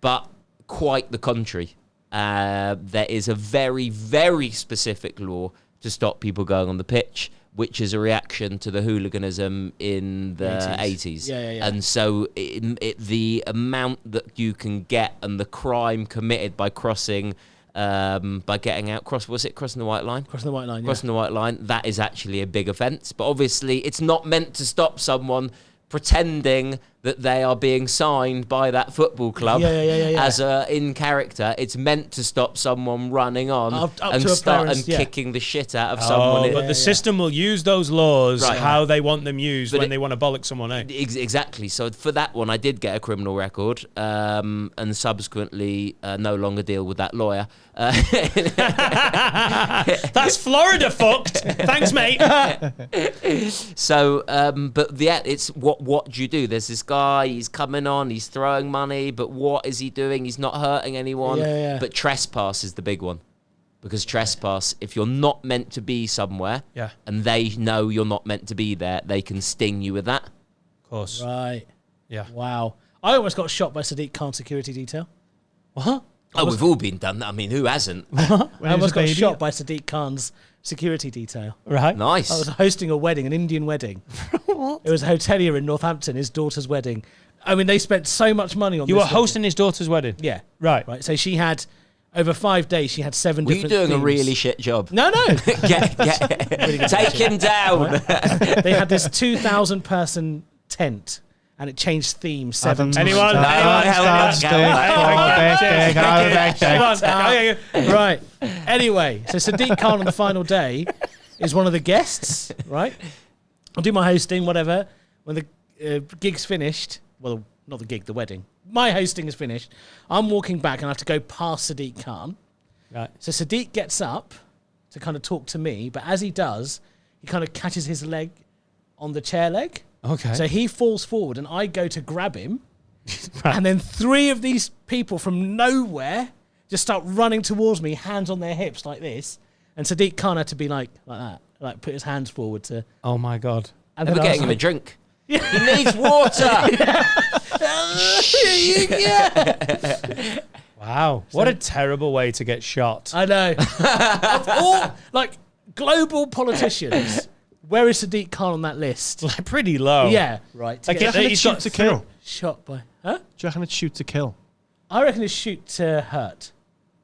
But quite the contrary. There is a very, very specific law to stop people going on the pitch, which is a reaction to the hooliganism in the 80s. Yeah. And so the amount that you can get and the crime committed by crossing... by getting out, crossing the white line? Crossing the white line, Crossing the white line, that is actually a big offence. But obviously, it's not meant to stop someone pretending that they are being signed by that football club as in character. It's meant to stop someone running on and kicking the shit out of someone. But the system will use those laws how they want them used when they want to bollock someone out. Exactly. So for that one, I did get a criminal record and subsequently no longer deal with that lawyer. That's Florida fucked. Thanks, mate. So, but it's what do you do? There's this guy, he's coming on, he's throwing money, but what is he doing? He's not hurting anyone. But trespass is the big one. Because trespass, if you're not meant to be somewhere and they know you're not meant to be there, they can sting you with that. Of course. Right. Yeah. Wow. I almost got shot by Sadiq Khan's security detail. What? Oh, we've all been done that. I mean, who hasn't? I almost got shot by Sadiq Khan's security detail. Right. Nice. I was hosting a wedding, an Indian wedding. What? It was a hotelier in Northampton, his daughter's wedding. I mean, they spent so much money on this. You were hosting his daughter's wedding? Yeah. Right. So she had, over 5 days, she had 7 Were you different doing themes. a really shit job? No. Take him down. They had this 2,000 person tent. And it changed themes 7 times. Anyone? Right. Anyway, so Sadiq Khan on the final day is one of the guests, right? I'll do my hosting, whatever. When the gig's finished, well, not the gig, the wedding. My hosting is finished. I'm walking back and I have to go past Sadiq Khan. Right. So Sadiq gets up to kind of talk to me, but as he does, he kind of catches his leg on the chair leg. Okay. So he falls forward and I go to grab him. And then 3 of these people from nowhere just start running towards me, hands on their hips like this. And Sadiq Khan had to be like that, like put his hands forward to... Oh, my God. And We're getting him a drink. He needs water. Wow. What a terrible way to get shot. I know. Of all, like, global politicians... Where is Sadiq Khan on that list? Like, pretty low. Yeah, right. Do you reckon it's shoot to kill? Shot by... Huh? Do you reckon it's shoot to kill? I reckon it's shoot to hurt.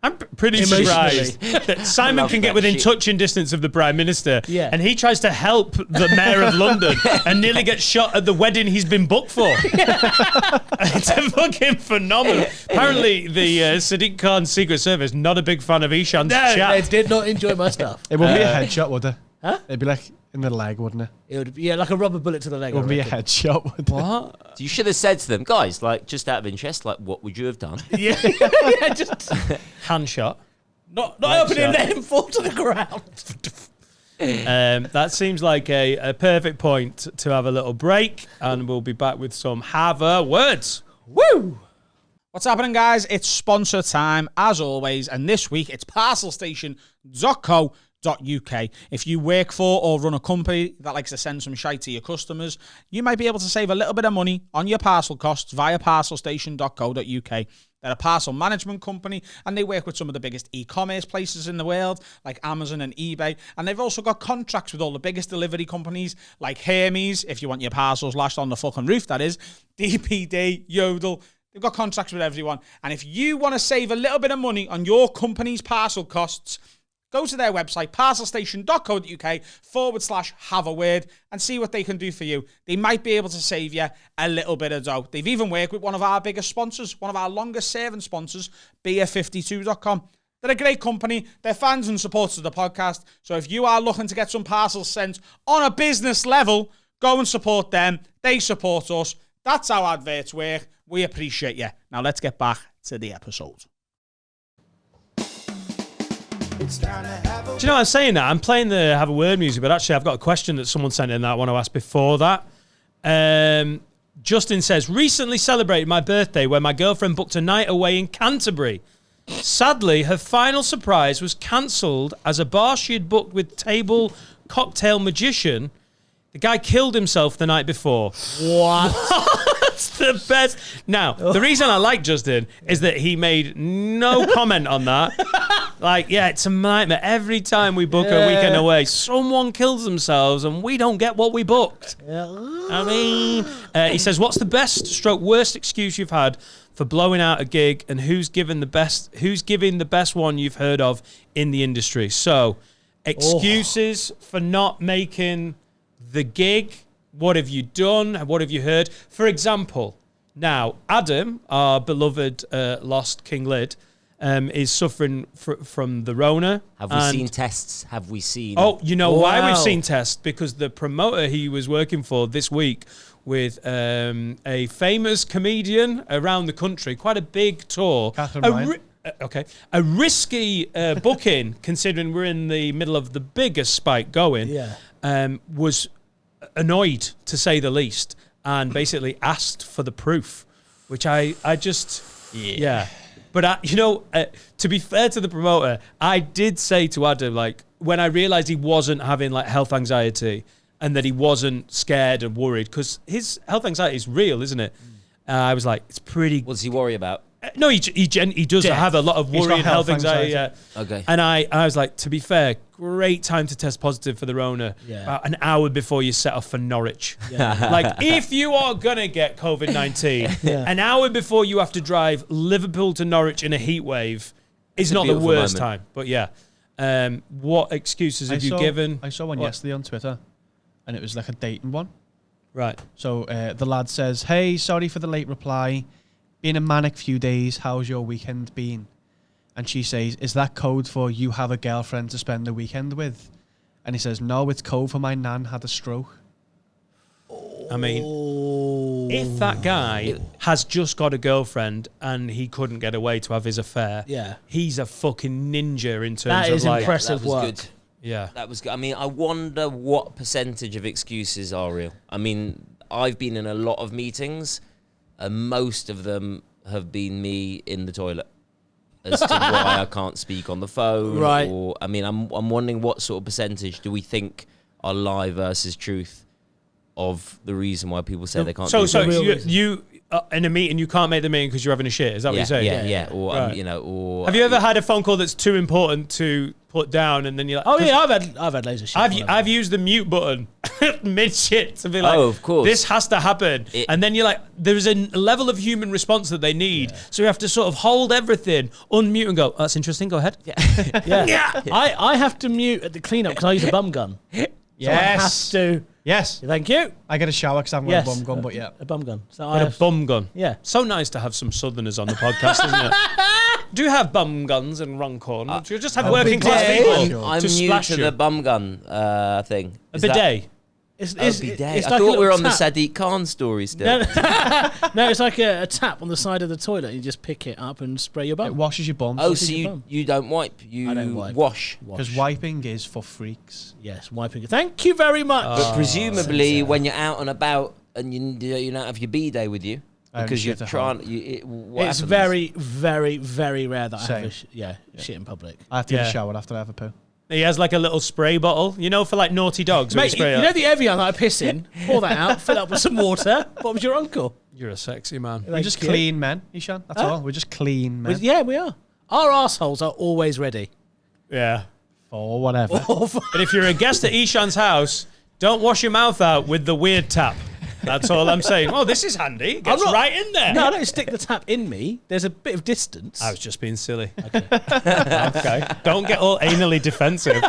I'm pretty surprised that Simon can get within touching distance of the Prime Minister, and he tries to help the Mayor of London and nearly gets shot at the wedding he's been booked for. It's a fucking phenomenal. Apparently, the Sadiq Khan Secret Service not a big fan of Ishan's chat. They did not enjoy my stuff. It wouldn't be a headshot, would it? Huh? It'd be like in the leg, wouldn't it? It would be, like a rubber bullet to the leg. It wouldn't be a headshot, would it? What? You should have said to them, guys, like, just out of interest, like, what would you have done? Yeah, just Hand shot. not opening and let him fall to the ground. That seems like a perfect point to have a little break, and we'll be back with some Have a Words. Woo! What's happening, guys? It's sponsor time, as always, and this week it's parcelstation.co.uk. If you work for or run a company that likes to send some shite to your customers, you might be able to save a little bit of money on your parcel costs via parcelstation.co.uk. They're a parcel management company, and they work with some of the biggest e-commerce places in the world, like Amazon and eBay. And they've also got contracts with all the biggest delivery companies, like Hermes, if you want your parcels lashed on the fucking roof, that is, DPD, Yodel. They've got contracts with everyone. And if you want to save a little bit of money on your company's parcel costs, go to their website, parcelstation.co.uk/have a word, and see what they can do for you. They might be able to save you a little bit of dough. They've even worked with one of our biggest sponsors, one of our longest serving sponsors, beer52.com. They're a great company. They're fans and supporters of the podcast. So if you are looking to get some parcels sent on a business level, go and support them. They support us. That's how adverts work. We appreciate you. Now let's get back to the episode. Do you know what I'm saying that? I'm playing the Have a Word music, but actually I've got a question that someone sent in that I want to ask before that. Justin says, recently celebrated my birthday where my girlfriend booked a night away in Canterbury. Sadly, her final surprise was cancelled as a bar she had booked with table cocktail magician. The guy killed himself the night before. What? That's the best. Now, the reason I like Justin is that he made no comment on that. Like, yeah, it's a nightmare. Every time we book a weekend away, someone kills themselves and we don't get what we booked. I mean, he says, what's the best / worst excuse you've had for blowing out a gig, and who's giving the best one you've heard of in the industry? So, excuses for not making the gig What have you done? What have you heard? For example, now, Adam, our beloved lost King Lid, is suffering from the Rona. Have we seen tests? Have we seen... Oh, you know why Wow. we've seen tests? Because the promoter he was working for this week with a famous comedian around the country, quite a big tour. Catherine Ryan. A risky booking, considering we're in the middle of the biggest spike going, was annoyed, to say the least, and basically asked for the proof, which I just... Yeah. But, to be fair to the promoter, I did say to Adam, like, when I realised he wasn't having, like, health anxiety and that he wasn't scared and worried, because his health anxiety is real, isn't it? I was like, it's pretty... What does he worry about? No, he does have a lot of worry and health anxiety. Yeah. Okay. And I was like, to be fair, great time to test positive for the Rona. Yeah. About an hour before you set off for Norwich. Yeah. Like, if you are going to get COVID-19, an hour before you have to drive Liverpool to Norwich in a heat wave is not the worst time. But yeah. What excuses have you given? I saw one yesterday on Twitter, and it was like a dating one. Right. So the lad says, "Hey, sorry for the late reply. Been a manic few days. How's your weekend been?" And she says, "Is that code for you have a girlfriend to spend the weekend with?" And he says, "No, it's code for my nan had a stroke." I mean, if that guy has just got a girlfriend and he couldn't get away to have his affair, he's a fucking ninja in terms That of is like... impressive that was work. good. Yeah. That was good. I mean, I wonder what percentage of excuses are real. I mean, I've been in a lot of meetings, and most of them have been me in the toilet as to why I can't speak on the phone. Right. Or, I mean, I'm wondering what sort of percentage do we think are lie versus truth of the reason why people say they can't do So it. you in a meeting, you can't make the meeting because you're having a shit. Is that what you're saying? Yeah. Or, Right. or... Have you ever had a phone call that's too important to put down and then you're like... Oh yeah, I've had loads of shit. I've used the mute button mid shit to be like, Oh, of course. this has to happen. And then you're like, there's a level of human response that they need. So you have to sort of hold everything, unmute and go, "Oh, that's interesting, go ahead." Yeah. I have to mute at the cleanup because I use a bum gun. So I have to. Yes. Thank you. I get a shower because I haven't got a bum gun, but yeah. A bum gun. So Got a bum gun. Yeah. So nice to have some Southerners on the podcast, isn't it? Do you have bum guns in Runcorn? Do you just have working class people I'm to new splash to you? the bum gun thing. A bidet. It's Bidet. it's I like a thought we little were on the tap. Sadiq Khan story still. No, it's like a tap on the side of the toilet. You just pick it up and spray your It bum. washes your bum. Oh, What so is your bum? you don't wipe, I don't wipe. wash. Because wiping is for freaks. Yes, wiping. Thank you very much. But presumably, when you're out and about and you don't have your B-day with you, I only because you're shit at trying... home. what It's happens? very, very, very rare that I have Same. shit in public. I have to get Yeah. a shower after I have a poo. He has like a little spray bottle, for like naughty dogs. where Mate, you spray know out. the Evian that I piss in? Pour that out, fill it up with some water. What was your uncle? You're a sexy man. We're just clean men, Ishan. That's all. We're just clean men. Yeah, we are. Our assholes are always ready. Yeah. Or whatever. But if you're a guest at Ishan's house, don't wash your mouth out with the weird tap. That's all I'm saying. Oh, this is handy. It gets right in there. No, I don't stick the tap in me. There's a bit of distance. I was just being silly. Okay. Don't get all anally defensive.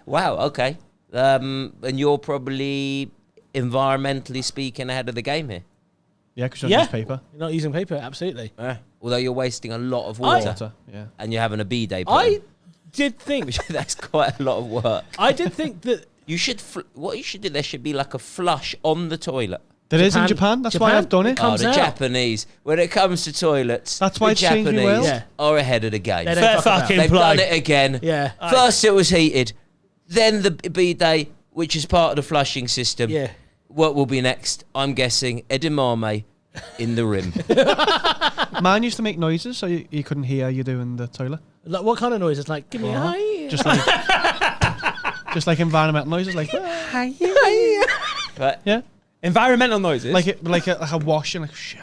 Wow, okay. And you're probably, environmentally speaking, ahead of the game here. Yeah, because you don't use paper. You're not using paper, absolutely. Although you're wasting a lot of water. Water, yeah. And you're having a B-day put I in. did think... That's quite a lot of work. I did think that... You should... what you should do, there should be like a flush on the toilet. There is in Japan. That's why I've done it. Comes the out. Japanese, when it comes to toilets, That's why the it's changed the world. Japanese are ahead of the game. They don't Fair fuck about. fucking They've play. done it again. Yeah. First it was heated, then the bidet, which is part of the flushing system. Yeah. What will be next? I'm guessing edamame in the rim. Mine used to make noises, so you couldn't hear you doing the toilet. Like, what kind of noise? It's like, give me a hi. Just like environmental noises, like But yeah, Environmental noises. like a washing, like shh.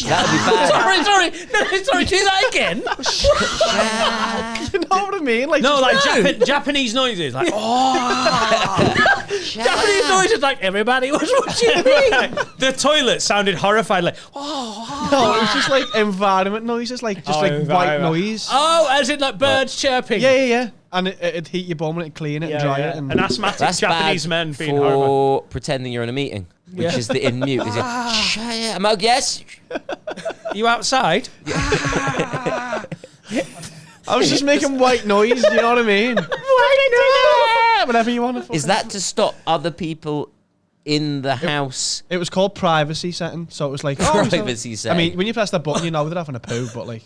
that would be bad. Sorry, do that again. You know what I mean? Like no, just like Japanese noises. Like, Japanese noise is like, everybody was watching me. the toilet sounded horrified. Like, no, it was just like environment noises, like just like white environment. noise. Oh, as in like birds chirping. Yeah. And it'd heat your bum and it'd clean it and dry it. And An asthmatic That's Japanese bad men being for horrible. pretending you're in a meeting, which is the in mute. Is it? I'm like, yes. Are you outside? I was just making white noise, you know what I mean? White noise! Whatever you want to. Is that to stop other people in the house? It was called privacy setting, so it was like Privacy I setting. mean, when you press that button, you know they're having a poo, but like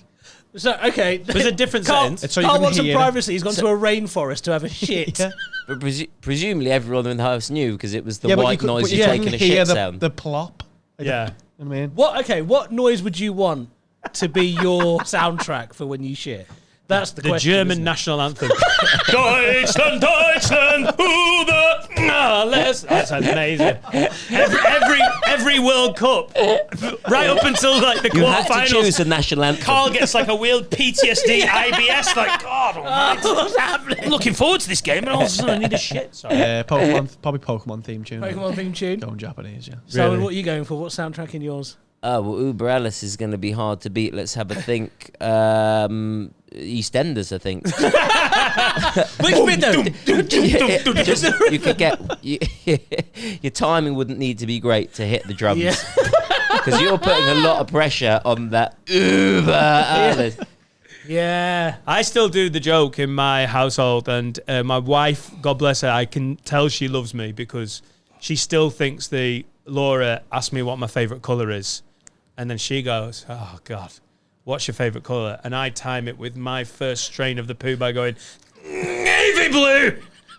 So, okay. There's a different Carl, sentence. so you Carl can wants some hear- privacy. He's gone to a rainforest to have a shit. yeah, But presumably everyone in the house knew because it was the but white noise but of you taking can a hear shit the, sound. the plop. Like Yeah. I mean, What noise would you want to be your soundtrack for when you shit? That's the The question. German isn't it? national anthem. Deutschland, Deutschland, alles. That's amazing. Every World Cup, right up until like the You had to choose quarterfinals, a national anthem. Carl gets like a weird PTSD, IBS, like, God almighty. What's happening? I'm looking forward to this game, and all of a sudden I need a shit. Sorry. probably Pokemon theme tune. Pokemon theme tune. Going Japanese, yeah. So, Really? what are you going for? What soundtrack in yours? Oh, well, Uber Alice is going to be hard to beat. Let's have a think. EastEnders, I think. Which bit though? You could get your timing wouldn't need to be great to hit the drums Yeah. because you're putting a lot of pressure on that Uber Alice. Yeah. I still do the joke in my household, and my wife, God bless her, I can tell she loves me because she still thinks Laura asked me what my favourite colour is, and then she goes, "Oh God, what's your favourite colour?" And I time it with my first strain of the poo by going, "Navy blue,"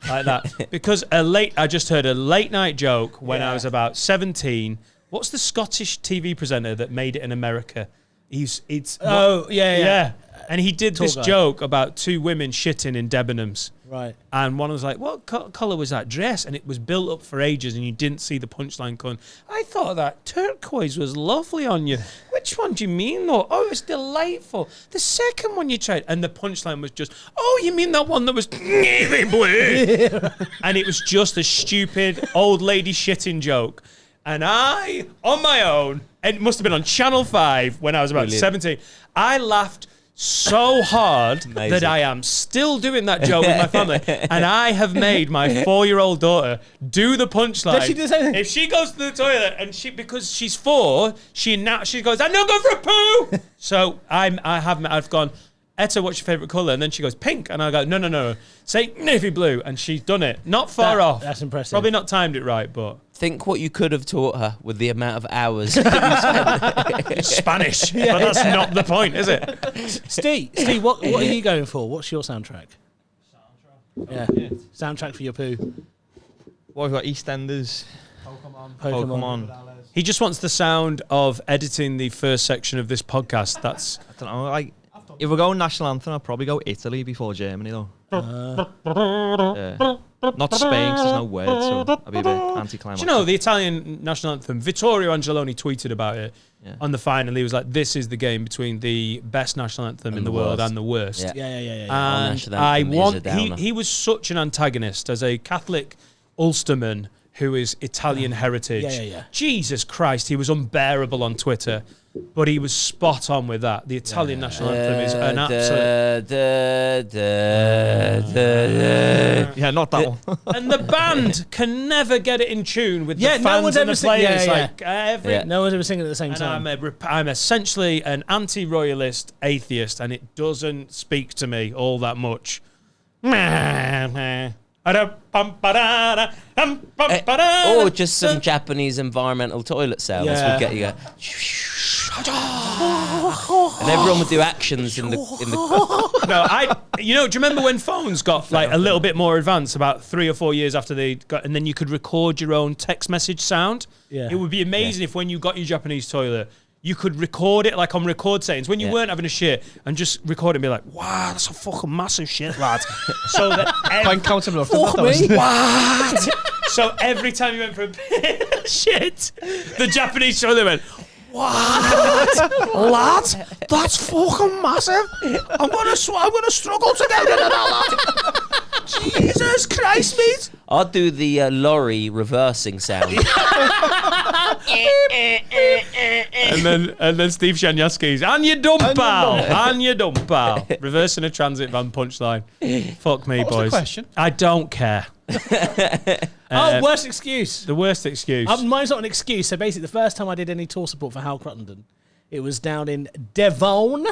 like that. Because I just heard a late night joke when I was about 17. What's the Scottish TV presenter that made it in America? Yeah. And he did this guy. joke about two women shitting in Debenhams. Right. And one was like, what colour was that dress? And it was built up for ages and you didn't see the punchline coming. I thought that turquoise was lovely on you. Which one do you mean though? Oh, it was delightful. The second one you tried. And the punchline was just, oh, you mean that one that was navy blue? And it was just a stupid old lady shitting joke. And I, on my own, and it must have been on Channel 5 when I was about Brilliant. 17, I laughed so hard Amazing. that I am still doing that joke with my family, and I have made my 4-year-old daughter do the punchline. Does she do the same thing? If she goes to the toilet and because she's 4, she goes, I'm not going for a poo. So I've gone, Etta, what's your favourite colour? And then she goes, pink. And I go, no, say navy blue. And she's done it. Not far off. That's impressive. Probably not timed it right, but Think what you could have taught her with the amount of hours. Spanish. But that's not the point, is it? Steve, what are you going for? What's your soundtrack? Yeah. Soundtrack for your poo. What have we got? EastEnders. Pokemon. He just wants the sound of editing the first section of this podcast. That's I don't know. Like, if we're going national anthem, I'll probably go Italy before Germany, though. Not Spain, 'cause there's no word, so I'll be a bit anticlimactic. Do you know the Italian national anthem? Vittorio Angeloni tweeted about it on the final. He was like, "This is the game between the best national anthem in the world and the worst." Yeah. Yeah. Our And national I anthem is a want downer. he was such an antagonist as a Catholic Ulsterman who is Italian heritage. Yeah. Jesus Christ, he was unbearable on Twitter, but he was spot on with that. The Italian national anthem is an absolute. Yeah, not that one. And the band can never get it in tune with Yeah, the no fans one's and ever the sing- players. yeah. Like every. No one's ever singing at the same And time. I'm essentially an anti-royalist atheist, and it doesn't speak to me all that much. Or just some Japanese environmental toilet sounds would get you. And everyone would do actions in the. No, do you remember when phones got like a little bit more advanced about 3 or 4 years after they got, and then you could record your own text message sound? Yeah. It would be amazing if when you got your Japanese toilet, you could record it like on record settings when you weren't having a shit and just record it and be like, wow, that's a fucking massive shit, lad. So that Quite countable enough. That was so every time you went for a shit, the Japanese toilet went, what? Lad, that's fucking massive. I'm gonna struggle to get rid of that, lad. Jesus Christ, mate. I'd do the lorry reversing sound. and then Steve Shanyaski's and you dump pal. Reversing a transit van punchline. Fuck me, What was boys. the question? I don't care. Worst excuse. The worst excuse. Mine's not an excuse. So basically, the first time I did any tour support for Hal Cruttenden, it was down in Devon,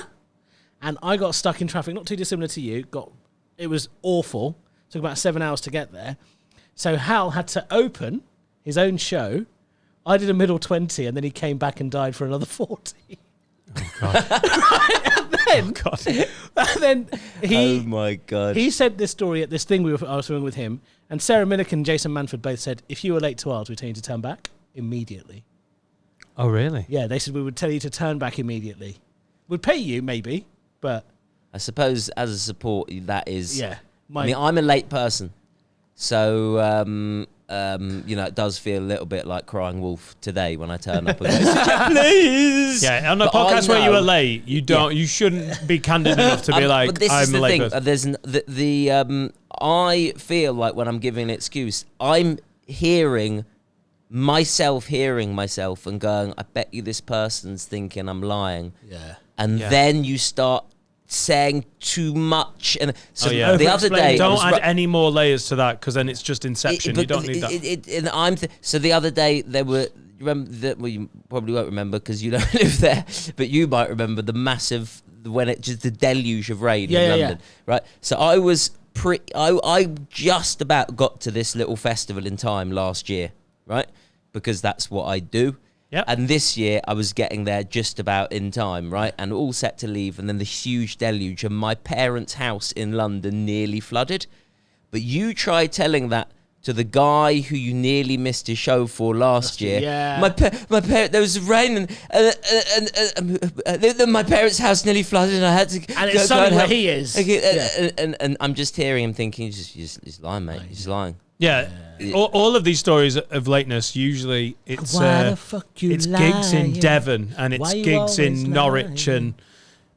and I got stuck in traffic. Not too dissimilar to you. It was awful. Took about 7 hours to get there. So Hal had to open his own show. I did a middle 20, and then he came back and died for another 40. Oh God. And then he. Oh my God. He said this story at this thing I was filming with him, and Sarah Millican and Jason Manford both said, if you were late to ours, we'd tell you to turn back immediately. Oh really? Yeah, they said we would tell you to turn back immediately. We'd pay you, maybe, but... I suppose as a support, that is... Yeah. I mean, I'm a late person. So, it does feel a little bit like crying wolf today when I turn up and go, please! Yeah, on a But podcast I where you know- were late, you shouldn't be candid enough to be like, but this is I'm the a late thing. person. I feel like when I'm giving an excuse, I'm hearing myself and going, I bet you this person's thinking I'm lying. Yeah. And Yeah. then you start saying too much. And so Oh, yeah. the other day... I Don't was add ru- any more layers to that because then it's just Inception. You don't need that. So the other day there were... you probably won't remember because you don't live there, but you might remember the massive... the deluge of rain in London. Right? So I was... I just about got to this little festival in time last year, right? Because that's what I do. Yep. And this year I was getting there just about in time, right? And all set to leave. And then the huge deluge and my parents' house in London nearly flooded. But you try telling that to the guy who you nearly missed his show for last year. Yeah. My parents, there was rain and my parents' house nearly flooded and I had to And it's sunny and where help. he is. And I'm just hearing him thinking, he's lying, mate. He's lying. Yeah. All of these stories of lateness, usually it's Why the fuck you it's gigs in lying? Devon and it's Why you gigs always in Norwich lying?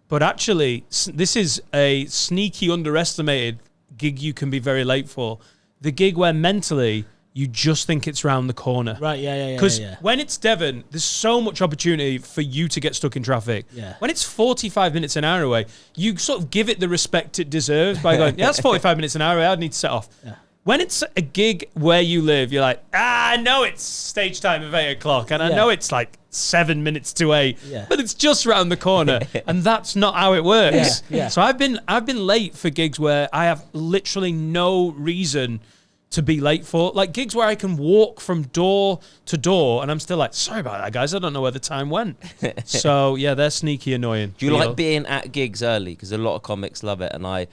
but actually this is a sneaky underestimated gig you can be very late for. The gig where mentally you just think it's round the corner. Right, yeah. Because when it's Devon, there's so much opportunity for you to get stuck in traffic. Yeah. When it's 45 minutes an hour away, you sort of give it the respect it deserves by going, yeah, that's 45 minutes an hour away, I need to set off. Yeah. When it's a gig where you live, you're like, I know it's stage time of 8 o'clock, and I know it's like 7 minutes to 8, but it's just round the corner, and that's not how it works. Yeah. So I've been late for gigs where I have literally no reason to be late for, like gigs where I can walk from door to door, and I'm still like, sorry about that, guys, I don't know where the time went. So yeah, they're sneaky annoying. Do you like being at gigs early? Because a lot of comics love it, and I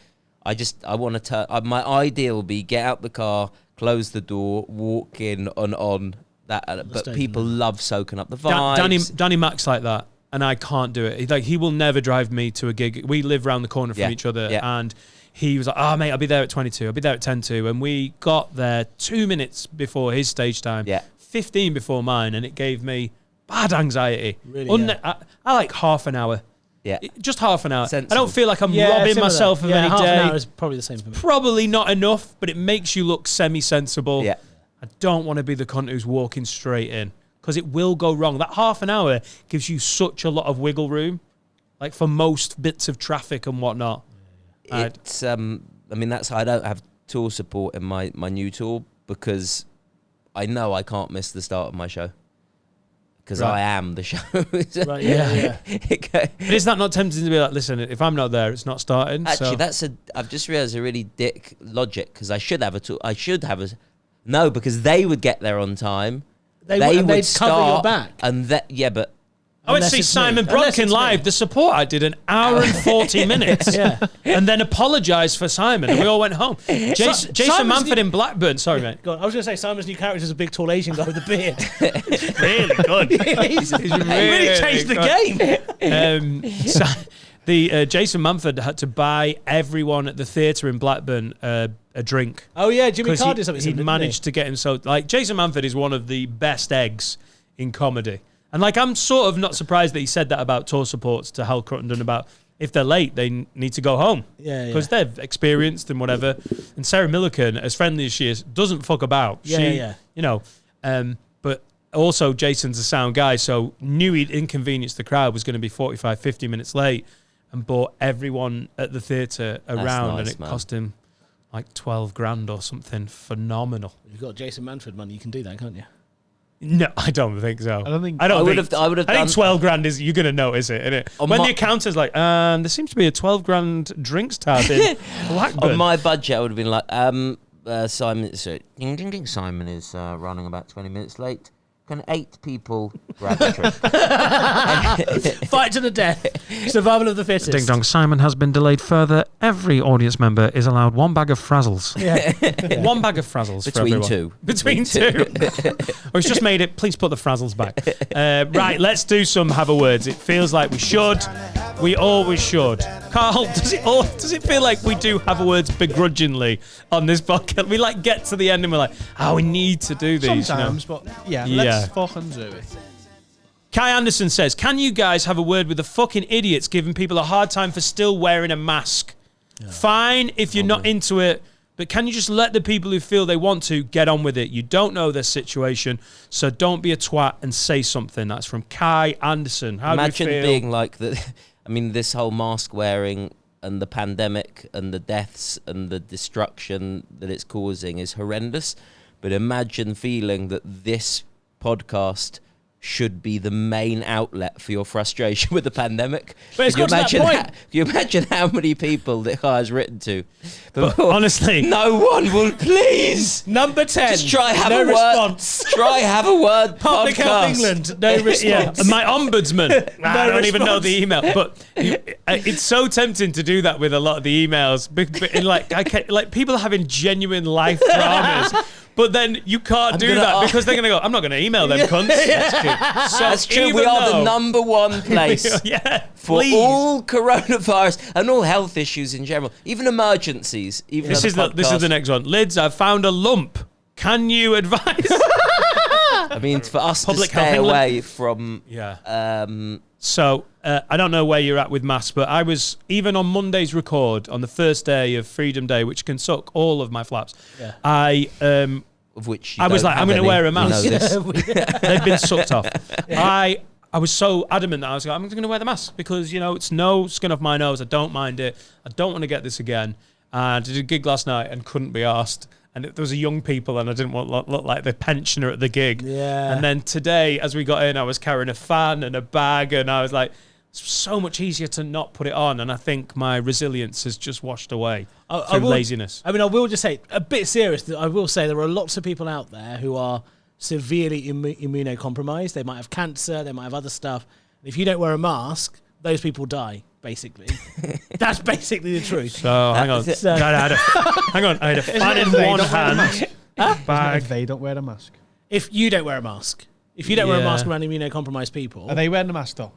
want to turn. My ideal would be get out the car, close the door, walk in on that. But people love soaking up the vibes. Danny Mac's like that, and I can't do it. He will never drive me to a gig. We live round the corner from each other, and he was like, "Oh mate, I'll be there at 22. I'll be there at 10:02." And we got there 2 minutes before his stage time. 15 before mine, and it gave me bad anxiety. Really, I like half an hour. Yeah, just half an hour. Sensible. I don't feel like I'm robbing myself of any half day. an hour is probably the same for me. Probably not enough, but it makes you look semi-sensible. Yeah. I don't want to be the cunt who's walking straight in because it will go wrong. That half an hour gives you such a lot of wiggle room, like for most bits of traffic and whatnot. It's I mean that's I don't have tour support in my new tour because I know I can't miss the start of my show. Because I am the show. Right, yeah. But is that not tempting to be like, listen, if I'm not there, it's not starting? Actually, I've just realised a really dick logic because I should have no, because they would get there on time. They would start, cover your back. And but I went to see Simon Brodkin live. The support I did an hour and 40 minutes. And then apologised for Simon. And we all went home. Jason Manford in Blackburn. Sorry, mate. God, I was going to say Simon's new character is a big, tall Asian guy with a beard. Really good. He's really changed the game. Jason Manford had to buy everyone at the theatre in Blackburn a drink. Oh, yeah. Jimmy Carr did something. He managed to get him so... Like, Jason Manford is one of the best eggs in comedy. And like, I'm sort of not surprised that he said that about tour supports to Hal Cruttenden about if they're late, they need to go home. Because they're experienced and whatever. And Sarah Millican, as friendly as she is, doesn't fuck about. You know, but also Jason's a sound guy, so knew he'd inconvenience the crowd, was going to be 45, 50 minutes late, and bought everyone at the theatre around, and it cost him like 12 grand or something phenomenal. You've got Jason Manford money, you can do that, can't you? No, I don't think so. I don't think. I would have I done think 12 grand is, you're going to notice it, innit? When the accountant's like, there seems to be a 12 grand drinks tab in Blackburn. on my budget. I would have been like, Simon. So, ding ding ding. Simon is running about 20 minutes late. Can 8 people grab a drink? Fight to the death. Survival of the fittest. Ding dong, Simon has been delayed further. Every audience member is allowed 1 bag of Frazzles. Yeah. 1 bag of Frazzles Between for everyone. two. Between two. Or it's just made it. Please put the Frazzles back. Right, let's do some have a words. It feels like we should. We always should. Carl, does it feel like we do have a words begrudgingly on this podcast? We like get to the end and we're like, we need to do these. Sometimes, but Yeah. let's fucking do it. Kai Anderson says, can you guys have a word with the fucking idiots giving people a hard time for still wearing a mask? Yeah. Fine if you're not into it, but can you just let the people who feel they want to get on with it? You don't know their situation, so don't be a twat and say something. That's from Kai Anderson. How Imagine do you feel? being like I mean, this whole mask wearing and the pandemic and the deaths and the destruction that it's causing is horrendous. But imagine feeling that this podcast should be the main outlet for your frustration with the pandemic. But it's Can got to that point. Can you imagine how many people that Kai has written to? But honestly, no one will please. Number 10. Just try have no a response. word. Try have a word. Public Health England. No response. Yeah, my ombudsman. I don't even know response. the email, but it's so tempting to do that with a lot of the emails. Like people are having genuine life dramas. But then you can't do that because they're going to go, I'm not going to email them cunts. That's true. So That's true. We are the number one place for all coronavirus and all health issues in general, even emergencies. Even This is the next one. Lids, I've found a lump. Can you advise? I mean, for us Public to stay Health England. away from... So, I don't know where you're at with masks, but I was, even on Monday's record, on the first day of Freedom Day, which can suck all of my flaps, of which I was like, I'm going to wear a mask. You know this. They've been sucked off. I was so adamant that I was like, I'm going to wear the mask because, it's no skin off my nose. I don't mind it. I don't want to get this again. I did a gig last night and couldn't be arsed. And there was a young people, and I didn't want to look like the pensioner at the gig. Yeah. And then today, as we got in, I was carrying a fan and a bag, and I was like, it's so much easier to not put it on. And I think my resilience has just washed away through laziness. I mean, I will just say, a bit serious, I will say there are lots of people out there who are severely immunocompromised. They might have cancer, they might have other stuff. If you don't wear a mask, those people die. Basically, that's basically the truth. So hang on, I had a fan in one hand. Bag. They don't wear a mask. If you don't wear a mask, wear a mask around immunocompromised people, Are they wearing a mask though?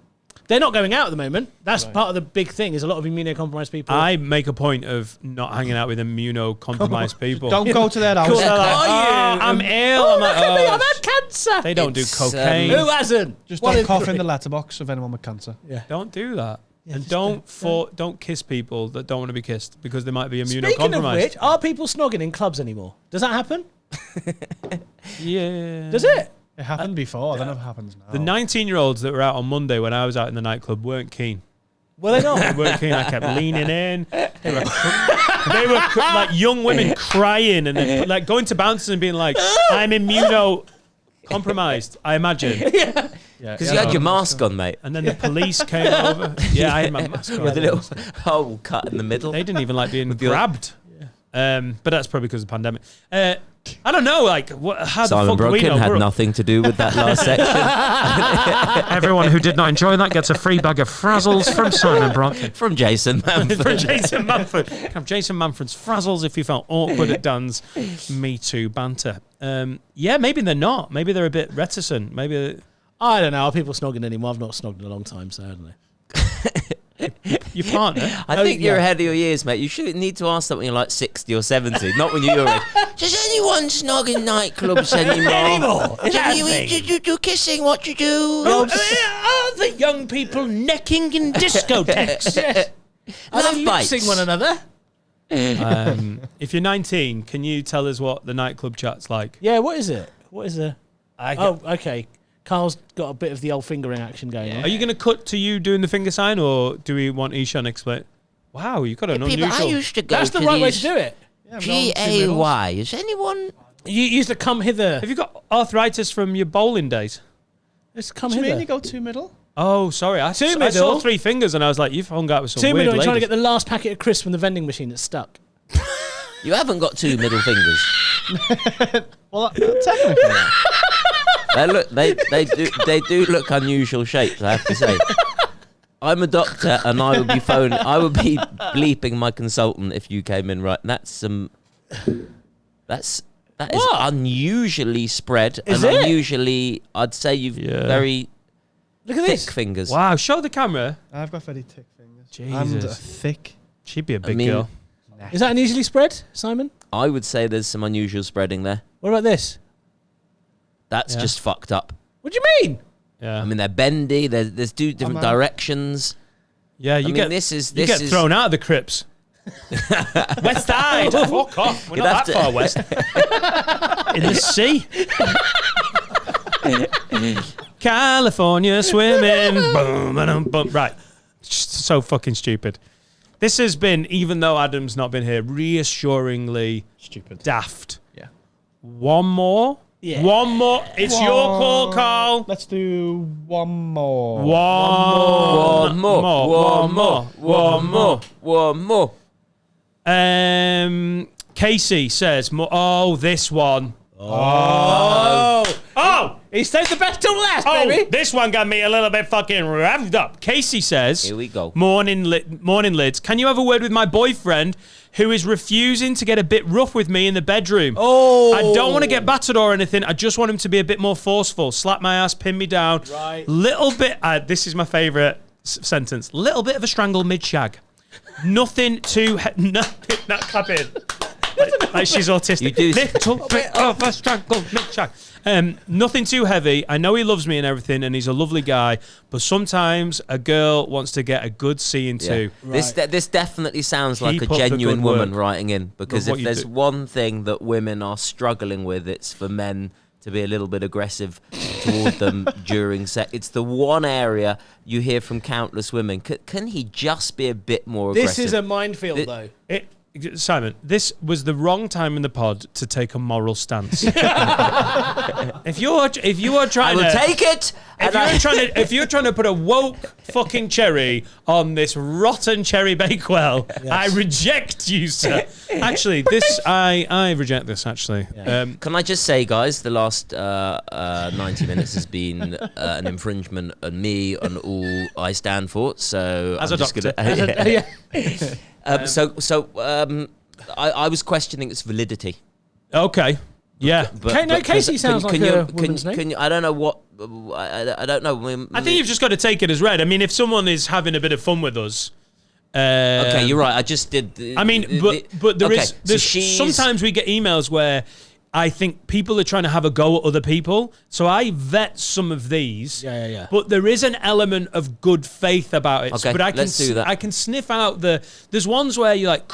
they're not going out at the moment. That's part of the big thing. Is a lot of immunocompromised people. I make a point of not hanging out with immunocompromised people. Don't go to their house. Cool. I'm ill. I'm like, I've had cancer. They don't do cocaine. Who hasn't? Just don't cough in the letterbox of anyone with cancer. Yeah. Don't do that. Yeah, and don't kiss people that don't want to be kissed because they might be immunocompromised. Speaking of which, are people snogging in clubs anymore? Does that happen? Yeah. Does it? It happened before. I don't know if it happens now. The 19-year-olds that were out on Monday when I was out in the nightclub weren't keen. Well, they're not. They weren't keen. I kept leaning in. They were like young women crying and like going to bouncers and being like, I'm immunocompromised, I imagine. Because you had your mask on, mate. And then the police came over. Yeah, I had my mask on. With a little hole cut in the middle. They didn't even like being grabbed. But that's probably because of the pandemic. I don't know, like, how Simon the fuck do we Brodkin know? had nothing to do with that last section. Everyone who did not enjoy that gets a free bag of Frazzles from Simon Brodkin. From Jason Manford. From Jason Manford. Have Jason Manford's Frazzles if you felt awkward at Dan's Me Too banter. Yeah, maybe they're not. Maybe they're a bit reticent. Maybe... I don't know. Are people snogging anymore? I've not snogged in a long time, so I don't know. Your partner? I think you're ahead of your years, mate. You should need to ask that when you're like 60 or 70, not when you're in. Does anyone snog in nightclubs anymore? You do kissing, what you do? Are the young people necking in discotheques? Are they lip-sync one another? If you're 19, can you tell us what the nightclub chat's like? Yeah, what is it? What is a... Okay. Carl's got a bit of the old fingering action going on. Are you going to cut to you doing the finger sign, or do we want Ishan to explain? Wow, you've got an unusual... I used to go That's to the right way to these do it. GAY. Is anyone... You used to come hither. Have you got arthritis from your bowling days? Let's come Do you mean hither. you go 2 middle? Oh, sorry. I saw middle. 3 fingers and I was like, you've hung out with some 2 weird middle and trying to ladies. get the last packet of crisps from the vending machine that's stuck. You haven't got 2 middle fingers. Well, technically. They do look unusual shapes, I have to say. I'm a doctor and I would be bleeping my consultant if you came in right. That is unusually spread Is and it? unusually, I'd say you've very Look at thick this. fingers. Wow, show the camera. I've got very thick fingers. Jesus. And thick. She'd be a big I mean- girl. Is that unusually spread, Simon? I would say there's some unusual spreading there. What about this? That's just fucked up. What do you mean? Yeah. I mean, they're bendy. There's 2 different directions. Yeah, you get thrown out of the crypts. West side. Fuck off. We're You'd not have that to- far west. In the sea. California swimming. Boom, ba-dum, boom. Right. So fucking stupid. This has been, even though Adam's not been here, reassuringly Stupid. daft. Yeah. One more? Yeah. One more. It's your call, Carl. Let's do one more. One more. Casey says, this one. Oh. Oh! He saved the best till last, Oh, baby. this one got me a little bit fucking revved up. Casey says, Here we go. Morning, Lids. Can you have a word with my boyfriend who is refusing to get a bit rough with me in the bedroom? Oh. I don't want to get battered or anything. I just want him to be a bit more forceful. Slap my ass, pin me down. Right. Little bit, this is my favourite sentence. Little bit of a strangle mid-shag. Nothing too... Nothing, not clap in. Like she's autistic. You do- Little bit of a strangle mid-shag. Nothing too heavy. I know he loves me and everything, and he's a lovely guy. But sometimes a girl wants to get a good seeing too. This definitely sounds like Keep a up the genuine good woman work. writing in, because Love what if you there's do. one thing that women are struggling with, it's for men to be a little bit aggressive toward them during sex. It's the one area you hear from countless women. Can he just be a bit more aggressive? This is a minefield, though. Simon, this was the wrong time in the pod to take a moral stance. if you are trying I will to take it. if you're trying to put a woke fucking cherry on this rotten cherry bakewell, I reject you, sir. Actually, I reject this. Actually, Can I just say, guys, the last 90 minutes has been an infringement on me, on all I stand for. So As I'm a just doctor. I was questioning its validity. okay, yeah. Casey sounds like a woman's name. I don't know what. I don't know. I think you've just got to take it as read. I mean, if someone is having a bit of fun with us. Okay, you're right. I just did. I mean, but there's she's- sometimes we get emails where I think people are trying to have a go at other people. So I vet some of these. Yeah. But there is an element of good faith about it. Okay, but let's do that. I can sniff out there's ones where you're like,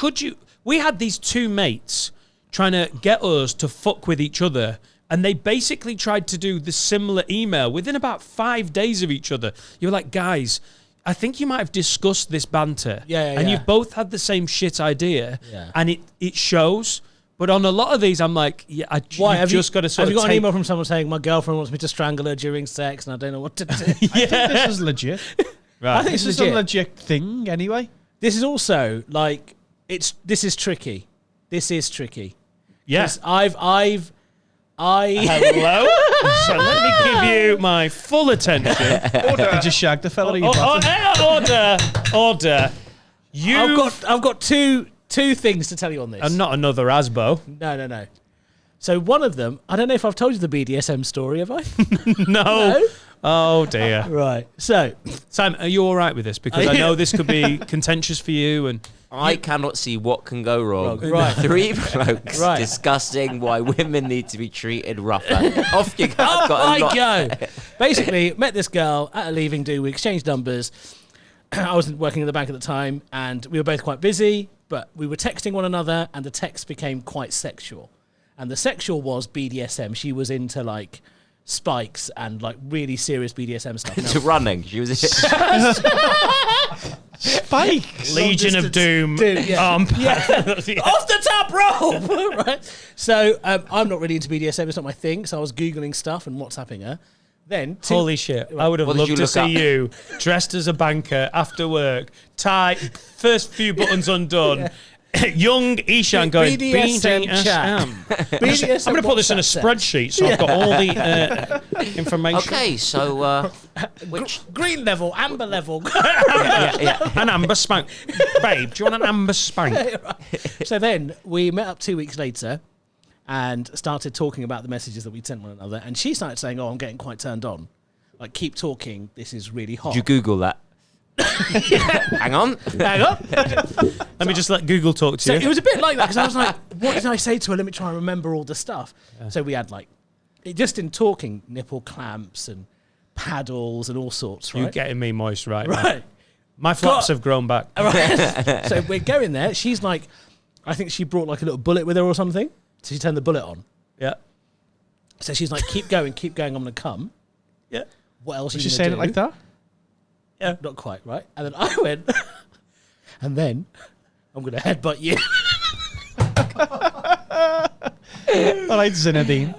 we had these 2 mates trying to get us to fuck with each other. And they basically tried to do the similar email within about 5 days of each other. You were like, guys, I think you might have discussed this banter. And you've both had the same shit idea. Yeah. And it shows. But on a lot of these, I'm like, Have just got to sort Have of you got an take- email from someone saying, my girlfriend wants me to strangle her during sex and I don't know what to do? I think this is legit. Right. I think This it's is a legit. legit thing anyway. This is also, like, this is tricky. This is tricky. Yes. Hello? So let me give you my full attention. You just shagged the fella. You Order. You I've got two things to tell you on this. and not another Asbo. No. So one of them, I don't know if I've told you the BDSM story, have I? No. Oh dear. Right. So Sam, are you all right with this? Because I know this could be contentious for you. And I cannot see what can go wrong. Right. 3 blokes Right. discussing why women need to be treated rougher. Off you go. I've got a I lot. go. Basically, met this girl at a leaving do. We exchanged numbers. I wasn't working in the bank at the time, and we were both quite busy, but we were texting one another, and the text became quite sexual. And the sexual was BDSM. She was into, like, spikes and like really serious BDSM stuff. To running. She was. Spikes. Legion of Doom. Yeah. Arm Yeah. Off the top rope! Right? So I'm not really into BDSM. It's not my thing. So I was Googling stuff and WhatsApping her. Then Holy shit. I would have What did loved you to look see up? you dressed as a banker after work, tie, first few buttons undone. Young Ishan going, BDSM chat. BDSM I'm going to put this in a WhatsApp chat. spreadsheet so I've got all the information. Okay, so which Green level, amber level. An amber spank. Babe, do you want an amber spank? So then we met up 2 weeks later and started talking about the messages that we'd sent one another. And she started saying, I'm getting quite turned on. Like, keep talking. This is really hot. did you Google that? Hang on. Hang on. Let me just let Google talk to So you. it was a bit like that because I was like, what did I say to her? Let me try and remember all the stuff. So we had like, just in talking, nipple clamps and paddles and all sorts, right? You're getting me moist right now. Right. My flaps have grown back. Right. So we're going there. She's like, I think she brought like a little bullet with her or something. So she turned the bullet on. Yeah. So she's like, keep going, I'm going to come. Yeah. What else are Was you she gonna saying it do? like that? Yeah. Not quite, right? And then I went, and then I'm going to headbutt you. All right, Zinedine.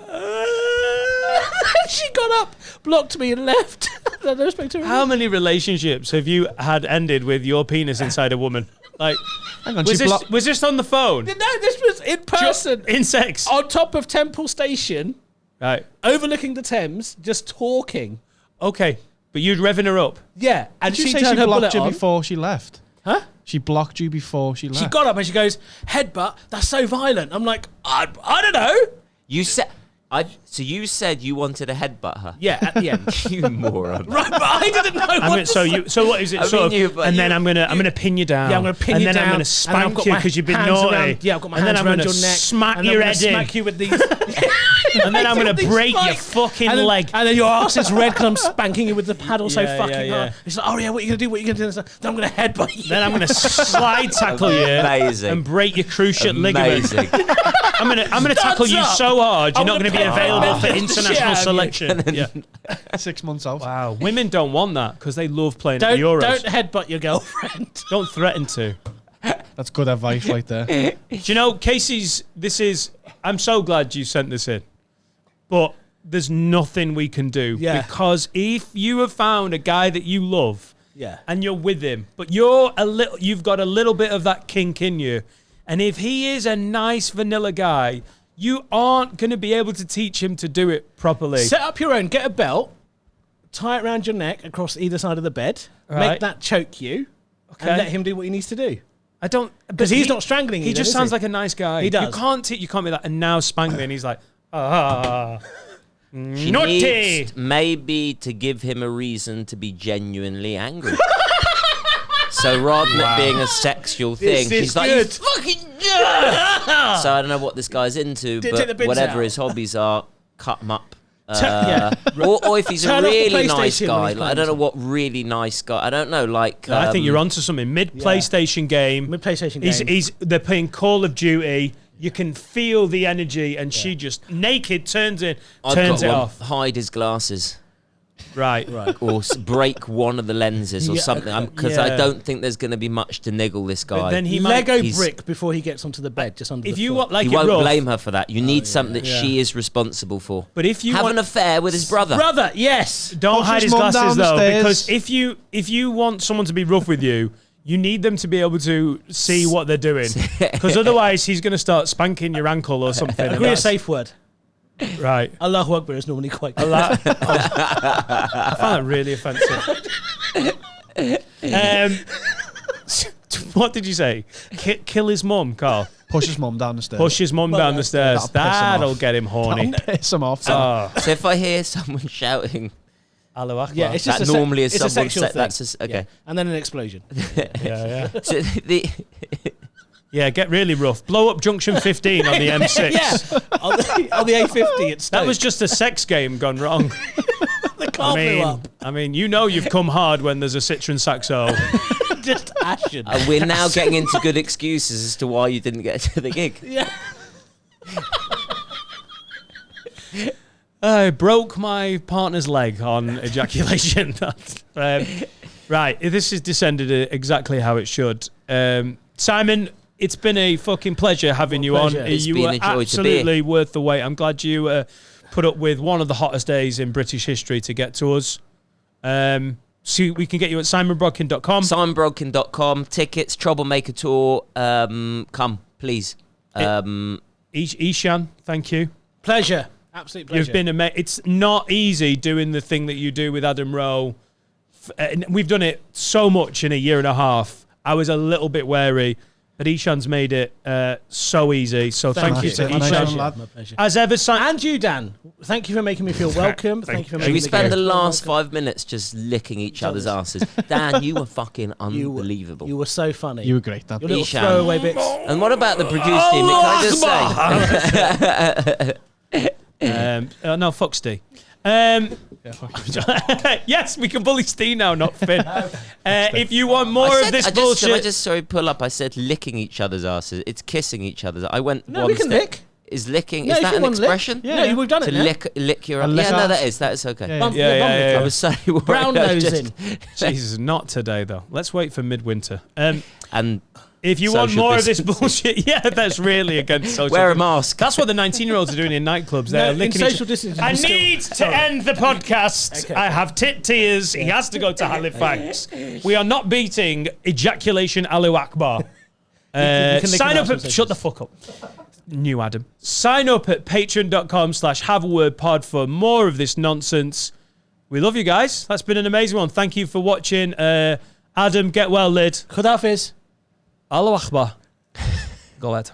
She got up, blocked me and left. I don't expect her. How many relationships have you had ended with your penis inside a woman? Like, Hang on, was this on the phone? No, this was in person. In sex? On top of Temple Station, Right. overlooking the Thames, just talking. Okay. But you'd revving her up. Yeah, and Did you she say turned she her bullet blocked you on. before she left? Huh? She blocked you before she left. She got up and she goes, headbutt, that's so violent. I'm like, I don't know. You said. So you said you wanted to headbutt her. Yeah, at the end. You moron. Right, but I didn't know what to say. So what is it? I Sort mean, of, and then I'm gonna pin you down. Yeah, I'm going to pin you and down. then I'm and gonna then I've spank got you my because you've been hands naughty. around- yeah, I've got my and hands then I'm around gonna your neck. smack and your I'm head gonna in. smack you with these. And then I'm gonna These break your spikes. fucking and then, leg. And then your ass is red because I'm spanking you with the paddle so Yeah, fucking yeah, yeah. hard. She's like, oh yeah, what are you going to do? What are you going to do? Then I'm going to headbutt you. Then I'm gonna slide tackle you Amazing. and break your cruciate ligament. Amazing. I'm gonna tackle you up. so hard you're I'm not gonna gonna be put available for the international shit out of you. selection. Yeah. 6 months out. Wow. Women don't want that because they love playing at Don't the Euros. headbutt your girlfriend. Don't threaten to. That's good advice right there. Do you know, Casey's, I'm so glad you sent this in, but there's nothing we can do. Yeah. Because if you have found a guy that you love Yeah. and you're with him, but you've got a little bit of that kink in you, and if he is a nice vanilla guy, you aren't going to be able to teach him to do it properly. Set up your own. Get a belt. Tie it around your neck across either side of the bed. Right. Make that choke you. Okay. And let him do what he needs to do. I don't... Because he's not strangling you. He then, just is sounds he? like a nice guy. He does. You can't be like, and now spank me, and he's like, She naughty. needs maybe to give him a reason to be genuinely angry. So rather than it being a sexual thing, is she's like, good. you fucking yeah! So I don't know what this guy's into, Take the but bits whatever out. his hobbies are, cut him up. Yeah. Or if he's a Turn off the really nice PlayStation when guy, he's like, I don't know what really nice guy. I don't know, like I think you're onto something. Mid PlayStation game. Mid PlayStation game. They're playing Call of Duty. You can feel the energy, and she just naked turns it off. Hide his glasses. Right. Or break one of the lenses or Yeah, something. Because yeah. I don't think there's going to be much to niggle this guy. But then he Lego might. brick before he gets onto the bed, just under If the you foot. want, like he it won't rough, blame her for that. You need something that Yeah. she is responsible for. But if you have want an affair with his brother. Brother, yes. don't Push hide his his mum glasses down the though, stairs. because if you want someone to be rough with you, you need them to be able to see what they're doing. Because otherwise, he's going to start spanking your ankle or something. and Agree a that's- safe word. Right. Allahu Akbar is normally quite good. I find that really offensive. What did you say? Kill his mum, Carl. Push his mum down the stairs. Push his mum down the stairs. That'll piss him That'll off. get him horny. That'll piss him off. Oh, So if I hear someone shouting, Allahu Akbar. Yeah, it's just that a normally is it's a someone sexual said thing. that's okay. Yeah. And then an explosion. yeah. So the Yeah, get really rough. Blow up Junction 15 on the M6. Yeah, on the A50 at Stoke. That was just a sex game gone wrong. the car blew up. I mean, you know you've come hard when there's a Citroen Saxo. Just ashen. we're now getting into good excuses as to why you didn't get to the gig. Yeah. I broke my partner's leg on ejaculation. Right, this has descended exactly how it should. Simon, it's been a fucking pleasure having you on. It's You been were a joy to be absolutely here. worth the wait. I'm glad you put up with one of the hottest days in British history to get to us. So we can get you at simonbrodkin.com. simonbrodkin.com. Tickets, Troublemaker Tour. Come, please. Ishan, thank you. Pleasure. Absolute pleasure. You've been amazing. It's not easy doing the thing that you do with Adam Rowe. We've done it so much in a year and a half. I was a little bit wary, but Ishan's made it so easy. So thank you to Ishan. My pleasure. As ever, And you, Dan. Thank you for making me feel welcome. Thank you for making We me spent the feel last welcome. 5 minutes just licking each other's asses. Dan, you were fucking unbelievable. You were so funny. You were great, Dan. Your little Ishan. throwaway bits. And what about the produce team? Can I just say? No, fuck Steve. Yes, we can bully Steve now, not Finn. If you want more of this bullshit, Can I just pull up? I said licking each other's asses. It's kissing each other's. I went No, one we can step. lick. Is licking? Yeah, is if that you an want lick. expression? Yeah, we've done To it now. lick your. lick Yeah, no, ass. that's okay. Yeah, Bump- yeah, bump yeah, lick. I was so worried. Brown I was nosing. Jesus, not today though. Let's wait for midwinter. And If you want Social more of this distancing. bullshit, yeah, that's really against social. wear a mask. That's what the 19-years are doing in nightclubs. They're No, in licking social each- distancing, I you still- need to end the podcast. Okay. I have tit tears. He has to go to Halifax. We are not beating ejaculation Alu Akbar. can lick Sign an up arse at... Shut the fuck up. New Adam. Sign up at patreon.com/haveawordpod for more of this nonsense. We love you guys. That's been an amazing one. Thank you for watching. Adam, get well, lid. Khudafis. Allahu Akbar. Go ahead.